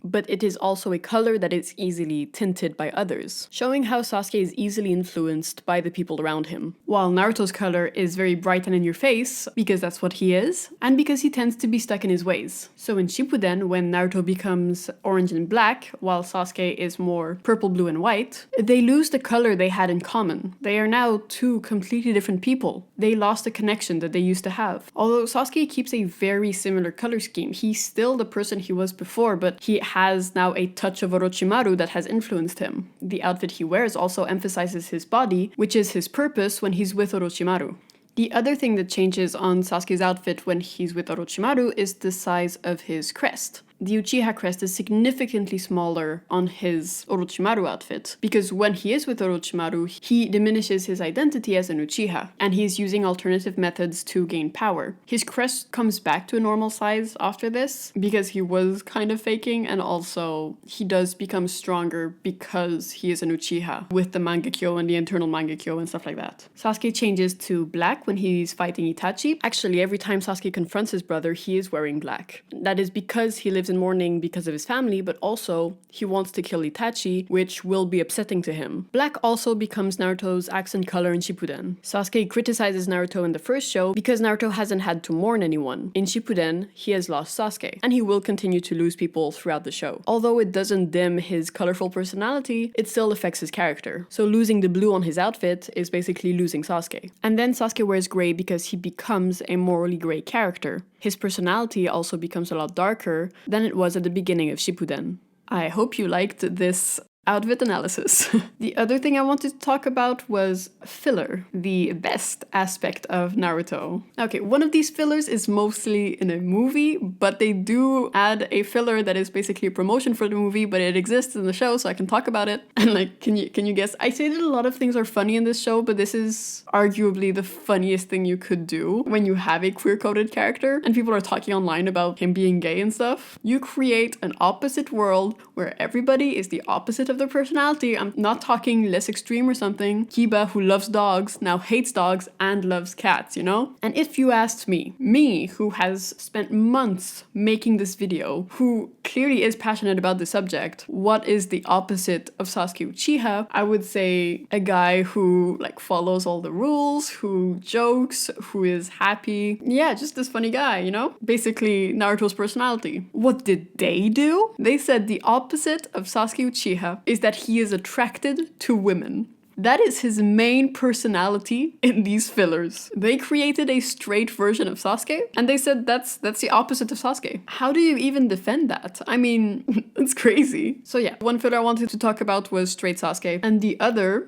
but it is also a color that is easily tinted by others, showing how Sasuke is easily influenced by the people around him. While Naruto's color is very bright and in your face, because that's what he is, and because he tends to be stuck in his ways. So in Shippuden, when Naruto becomes orange and black, while Sasuke is more purple, blue, and white, they lose the color they had in common. They are now two completely different people. They lost the connection that they used to have. Although Sasuke keeps a very similar color scheme, he's still the person he was before, but he has now a touch of Orochimaru that has influenced him. The outfit he wears also emphasizes his body, which is his purpose when he's with Orochimaru. The other thing that changes on Sasuke's outfit when he's with Orochimaru is the size of his crest. The Uchiha crest is significantly smaller on his Orochimaru outfit, because when he is with Orochimaru, he diminishes his identity as an Uchiha, and he's using alternative methods to gain power. His crest comes back to a normal size after this, because he was kind of faking, and also he does become stronger because he is an Uchiha, with the Mangekyo and the internal Mangekyo and stuff like that. Sasuke changes to black when he's fighting Itachi. Actually, every time Sasuke confronts his brother, he is wearing black. That is because he lives in mourning because of his family, but also he wants to kill Itachi, which will be upsetting to him. Black also becomes Naruto's accent color in Shippuden. Sasuke criticizes Naruto in the first show because Naruto hasn't had to mourn anyone. In Shippuden, he has lost Sasuke, and he will continue to lose people throughout the show. Although it doesn't dim his colorful personality, it still affects his character. So losing the blue on his outfit is basically losing Sasuke. And then Sasuke wears gray because he becomes a morally gray character. His personality also becomes a lot darker than it was at the beginning of Shippuden. I hope you liked this outfit analysis. The other thing I wanted to talk about was filler, the best aspect of Naruto. Okay, one of these fillers is mostly in a movie, but they do add a filler that is basically a promotion for the movie, but it exists in the show, so I can talk about it. And like, can you guess? I say that a lot of things are funny in this show, but this is arguably the funniest thing you could do when you have a queer-coded character and people are talking online about him being gay and stuff. You create an opposite world where everybody is the opposite of their personality. I'm not talking less extreme or something. Kiba, who loves dogs, now hates dogs and loves cats, you know? And if you asked me who has spent months making this video, who clearly is passionate about the subject, what is the opposite of Sasuke Uchiha? I would say a guy who like follows all the rules, who jokes, who is happy. Yeah, just this funny guy, you know? Basically Naruto's personality. What did they do? They said the opposite of Sasuke Uchiha is that he is attracted to women. That is his main personality in these fillers. They created a straight version of Sasuke, and they said that's the opposite of Sasuke. How do you even defend that? I mean, it's crazy. So yeah, one filler I wanted to talk about was straight Sasuke, and the other,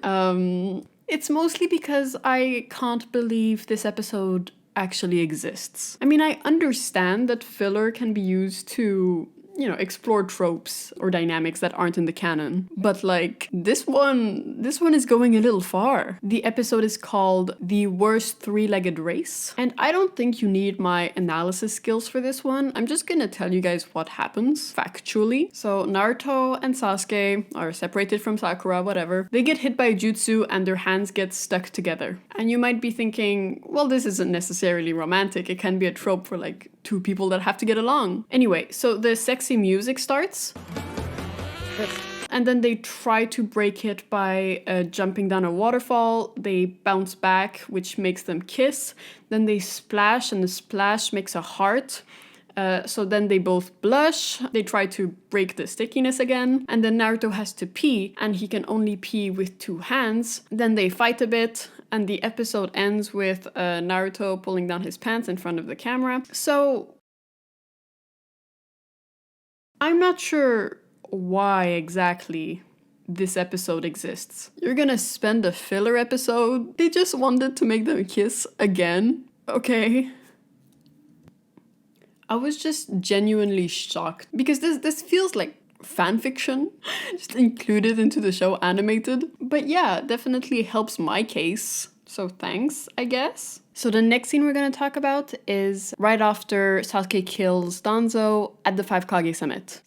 it's mostly because I can't believe this episode actually exists. I mean, I understand that filler can be used to, you know, explore tropes or dynamics that aren't in the canon. But like, this one is going a little far. The episode is called The Worst Three-Legged Race. And I don't think you need my analysis skills for this one. I'm just gonna tell you guys what happens factually. So Naruto and Sasuke are separated from Sakura, whatever. They get hit by a jutsu and their hands get stuck together. And you might be thinking, well, this isn't necessarily romantic. It can be a trope for like two people that have to get along. Anyway, so the sexy music starts. And then they try to break it by jumping down a waterfall. They bounce back, which makes them kiss. Then they splash, and the splash makes a heart. So then they both blush. They try to break the stickiness again. And then Naruto has to pee, and he can only pee with two hands. Then they fight a bit. And the episode ends with Naruto pulling down his pants in front of the camera. So I'm not sure why exactly this episode exists. You're gonna spend a filler episode? They just wanted to make them kiss again? Okay. I was just genuinely shocked because this feels like fan fiction, just included into the show animated. But yeah, definitely helps my case. So thanks, I guess. So the next scene we're going to talk about is right after Sasuke kills Danzo at the 5 Kage Summit.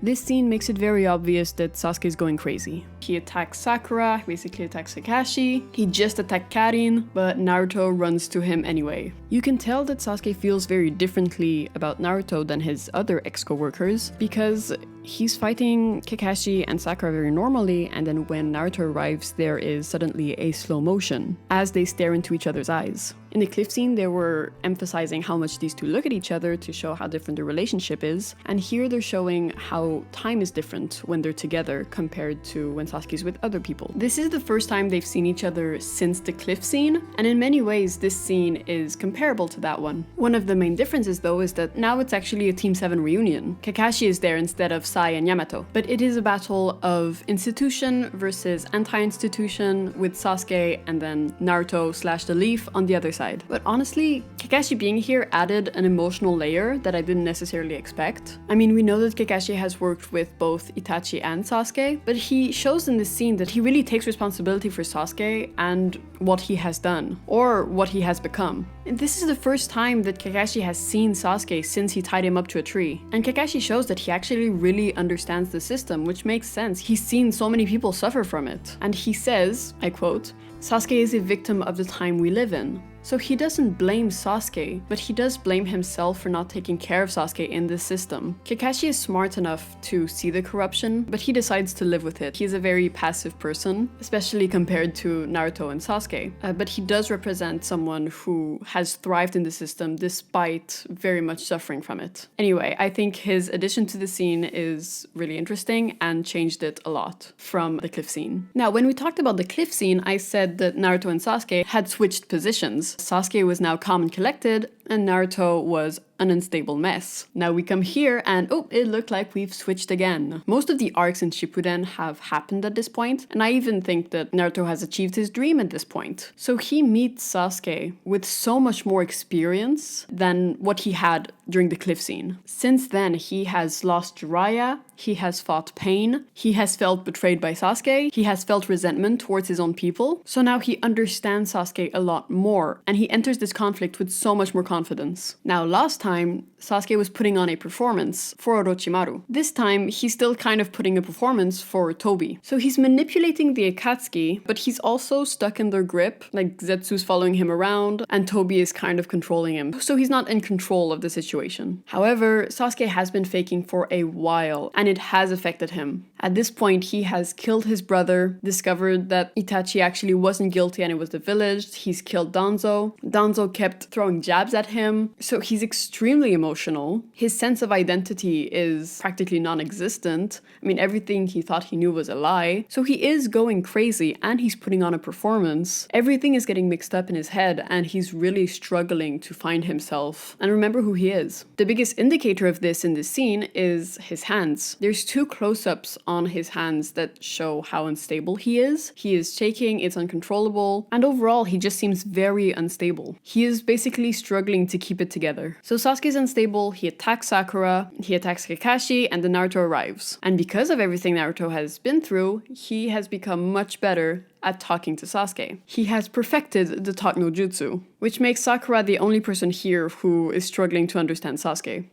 This scene makes it very obvious that Sasuke is going crazy. He attacks Sakura, basically attacks Kakashi. He just attacked Karin, but Naruto runs to him anyway. You can tell that Sasuke feels very differently about Naruto than his other ex-coworkers because he's fighting Kakashi and Sakura very normally, and then when Naruto arrives, there is suddenly a slow motion as they stare into each other's eyes. In the cliff scene, they were emphasizing how much these two look at each other to show how different their relationship is, and here they're showing how time is different when they're together compared to when Sasuke's with other people. This is the first time they've seen each other since the cliff scene, and in many ways this scene is comparable to that one. One of the main differences though is that now it's actually a Team 7 reunion. Kakashi is there instead of Sai and Yamato, but it is a battle of institution versus anti-institution with Sasuke and then Naruto/the Leaf on the other side. But honestly, Kakashi being here added an emotional layer that I didn't necessarily expect. I mean, we know that Kakashi has worked with both Itachi and Sasuke, but he shows in this scene that he really takes responsibility for Sasuke and what he has done, or what he has become. And this is the first time that Kakashi has seen Sasuke since he tied him up to a tree. And Kakashi shows that he actually really understands the system, which makes sense. He's seen so many people suffer from it. And he says, I quote, "Sasuke is a victim of the time we live in." So he doesn't blame Sasuke, but he does blame himself for not taking care of Sasuke in this system. Kakashi is smart enough to see the corruption, but he decides to live with it. He's a very passive person, especially compared to Naruto and Sasuke. But he does represent someone who has thrived in the system despite very much suffering from it. Anyway, I think his addition to the scene is really interesting and changed it a lot from the cliff scene. Now, when we talked about the cliff scene, I said that Naruto and Sasuke had switched positions. Sasuke was now calm and collected, and Naruto was an unstable mess. Now we come here and oh, it looked like we've switched again. Most of the arcs in Shippuden have happened at this point, and I even think that Naruto has achieved his dream at this point. So he meets Sasuke with so much more experience than what he had during the cliff scene. Since then, he has lost Jiraiya, he has fought pain, he has felt betrayed by Sasuke, he has felt resentment towards his own people. So now he understands Sasuke a lot more, and he enters this conflict with so much more confidence. Now last time, Sasuke was putting on a performance for Orochimaru. This time, he's still kind of putting a performance for Tobi. So he's manipulating the Akatsuki, but he's also stuck in their grip, like Zetsu's following him around, and Tobi is kind of controlling him. So he's not in control of the situation. However, Sasuke has been faking for a while, and it has affected him. At this point, he has killed his brother, discovered that Itachi actually wasn't guilty and it was the village. He's killed Danzo. Danzo kept throwing jabs at him, so he's extremely emotional. His sense of identity is practically non-existent. I mean, everything he thought he knew was a lie. So he is going crazy and he's putting on a performance. Everything is getting mixed up in his head and he's really struggling to find himself and remember who he is. The biggest indicator of this in this scene is his hands. There's 2 close-ups on his hands that show how unstable he is. He is shaking, it's uncontrollable, and overall he just seems very unstable. He is basically struggling to keep it together. So Sasuke is unstable, he attacks Sakura, he attacks Kakashi, and then Naruto arrives. And because of everything Naruto has been through, he has become much better at talking to Sasuke. He has perfected the talk no jutsu, which makes Sakura the only person here who is struggling to understand Sasuke.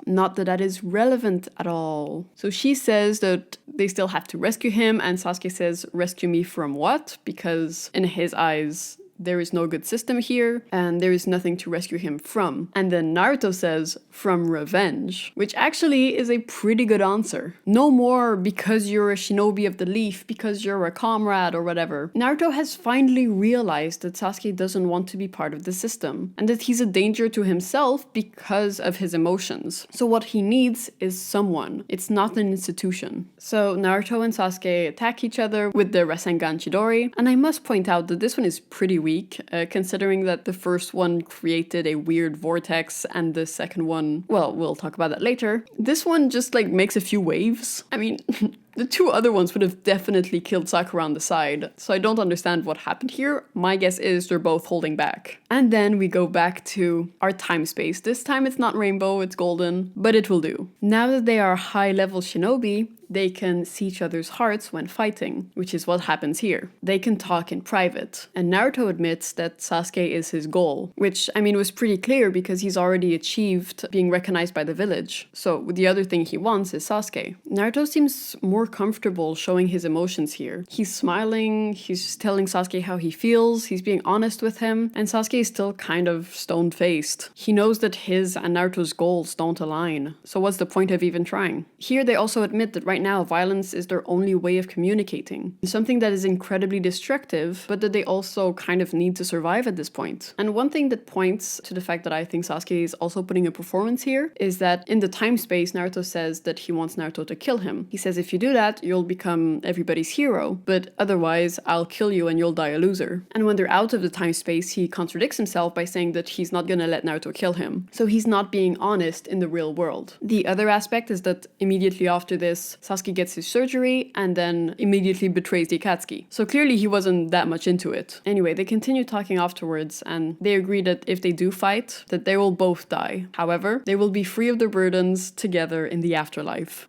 Not that that is relevant at all. So she says that they still have to rescue him, and Sasuke says, "Rescue me from what?" Because in his eyes, there is no good system here, and there is nothing to rescue him from. And then Naruto says, "From revenge," which actually is a pretty good answer. No more because you're a shinobi of the leaf, because you're a comrade or whatever. Naruto has finally realized that Sasuke doesn't want to be part of the system, and that he's a danger to himself because of his emotions. So what he needs is someone. It's not an institution. So Naruto and Sasuke attack each other with the Rasengan Chidori, and I must point out that this one is pretty weak, considering that the first one created a weird vortex and the second one, well, we'll talk about that later. This one just like makes a few waves. I mean, the two other ones would have definitely killed Sakura on the side, so I don't understand what happened here. My guess is they're both holding back. And then we go back to our time space. This time it's not rainbow, it's golden, but it will do. Now that they are high-level shinobi, they can see each other's hearts when fighting, which is what happens here. They can talk in private, and Naruto admits that Sasuke is his goal, which, I mean, was pretty clear because he's already achieved being recognized by the village. So the other thing he wants is Sasuke. Naruto seems more comfortable showing his emotions here. He's smiling, he's telling Sasuke how he feels, he's being honest with him, and Sasuke is still kind of stone-faced. He knows that his and Naruto's goals don't align, so what's the point of even trying? Here they also admit that right now violence is their only way of communicating, something that is incredibly destructive, but that they also kind of need to survive at this point. And one thing that points to the fact that I think Sasuke is also putting a performance here is that in the time space, Naruto says that he wants Naruto to kill him. He says if you do that, you'll become everybody's hero, but otherwise I'll kill you and you'll die a loser. And when they're out of the time space, he contradicts himself by saying that he's not gonna let Naruto kill him. So he's not being honest in the real world. The other aspect is that immediately after this, Sasuke gets his surgery and then immediately betrays the Akatsuki. So clearly he wasn't that much into it. Anyway, they continue talking afterwards and they agree that if they do fight, that they will both die. However, they will be free of their burdens together in the afterlife.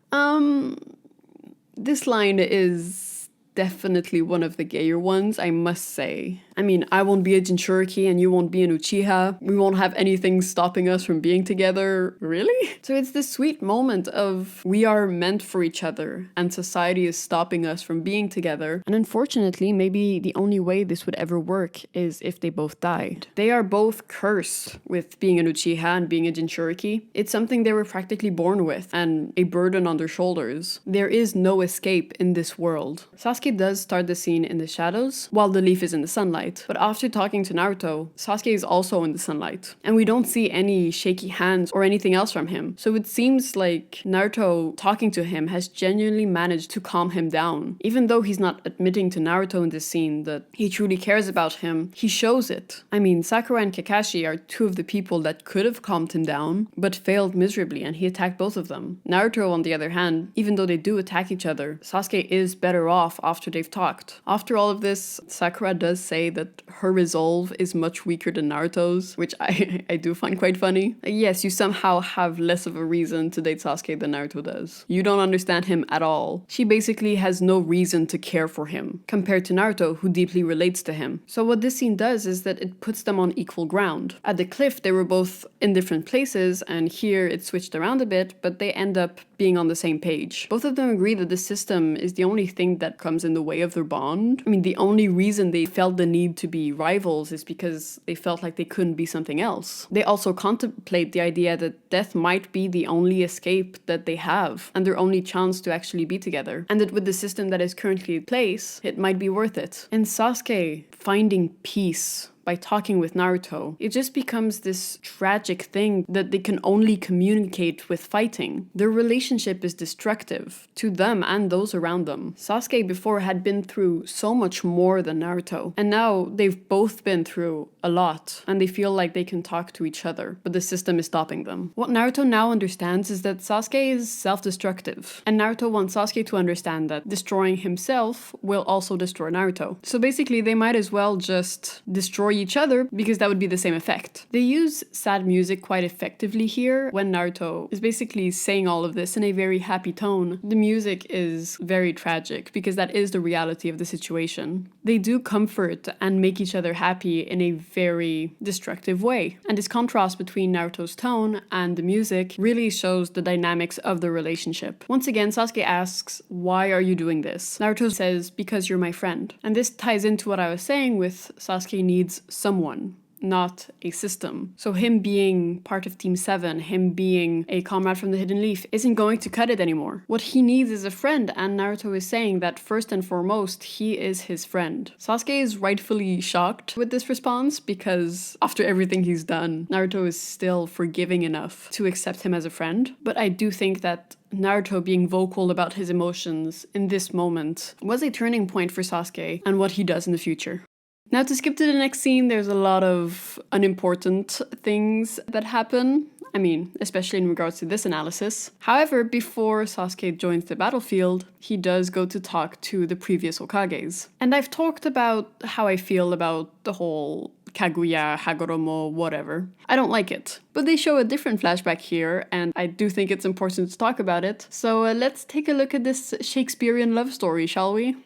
This line is definitely one of the gayer ones, I must say. I mean, I won't be a Jinchuriki and you won't be an Uchiha. We won't have anything stopping us from being together. Really? So it's this sweet moment of we are meant for each other and society is stopping us from being together. And unfortunately, maybe the only way this would ever work is if they both died. They are both cursed with being an Uchiha and being a Jinchuriki. It's something they were practically born with and a burden on their shoulders. There is no escape in this world. Sasuke does start the scene in the shadows while the leaf is in the sunlight. But after talking to Naruto, Sasuke is also in the sunlight. And we don't see any shaky hands or anything else from him. So it seems like Naruto talking to him has genuinely managed to calm him down. Even though he's not admitting to Naruto in this scene that he truly cares about him, he shows it. I mean, Sakura and Kakashi are two of the people that could have calmed him down, but failed miserably and he attacked both of them. Naruto, on the other hand, even though they do attack each other, Sasuke is better off after they've talked. After all of this, Sakura does say that her resolve is much weaker than Naruto's, which I do find quite funny. Yes, you somehow have less of a reason to date Sasuke than Naruto does. You don't understand him at all. She basically has no reason to care for him, compared to Naruto, who deeply relates to him. So what this scene does is that it puts them on equal ground. At the cliff, they were both in different places, and here it switched around a bit, but they end up being on the same page. Both of them agree that the system is the only thing that comes in the way of their bond. I mean, the only reason they felt the need to be rivals is because they felt like they couldn't be something else. They also contemplate the idea that death might be the only escape that they have and their only chance to actually be together. And that with the system that is currently in place, it might be worth it. And Sasuke finding peace by talking with Naruto, it just becomes this tragic thing that they can only communicate with fighting. Their relationship is destructive to them and those around them. Sasuke before had been through so much more than Naruto, and now they've both been through a lot, and they feel like they can talk to each other, but the system is stopping them. What Naruto now understands is that Sasuke is self-destructive, and Naruto wants Sasuke to understand that destroying himself will also destroy Naruto. So basically, they might as well just destroy each other because that would be the same effect. They use sad music quite effectively here when Naruto is basically saying all of this in a very happy tone. The music is very tragic because that is the reality of the situation. They do comfort and make each other happy in a very destructive way. And this contrast between Naruto's tone and the music really shows the dynamics of the relationship. Once again, Sasuke asks, "Why are you doing this?" Naruto says, "Because you're my friend." And this ties into what I was saying with Sasuke needs someone, not a system. So him being part of Team 7, him being a comrade from the Hidden Leaf, isn't going to cut it anymore. What he needs is a friend, and Naruto is saying that first and foremost, he is his friend. Sasuke is rightfully shocked with this response because after everything he's done, Naruto is still forgiving enough to accept him as a friend. But I do think that Naruto being vocal about his emotions in this moment was a turning point for Sasuke and what he does in the future. Now to skip to the next scene, there's a lot of unimportant things that happen. I mean, especially in regards to this analysis. However, before Sasuke joins the battlefield, he does go to talk to the previous Hokages. And I've talked about how I feel about the whole Kaguya, Hagoromo, whatever. I don't like it. But they show a different flashback here, and I do think it's important to talk about it. So let's take a look at this Shakespearean love story, shall we?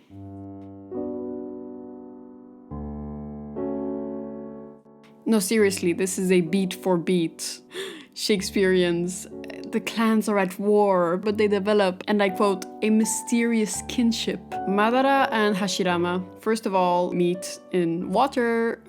No, seriously, this is a beat for beat Shakespearean's. The clans are at war, but they develop, and I quote, a mysterious kinship. Madara and Hashirama, first of all, meet in water,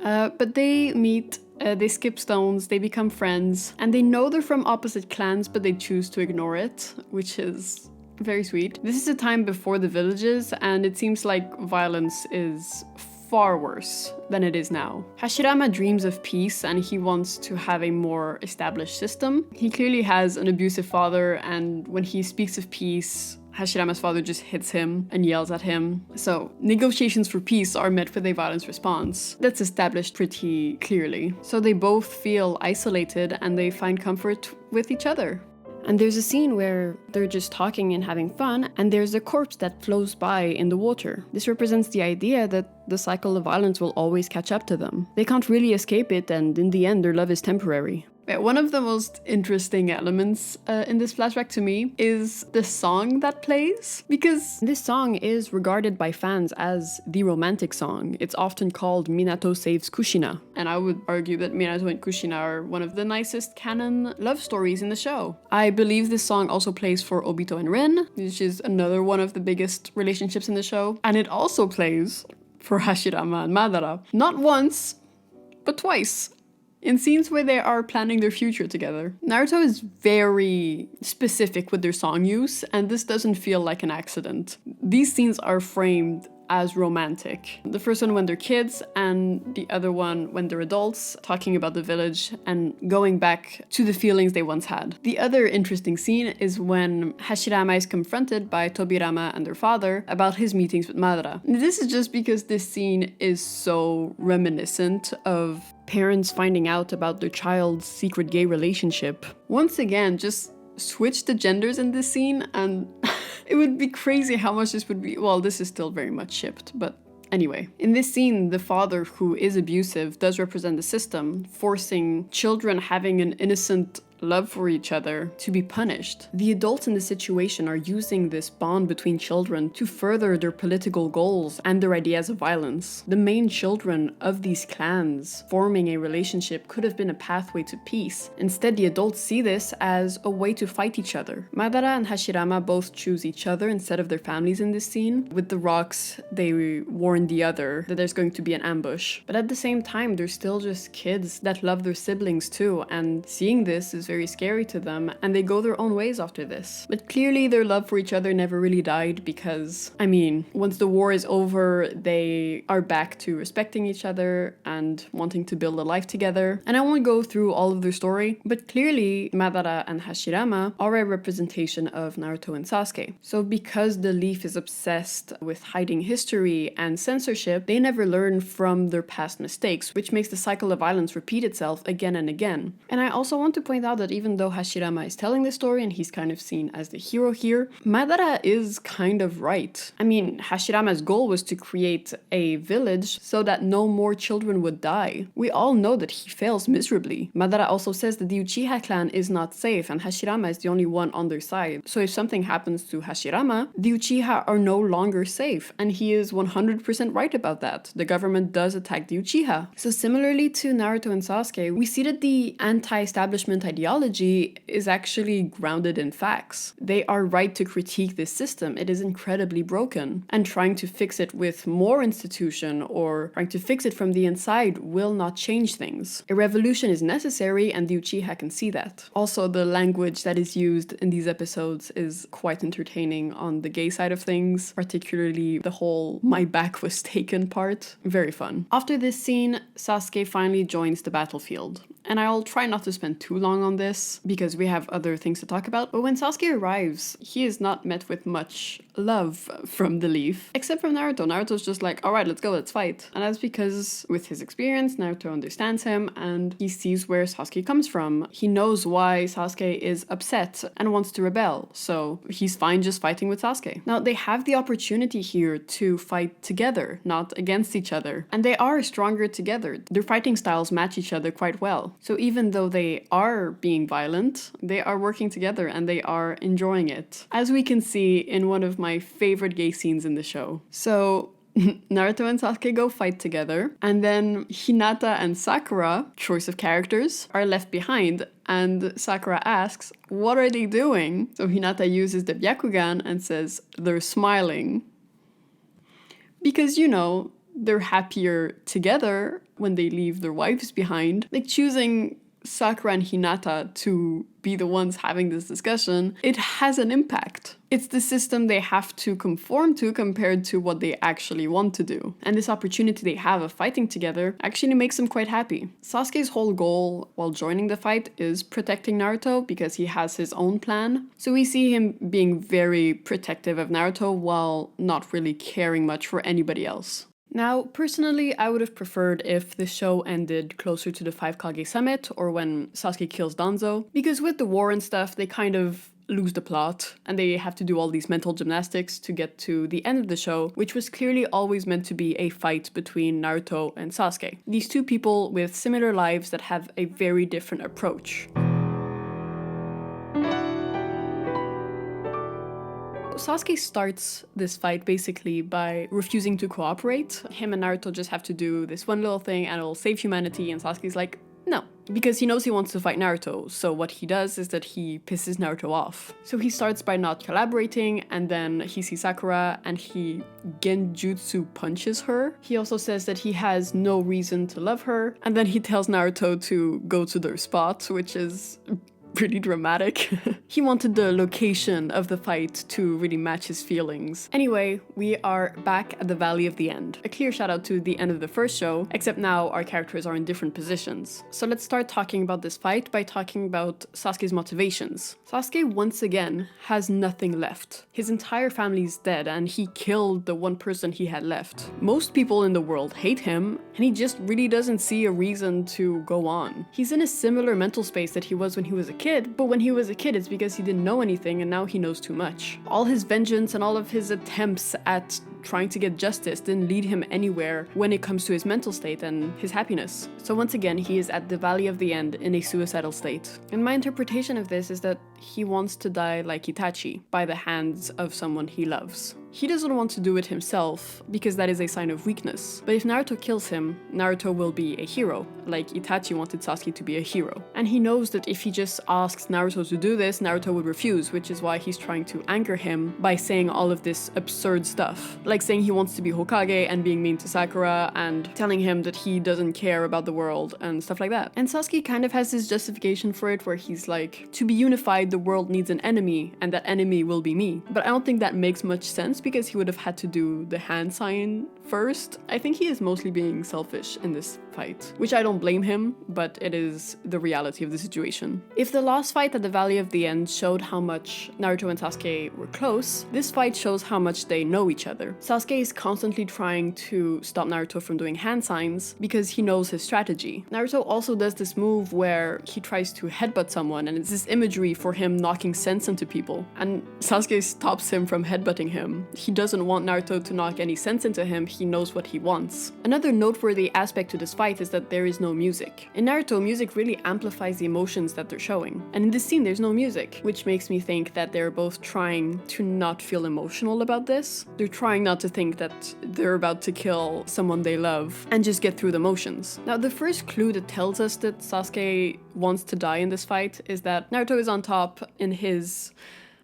but they meet, they skip stones, they become friends, and they know they're from opposite clans, but they choose to ignore it, which is very sweet. This is a time before the villages, and it seems like violence is far worse than it is now. Hashirama dreams of peace and he wants to have a more established system. He clearly has an abusive father, and when he speaks of peace, Hashirama's father just hits him and yells at him. So negotiations for peace are met with a violence response. That's established pretty clearly. So they both feel isolated and they find comfort with each other. And there's a scene where they're just talking and having fun, and there's a corpse that flows by in the water. This represents the idea that the cycle of violence will always catch up to them. They can't really escape it, and in the end, their love is temporary. One of the most interesting elements in this flashback to me is the song that plays, because this song is regarded by fans as the romantic song. It's often called Minato Saves Kushina, and I would argue that Minato and Kushina are one of the nicest canon love stories in the show. I believe this song also plays for Obito and Rin, which is another one of the biggest relationships in the show, and it also plays for Hashirama and Madara. Not once, but twice. In scenes where they are planning their future together. Naruto is very specific with their song use, and this doesn't feel like an accident. These scenes are framed as romantic. The first one when they're kids, and the other one when they're adults, talking about the village and going back to the feelings they once had. The other interesting scene is when Hashirama is confronted by Tobirama and their father about his meetings with Madara. This is just because this scene is so reminiscent of parents finding out about their child's secret gay relationship. Once again, just switch the genders in this scene and it would be crazy how much this would be. Well, this is still very much shipped, but anyway. In this scene, the father who is abusive does represent the system, forcing children having an innocent love for each other to be punished. The adults in the situation are using this bond between children to further their political goals and their ideas of violence. The main children of these clans forming a relationship could have been a pathway to peace. Instead, the adults see this as a way to fight each other. Madara and Hashirama both choose each other instead of their families in this scene. With the rocks, they warn the other that there's going to be an ambush. But at the same time, they're still just kids that love their siblings too, and seeing this is very scary to them, and they go their own ways after this. But clearly their love for each other never really died because, I mean, once the war is over, they are back to respecting each other and wanting to build a life together. And I won't go through all of their story, but clearly Madara and Hashirama are a representation of Naruto and Sasuke. So because the Leaf is obsessed with hiding history and censorship, they never learn from their past mistakes, which makes the cycle of violence repeat itself again and again. And I also want to point out that even though Hashirama is telling the story and he's kind of seen as the hero here, Madara is kind of right. I mean, Hashirama's goal was to create a village so that no more children would die. We all know that he fails miserably. Madara also says that the Uchiha clan is not safe and Hashirama is the only one on their side. So if something happens to Hashirama, the Uchiha are no longer safe, and he is 100% right about that. The government does attack the Uchiha. So similarly to Naruto and Sasuke, we see that the anti-establishment ideology is actually grounded in facts. They are right to critique this system. It is incredibly broken, and trying to fix it with more institution or trying to fix it from the inside will not change things. A revolution is necessary, and the Uchiha can see that. Also, the language that is used in these episodes is quite entertaining on the gay side of things, particularly the whole "my back was taken" part. Very fun. After this scene, Sasuke finally joins the battlefield. And I'll try not to spend too long on this because we have other things to talk about. But when Sasuke arrives, he is not met with much love from the Leaf, except from Naruto. Naruto's just like, all right, let's go, let's fight. And that's because with his experience, Naruto understands him and he sees where Sasuke comes from. He knows why Sasuke is upset and wants to rebel. So he's fine just fighting with Sasuke. Now they have the opportunity here to fight together, not against each other. And they are stronger together. Their fighting styles match each other quite well. So even though they are being violent, they are working together and they are enjoying it. As we can see in one of my favorite gay scenes in the show. So Naruto and Sasuke go fight together, and then Hinata and Sakura, choice of characters, are left behind, and Sakura asks, what are they doing? So Hinata uses the Byakugan and says, they're smiling. Because, you know, they're happier together when they leave their wives behind. Like, choosing Sakura and Hinata to be the ones having this discussion, it has an impact. It's the system they have to conform to compared to what they actually want to do. And this opportunity they have of fighting together actually makes them quite happy. Sasuke's whole goal while joining the fight is protecting Naruto because he has his own plan. So we see him being very protective of Naruto while not really caring much for anybody else. Now, personally, I would have preferred if the show ended closer to the 5 Kage Summit or when Sasuke kills Danzo, because with the war and stuff, they kind of lose the plot and they have to do all these mental gymnastics to get to the end of the show, which was clearly always meant to be a fight between Naruto and Sasuke. These two people with similar lives that have a very different approach. Sasuke starts this fight basically by refusing to cooperate. Him and Naruto just have to do this one little thing and it'll save humanity, and Sasuke's like, no. Because he knows he wants to fight Naruto, so what he does is that he pisses Naruto off. So he starts by not collaborating, and then he sees Sakura and he genjutsu punches her. He also says that he has no reason to love her, and then he tells Naruto to go to their spot, which is pretty dramatic. He wanted the location of the fight to really match his feelings. Anyway, we are back at the Valley of the End. A clear shout out to the end of the first show, except now our characters are in different positions. So let's start talking about this fight by talking about Sasuke's motivations. Sasuke once again has nothing left. His entire family is dead and he killed the one person he had left. Most people in the world hate him and he just really doesn't see a reason to go on. He's in a similar mental space that he was when he was a kid, but when he was a kid it's because he didn't know anything and now he knows too much. All his vengeance and all of his attempts at trying to get justice didn't lead him anywhere when it comes to his mental state and his happiness. So once again, he is at the Valley of the End in a suicidal state. And my interpretation of this is that he wants to die like Itachi, by the hands of someone he loves. He doesn't want to do it himself, because that is a sign of weakness. But if Naruto kills him, Naruto will be a hero, like Itachi wanted Sasuke to be a hero. And he knows that if he just asks Naruto to do this, Naruto would refuse, which is why he's trying to anger him by saying all of this absurd stuff. Like saying he wants to be Hokage and being mean to Sakura and telling him that he doesn't care about the world and stuff like that. And Sasuke kind of has this justification for it where he's like, to be unified, the world needs an enemy and that enemy will be me. But I don't think that makes much sense because he would have had to do the hand sign first. I think he is mostly being selfish in this fight, which I don't blame him, but it is the reality of the situation. If the last fight at the Valley of the End showed how much Naruto and Sasuke were close, this fight shows how much they know each other. Sasuke is constantly trying to stop Naruto from doing hand signs because he knows his strategy. Naruto also does this move where he tries to headbutt someone, and it's this imagery for him knocking sense into people, and Sasuke stops him from headbutting him. He doesn't want Naruto to knock any sense into him, he knows what he wants. Another noteworthy aspect to this fight is that there is no music. In Naruto, music really amplifies the emotions that they're showing. And in this scene, there's no music, which makes me think that they're both trying to not feel emotional about this. They're trying not to think that they're about to kill someone they love and just get through the motions. Now, the first clue that tells us that Sasuke wants to die in this fight is that Naruto is on top in his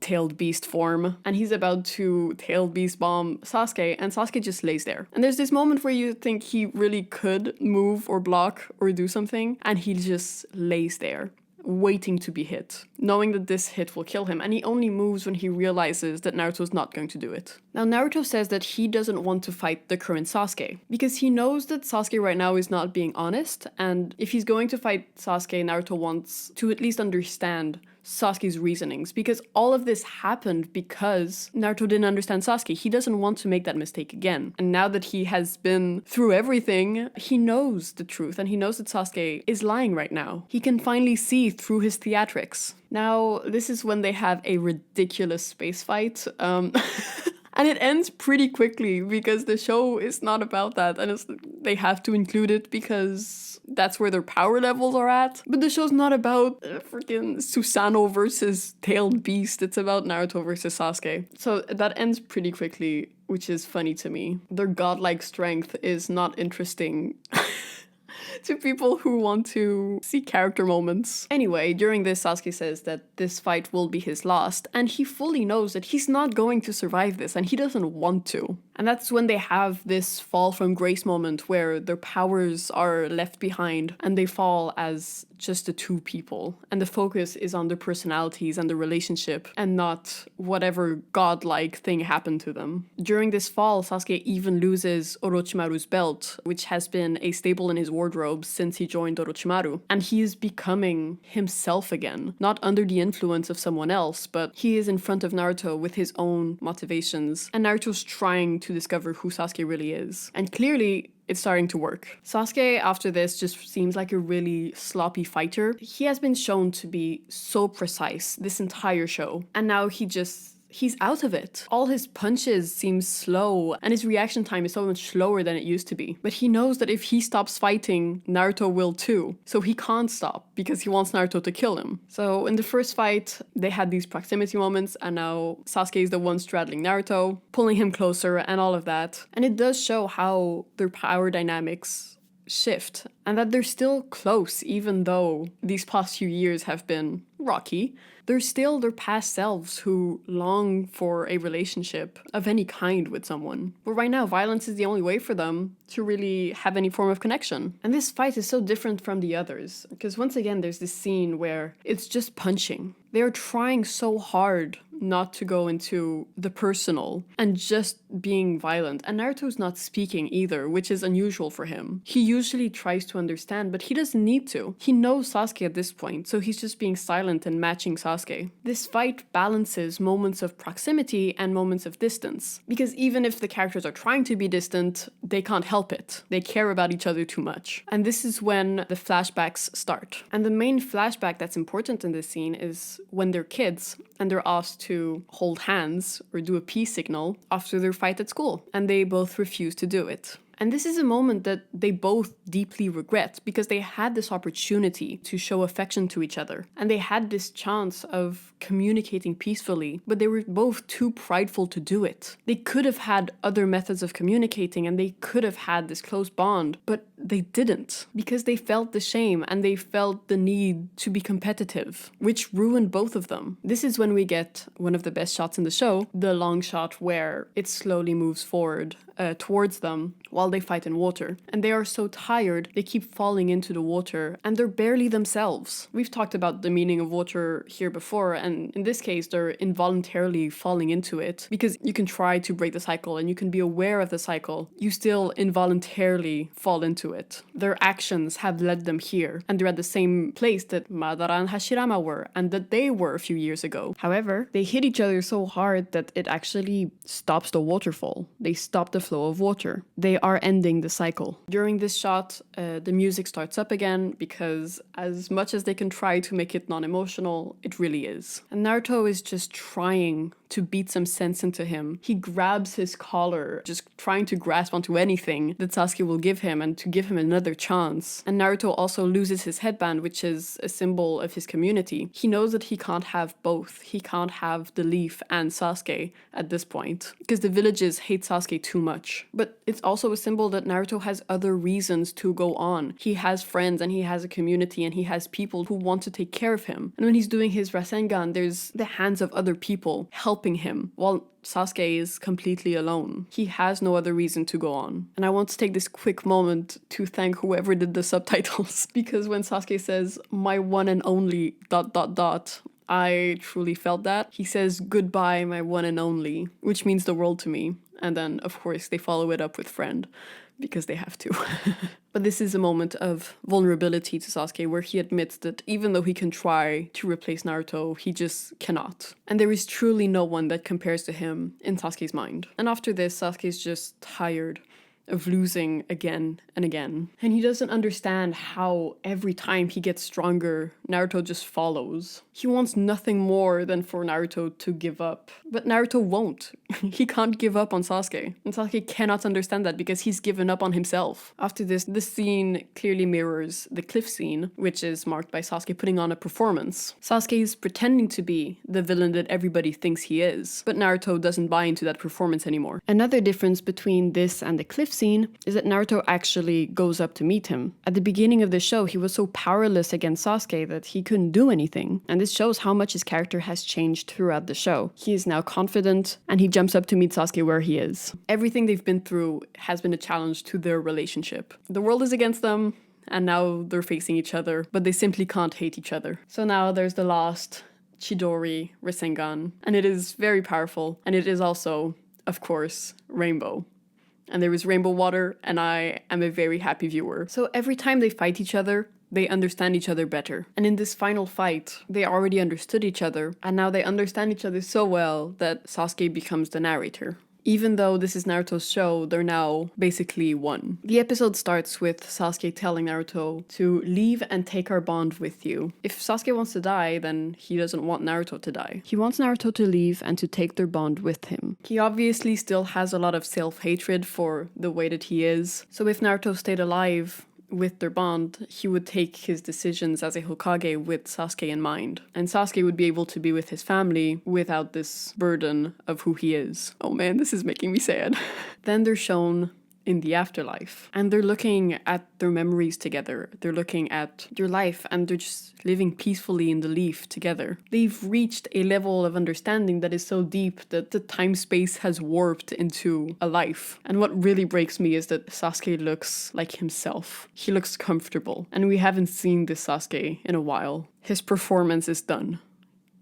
tailed beast form, and he's about to tailed beast bomb Sasuke, and Sasuke just lays there. And there's this moment where you think he really could move or block or do something, and he just lays there waiting to be hit, knowing that this hit will kill him, and he only moves when he realizes that Naruto's not going to do it. Now, Naruto says that he doesn't want to fight the current Sasuke, because he knows that Sasuke right now is not being honest, and if he's going to fight Sasuke, Naruto wants to at least understand Sasuke's reasonings, because all of this happened because Naruto didn't understand Sasuke. He doesn't want to make that mistake again. And now that he has been through everything, he knows the truth, and he knows that Sasuke is lying right now. He can finally see through his theatrics. Now, this is when they have a ridiculous space fight. And it ends pretty quickly because the show is not about that, and they have to include it because that's where their power levels are at. But the show's not about freaking Susanoo versus Tailed Beast, it's about Naruto versus Sasuke. So that ends pretty quickly, which is funny to me. Their godlike strength is not interesting to people who want to see character moments. Anyway, during this, Sasuke says that this fight will be his last, and he fully knows that he's not going to survive this, and he doesn't want to. And that's when they have this fall from grace moment where their powers are left behind and they fall as just the two people. And the focus is on their personalities and the relationship and not whatever godlike thing happened to them. During this fall, Sasuke even loses Orochimaru's belt, which has been a staple in his wardrobe since he joined Orochimaru. And he is becoming himself again, not under the influence of someone else, but he is in front of Naruto with his own motivations. And Naruto's trying to discover who Sasuke really is. And clearly, it's starting to work. Sasuke, after this, just seems like a really sloppy fighter. He has been shown to be so precise this entire show. And now he's out of it. All his punches seem slow, and his reaction time is so much slower than it used to be. But he knows that if he stops fighting, Naruto will too. So he can't stop, because he wants Naruto to kill him. So in the first fight, they had these proximity moments, and now Sasuke is the one straddling Naruto, pulling him closer, and all of that. And it does show how their power dynamics shift, and that they're still close, even though these past few years have been rocky. They're still their past selves who long for a relationship of any kind with someone. But right now, violence is the only way for them to really have any form of connection. And this fight is so different from the others, because once again, there's this scene where it's just punching. They're trying so hard not to go into the personal and just being violent. And Naruto's not speaking either, which is unusual for him. He usually tries to understand, but he doesn't need to. He knows Sasuke at this point, so he's just being silent and matching Sasuke. This fight balances moments of proximity and moments of distance, because even if the characters are trying to be distant, they can't help it. They care about each other too much. And this is when the flashbacks start. And the main flashback that's important in this scene is when they're kids and they're asked to hold hands or do a peace signal after their fight at school, and they both refuse to do it. And this is a moment that they both deeply regret, because they had this opportunity to show affection to each other. And they had this chance of communicating peacefully, but they were both too prideful to do it. They could have had other methods of communicating, and they could have had this close bond, but they didn't, because they felt the shame and they felt the need to be competitive, which ruined both of them. This is when we get one of the best shots in the show, the long shot where it slowly moves forward towards them while they fight in water. And they are so tired, they keep falling into the water, and they're barely themselves. We've talked about the meaning of water here before, and in this case, they're involuntarily falling into it, because you can try to break the cycle and you can be aware of the cycle. You still involuntarily fall into it. Their actions have led them here, and they're at the same place that Madara and Hashirama were, and that they were a few years ago. However, they hit each other so hard that it actually stops the waterfall. They stop the flow of water. They are ending the cycle. During this shot, the music starts up again, because as much as they can try to make it non-emotional, it really is. And Naruto is just trying to beat some sense into him. He grabs his collar, just trying to grasp onto anything that Sasuke will give him and to give him another chance. And Naruto also loses his headband, which is a symbol of his community. He knows that he can't have both. He can't have the leaf and Sasuke at this point, because the villages hate Sasuke too much. But it's also a symbol that Naruto has other reasons to go on. He has friends and he has a community and he has people who want to take care of him. And when he's doing his Rasengan, there's the hands of other people helping him, while Sasuke is completely alone. He has no other reason to go on. And I want to take this quick moment to thank whoever did the subtitles, because when Sasuke says, "my one and only ... I truly felt that. He says, "Goodbye, my one and only," which means the world to me. And then, of course, they follow it up with "friend," because they have to. But this is a moment of vulnerability to Sasuke where he admits that even though he can try to replace Naruto, he just cannot. And there is truly no one that compares to him in Sasuke's mind. And after this, Sasuke is just tired of losing again and again. And he doesn't understand how every time he gets stronger, Naruto just follows. He wants nothing more than for Naruto to give up. But Naruto won't. He can't give up on Sasuke. And Sasuke cannot understand that because he's given up on himself. After this, the scene clearly mirrors the cliff scene, which is marked by Sasuke putting on a performance. Sasuke is pretending to be the villain that everybody thinks he is, but Naruto doesn't buy into that performance anymore. Another difference between this and the cliff scene is that Naruto actually goes up to meet him. At the beginning of the show, he was so powerless against Sasuke that he couldn't do anything, and this shows how much his character has changed throughout the show. He is now confident, and he jumps up to meet Sasuke where he is. Everything they've been through has been a challenge to their relationship. The world is against them, and now they're facing each other, but they simply can't hate each other. So now there's the last Chidori Rasengan, and it is very powerful, and it is also, of course, rainbow. And there is rainbow water, and I am a very happy viewer. So every time they fight each other, they understand each other better. And in this final fight, they already understood each other, and now they understand each other so well that Sasuke becomes the narrator. Even though this is Naruto's show, they're now basically one. The episode starts with Sasuke telling Naruto to leave and take our bond with you. If Sasuke wants to die, then he doesn't want Naruto to die. He wants Naruto to leave and to take their bond with him. He obviously still has a lot of self-hatred for the way that he is. So if Naruto stayed alive with their bond, he would take his decisions as a Hokage with Sasuke in mind. And Sasuke would be able to be with his family without this burden of who he is. Oh man, this is making me sad. Then they're shown in the afterlife, and they're looking at their memories together. They're looking at their life, and they're just living peacefully in the leaf together. They've reached a level of understanding that is so deep that the time-space has warped into a life. And what really breaks me is that Sasuke looks like himself. He looks comfortable, and we haven't seen this Sasuke in a while. His performance is done.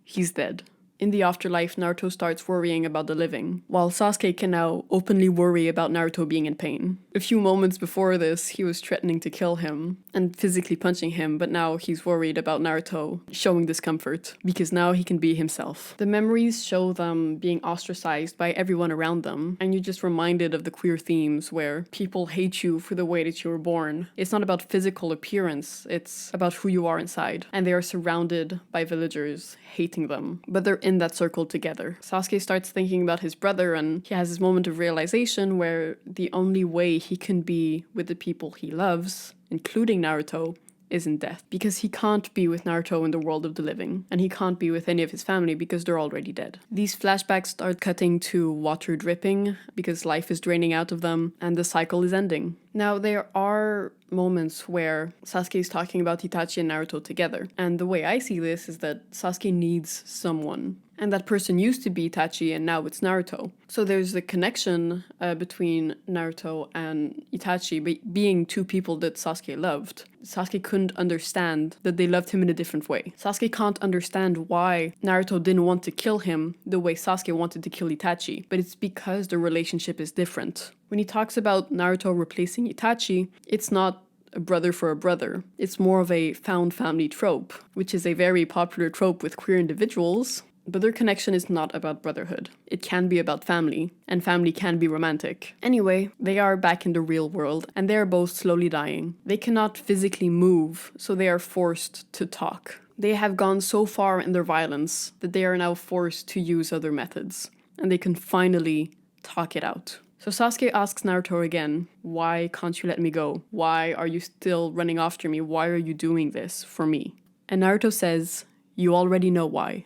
He's dead. In the afterlife, Naruto starts worrying about the living, while Sasuke can now openly worry about Naruto being in pain. A few moments before this, he was threatening to kill him and physically punching him, but now he's worried about Naruto showing discomfort, because now he can be himself. The memories show them being ostracized by everyone around them, and you're just reminded of the queer themes where people hate you for the way that you were born. It's not about physical appearance, it's about who you are inside. And they are surrounded by villagers hating them, but they're in that circle together. Sasuke starts thinking about his brother, and he has this moment of realization where the only way he can be with the people he loves, including Naruto, is in death. Because he can't be with Naruto in the world of the living, and he can't be with any of his family because they're already dead. These flashbacks start cutting to water dripping because life is draining out of them, and the cycle is ending. Now, there are moments where Sasuke is talking about Itachi and Naruto together, and the way I see this is that Sasuke needs someone. And that person used to be Itachi, and now it's Naruto. So there's the connection between Naruto and Itachi being two people that Sasuke loved. Sasuke couldn't understand that they loved him in a different way. Sasuke can't understand why Naruto didn't want to kill him the way Sasuke wanted to kill Itachi, but it's because the relationship is different. When he talks about Naruto replacing Itachi, it's not a brother for a brother. It's more of a found family trope, which is a very popular trope with queer individuals. But their connection is not about brotherhood. It can be about family, and family can be romantic. Anyway, they are back in the real world, and they are both slowly dying. They cannot physically move, so they are forced to talk. They have gone so far in their violence that they are now forced to use other methods, and they can finally talk it out. So Sasuke asks Naruto again, "Why can't you let me go? Why are you still running after me? Why are you doing this for me?" And Naruto says, "You already know why."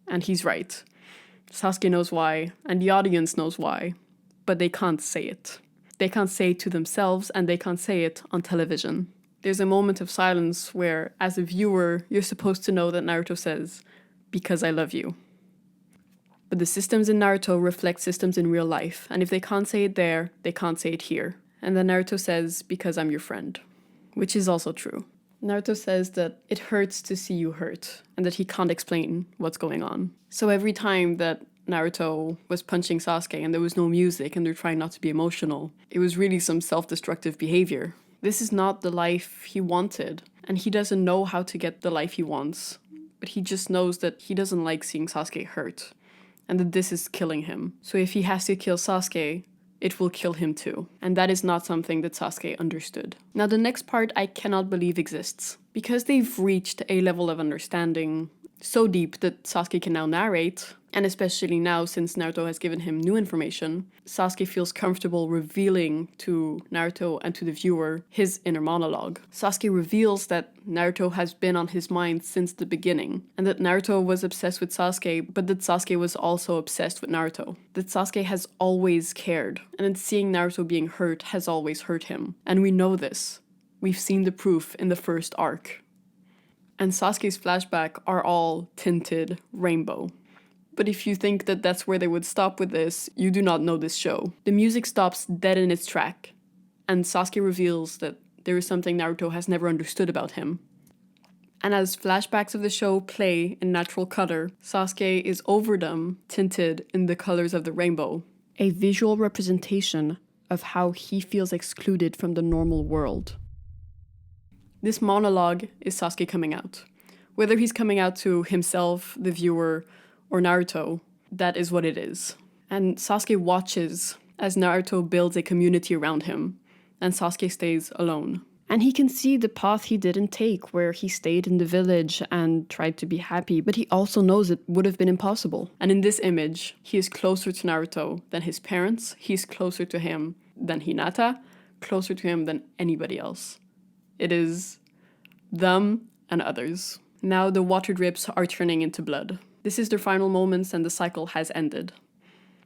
And he's right. Sasuke knows why, and the audience knows why, but they can't say it. They can't say it to themselves, and they can't say it on television. There's a moment of silence where, as a viewer, you're supposed to know that Naruto says, "Because I love you." But the systems in Naruto reflect systems in real life, and if they can't say it there, they can't say it here. And then Naruto says, because I'm your friend, which is also true. Naruto says that it hurts to see you hurt, and that he can't explain what's going on. So every time that Naruto was punching Sasuke and there was no music and they're trying not to be emotional, it was really some self-destructive behavior. This is not the life he wanted, and he doesn't know how to get the life he wants, but he just knows that he doesn't like seeing Sasuke hurt, and that this is killing him. So if he has to kill Sasuke, it will kill him too. And that is not something that Sasuke understood. Now the next part I cannot believe exists. Because they've reached a level of understanding so deep that Sasuke can now narrate, and especially now since Naruto has given him new information, Sasuke feels comfortable revealing to Naruto and to the viewer his inner monologue. Sasuke reveals that Naruto has been on his mind since the beginning, and that Naruto was obsessed with Sasuke, but that Sasuke was also obsessed with Naruto. That Sasuke has always cared, and that seeing Naruto being hurt has always hurt him. And we know this. We've seen the proof in the first arc. And Sasuke's flashback are all tinted rainbow. But if you think that that's where they would stop with this, you do not know this show. The music stops dead in its track, and Sasuke reveals that there is something Naruto has never understood about him. And as flashbacks of the show play in natural color, Sasuke is over them, tinted in the colors of the rainbow. A visual representation of how he feels excluded from the normal world. This monologue is Sasuke coming out. Whether he's coming out to himself, the viewer, or Naruto, that is what it is. And Sasuke watches as Naruto builds a community around him, and Sasuke stays alone. And he can see the path he didn't take, where he stayed in the village and tried to be happy, but he also knows it would have been impossible. And in this image, he is closer to Naruto than his parents, he's closer to him than Hinata, closer to him than anybody else. It is them and others. Now the water drips are turning into blood. This is their final moments and the cycle has ended.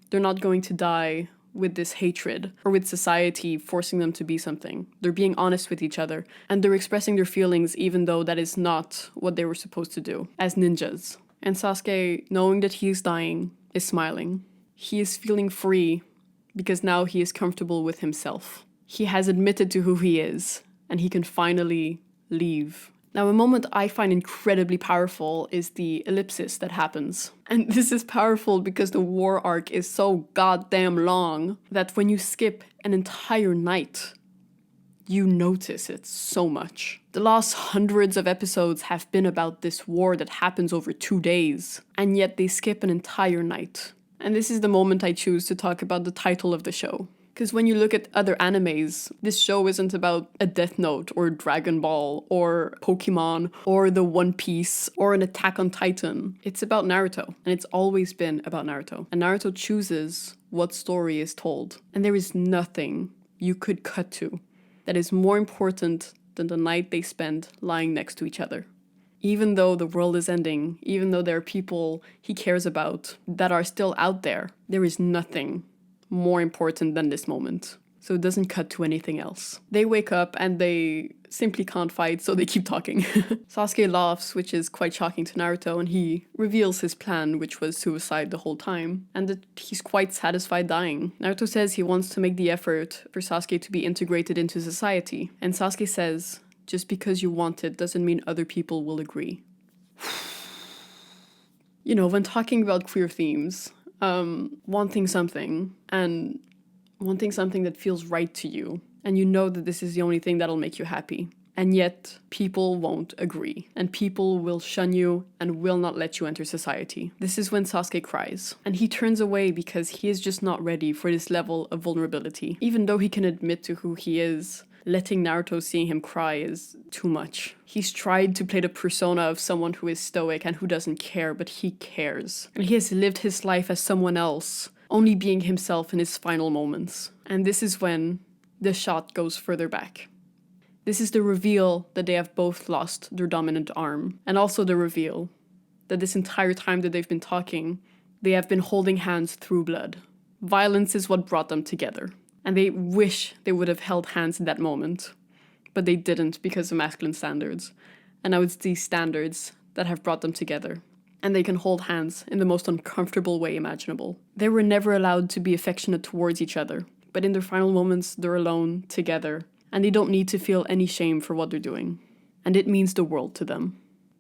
They're not going to die with this hatred or with society forcing them to be something. They're being honest with each other and they're expressing their feelings even though that is not what they were supposed to do as ninjas. And Sasuke, knowing that he is dying, is smiling. He is feeling free because now he is comfortable with himself. He has admitted to who he is and he can finally leave. Now, a moment I find incredibly powerful is the ellipsis that happens. And this is powerful because the war arc is so goddamn long that when you skip an entire night, you notice it so much. The last hundreds of episodes have been about this war that happens over 2 days, and yet they skip an entire night. And this is the moment I choose to talk about the title of the show. Because when you look at other animes, this show isn't about a Death Note or Dragon Ball or Pokemon or the One Piece or an Attack on Titan. It's about Naruto, and it's always been about Naruto. And Naruto chooses what story is told. And there is nothing you could cut to that is more important than the night they spend lying next to each other. Even though the world is ending, even though there are people he cares about that are still out there is nothing more important than this moment. So it doesn't cut to anything else. They wake up and they simply can't fight, so they keep talking. Sasuke laughs, which is quite shocking to Naruto, and he reveals his plan, which was suicide the whole time, and that he's quite satisfied dying. Naruto says he wants to make the effort for Sasuke to be integrated into society, and Sasuke says, just because you want it doesn't mean other people will agree. You know, when talking about queer themes, wanting something and wanting something that feels right to you, and you know that this is the only thing that'll make you happy, and yet people won't agree, and people will shun you and will not let you enter society. This is when Sasuke cries, and he turns away because he is just not ready for this level of vulnerability. Even though he can admit to who he is, letting Naruto seeing him cry is too much. He's tried to play the persona of someone who is stoic and who doesn't care, but he cares. And he has lived his life as someone else, only being himself in his final moments. And this is when the shot goes further back. This is the reveal that they have both lost their dominant arm, and also the reveal that this entire time that they've been talking, they have been holding hands through blood. Violence is what brought them together. And they wish they would have held hands in that moment. But they didn't because of masculine standards. And now it's these standards that have brought them together. and they can hold hands in the most uncomfortable way imaginable. They were never allowed to be affectionate towards each other, but in their final moments, they're alone, together, and they don't need to feel any shame for what they're doing. And it means the world to them.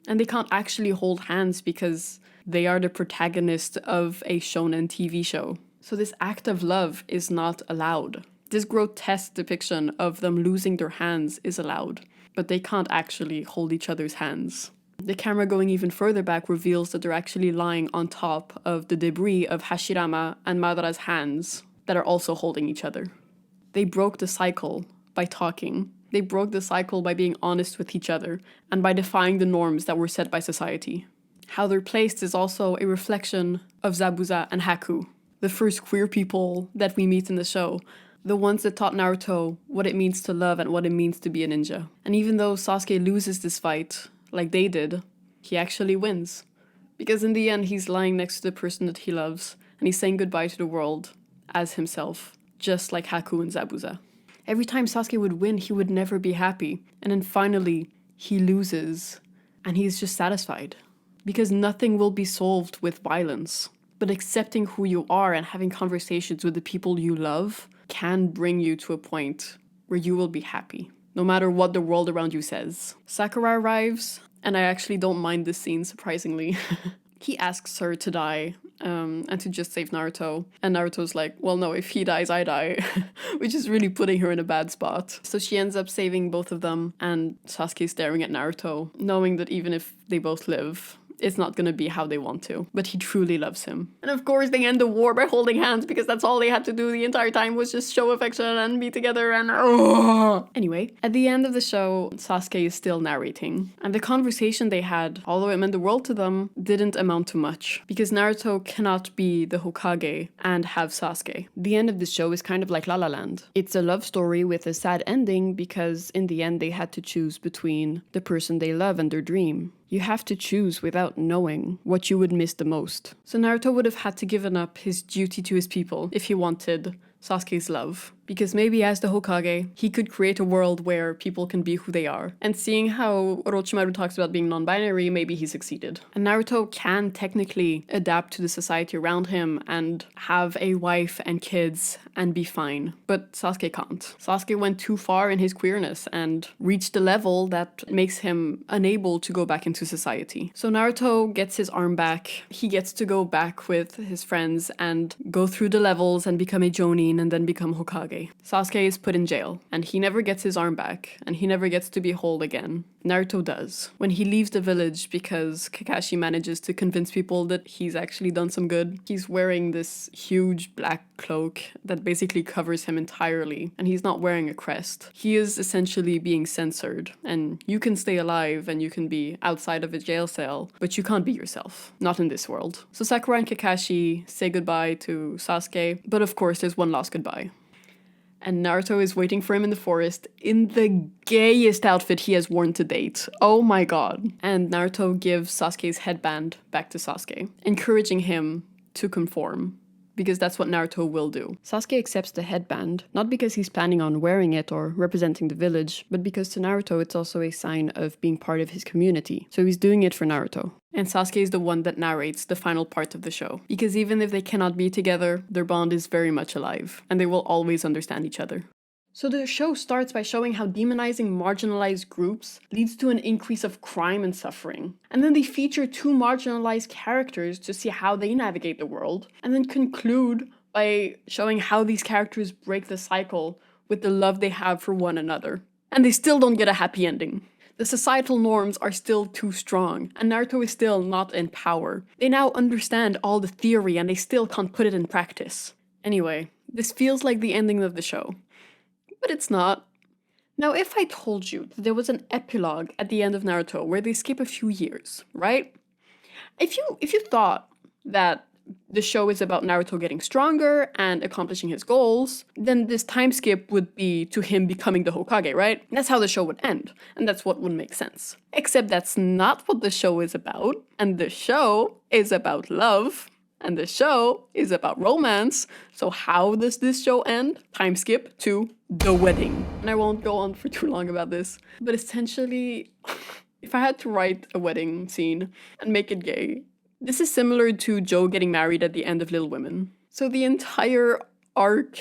And they can't actually hold hands because they are the protagonist of a shonen TV show. So this act of love is not allowed. This grotesque depiction of them losing their hands is allowed, but they can't actually hold each other's hands. The camera going even further back reveals that they're actually lying on top of the debris of Hashirama and Madara's hands that are also holding each other. They broke the cycle by talking. They broke the cycle by being honest with each other and by defying the norms that were set by society. How they're placed is also a reflection of Zabuza and Haku, the first queer people that we meet in the show, the ones that taught Naruto what it means to love and what it means to be a ninja. And even though Sasuke loses this fight, like they did, he actually wins. Because in the end, he's lying next to the person that he loves, and he's saying goodbye to the world as himself, just like Haku and Zabuza. Every time Sasuke would win, he would never be happy. And then finally, he loses, and he's just satisfied. Because nothing will be solved with violence. But accepting who you are and having conversations with the people you love can bring you to a point where you will be happy, no matter what the world around you says. Sakura arrives, and I actually don't mind this scene, surprisingly. He asks her to die, and to just save Naruto. And Naruto's like, well, no, if he dies, I die. Which is really putting her in a bad spot. So she ends up saving both of them, and Sasuke's staring at Naruto, knowing that even if they both live, it's not gonna be how they want to, but he truly loves him. And of course they end the war by holding hands because that's all they had to do the entire time was just show affection and be together and Anyway, at the end of the show, Sasuke is still narrating. And the conversation they had, although it meant the world to them, didn't amount to much. Because Naruto cannot be the Hokage and have Sasuke. The end of the show is kind of like La La Land. It's a love story with a sad ending because in the end they had to choose between the person they love and their dream. You have to choose without knowing what you would miss the most. So Naruto would have had to give up his duty to his people if he wanted Sasuke's love. Because maybe as the Hokage, he could create a world where people can be who they are. And seeing how Orochimaru talks about being non-binary, maybe he succeeded. And Naruto can technically adapt to the society around him and have a wife and kids and be fine. But Sasuke can't. Sasuke went too far in his queerness and reached a level that makes him unable to go back into society. So Naruto gets his arm back. He gets to go back with his friends and go through the levels and become a Jonin and then become Hokage. Sasuke is put in jail, and he never gets his arm back, and he never gets to be whole again. Naruto does. When he leaves the village because Kakashi manages to convince people that he's actually done some good, he's wearing this huge black cloak that basically covers him entirely, and he's not wearing a crest. He is essentially being censored, and you can stay alive and you can be outside of a jail cell, but you can't be yourself. Not in this world. So Sakura and Kakashi say goodbye to Sasuke, but of course there's one last goodbye. And Naruto is waiting for him in the forest in the gayest outfit he has worn to date. Oh my god. And Naruto gives Sasuke's headband back to Sasuke, encouraging him to conform. Because that's what Naruto will do. Sasuke accepts the headband, not because he's planning on wearing it or representing the village, but because to Naruto it's also a sign of being part of his community. So he's doing it for Naruto. And Sasuke is the one that narrates the final part of the show. Because even if they cannot be together, their bond is very much alive, and they will always understand each other. So the show starts by showing how demonizing marginalized groups leads to an increase of crime and suffering. And then they feature two marginalized characters to see how they navigate the world, and then conclude by showing how these characters break the cycle with the love they have for one another. And they still don't get a happy ending. The societal norms are still too strong, and Naruto is still not in power. They now understand all the theory and they still can't put it in practice. Anyway, this feels like the ending of the show. But it's not. Now, if I told you that there was an epilogue at the end of Naruto where they skip a few years, right? If you thought that the show is about Naruto getting stronger and accomplishing his goals, then this time skip would be to him becoming the Hokage, right? That's how the show would end, and that's what would make sense. Except that's not what the show is about, and the show is about love. And the show is about romance. So how does this show end? Time skip to the wedding. And I won't go on for too long about this. But essentially, if I had to write a wedding scene and make it gay, This is similar to Joe getting married at the end of Little Women. So the entire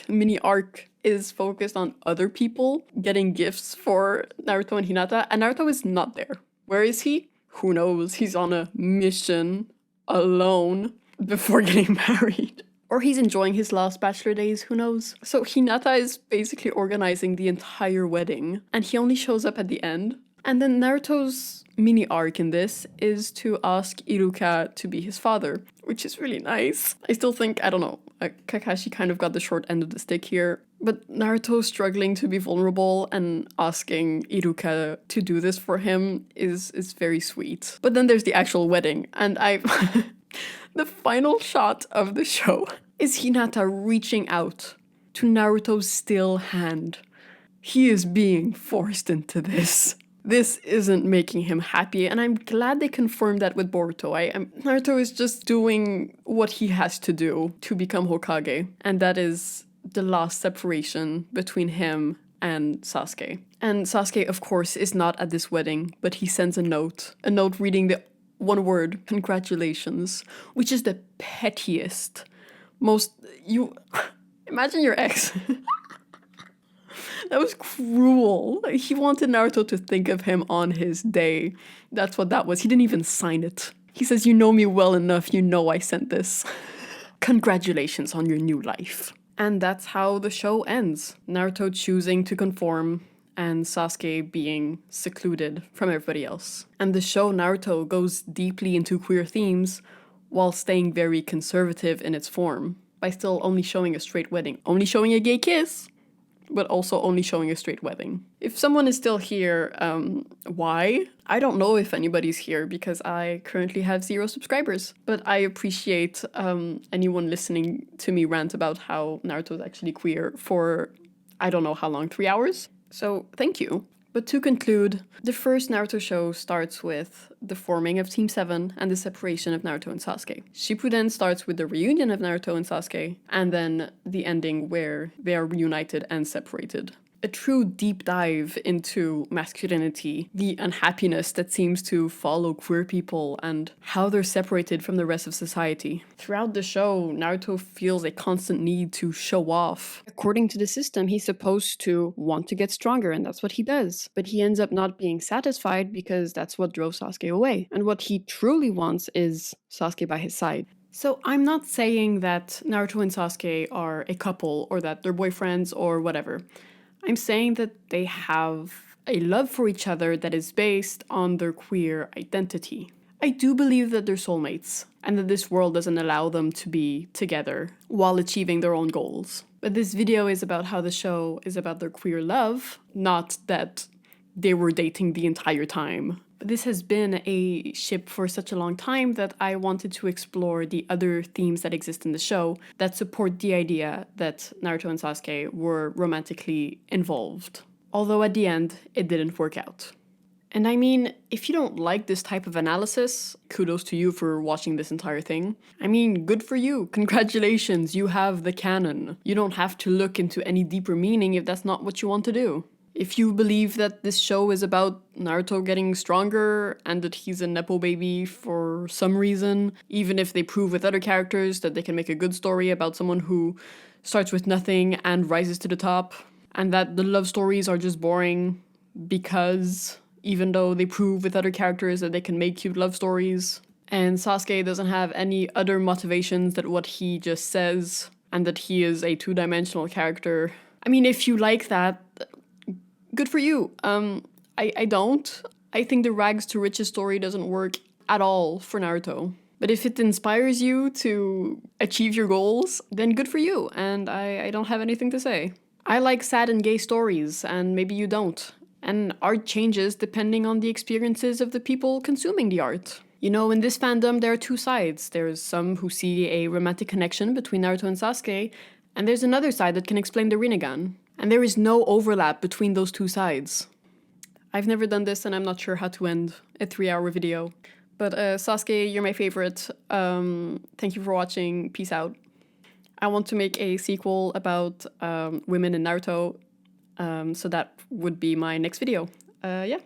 mini arc, is focused on other people getting gifts for Naruto and Hinata, and Naruto is not there. Where is he? Who knows? He's on a mission alone before getting married. Or he's enjoying his last bachelor days, who knows? So Hinata is basically organizing the entire wedding, and he only shows up at the end. And then Naruto's mini arc in this is to ask Iruka to be his father, which is really nice. I still think, I don't know, Kakashi kind of got the short end of the stick here. But Naruto struggling to be vulnerable and asking Iruka to do this for him is very sweet. But then there's the actual wedding, and the final shot of the show is Hinata reaching out to Naruto's still hand. He is being forced into this. This isn't making him happy, and I'm glad they confirmed that with Boruto. Naruto is just doing what he has to do to become Hokage, and that is the last separation between him and Sasuke. And Sasuke, of course, is not at this wedding, but he sends a note reading the one word, congratulations, which is the pettiest, imagine your ex. That was cruel. He wanted Naruto to think of him on his day. That's what that was. He didn't even sign it. He says, you know me well enough, you know I sent this. Congratulations on your new life. And that's how the show ends. Naruto choosing to conform and Sasuke being secluded from everybody else. And the show Naruto goes deeply into queer themes while staying very conservative in its form by still only showing a straight wedding, only showing a gay kiss, but also only showing a straight wedding. If someone is still here, why? I don't know if anybody's here because I currently have 0 subscribers, but I appreciate anyone listening to me rant about how Naruto is actually queer for I don't know how long, 3 hours? So thank you. But to conclude, the first Naruto show starts with the forming of Team 7 and the separation of Naruto and Sasuke. Shippuden starts with the reunion of Naruto and Sasuke, and then the ending where they are reunited and separated. A true deep dive into masculinity, the unhappiness that seems to follow queer people, and how they're separated from the rest of society. Throughout the show, Naruto feels a constant need to show off. According to the system, he's supposed to want to get stronger, and that's what he does. But he ends up not being satisfied because that's what drove Sasuke away. And what he truly wants is Sasuke by his side. So I'm not saying that Naruto and Sasuke are a couple, or that they're boyfriends, or whatever. I'm saying that they have a love for each other that is based on their queer identity. I do believe that they're soulmates, and that this world doesn't allow them to be together while achieving their own goals. But this video is about how the show is about their queer love, not that they were dating the entire time. But this has been a ship for such a long time that I wanted to explore the other themes that exist in the show that support the idea that Naruto and Sasuke were romantically involved. Although at the end, it didn't work out. And I mean, if you don't like this type of analysis, kudos to you for watching this entire thing. I mean, good for you. Congratulations, you have the canon. You don't have to look into any deeper meaning if that's not what you want to do. If you believe that this show is about Naruto getting stronger and that he's a nepo baby for some reason, even if they prove with other characters that they can make a good story about someone who starts with nothing and rises to the top, and that the love stories are just boring because even though they prove with other characters that they can make cute love stories, and Sasuke doesn't have any other motivations than what he just says, and that he is a two-dimensional character. I mean, if you like that, good for you. I don't. I think the rags to riches story doesn't work at all for Naruto. But if it inspires you to achieve your goals, then good for you, and I don't have anything to say. I like sad and gay stories, and maybe you don't. And art changes depending on the experiences of the people consuming the art. You know, in this fandom, there are two sides. There's some who see a romantic connection between Naruto and Sasuke, and there's another side that can explain the Rinnegan. And there is no overlap between those two sides. I've never done this, and I'm not sure how to end a 3-hour video. But Sasuke, you're my favorite. Thank you for watching. Peace out. I want to make a sequel about women in Naruto. So that would be my next video. Yeah.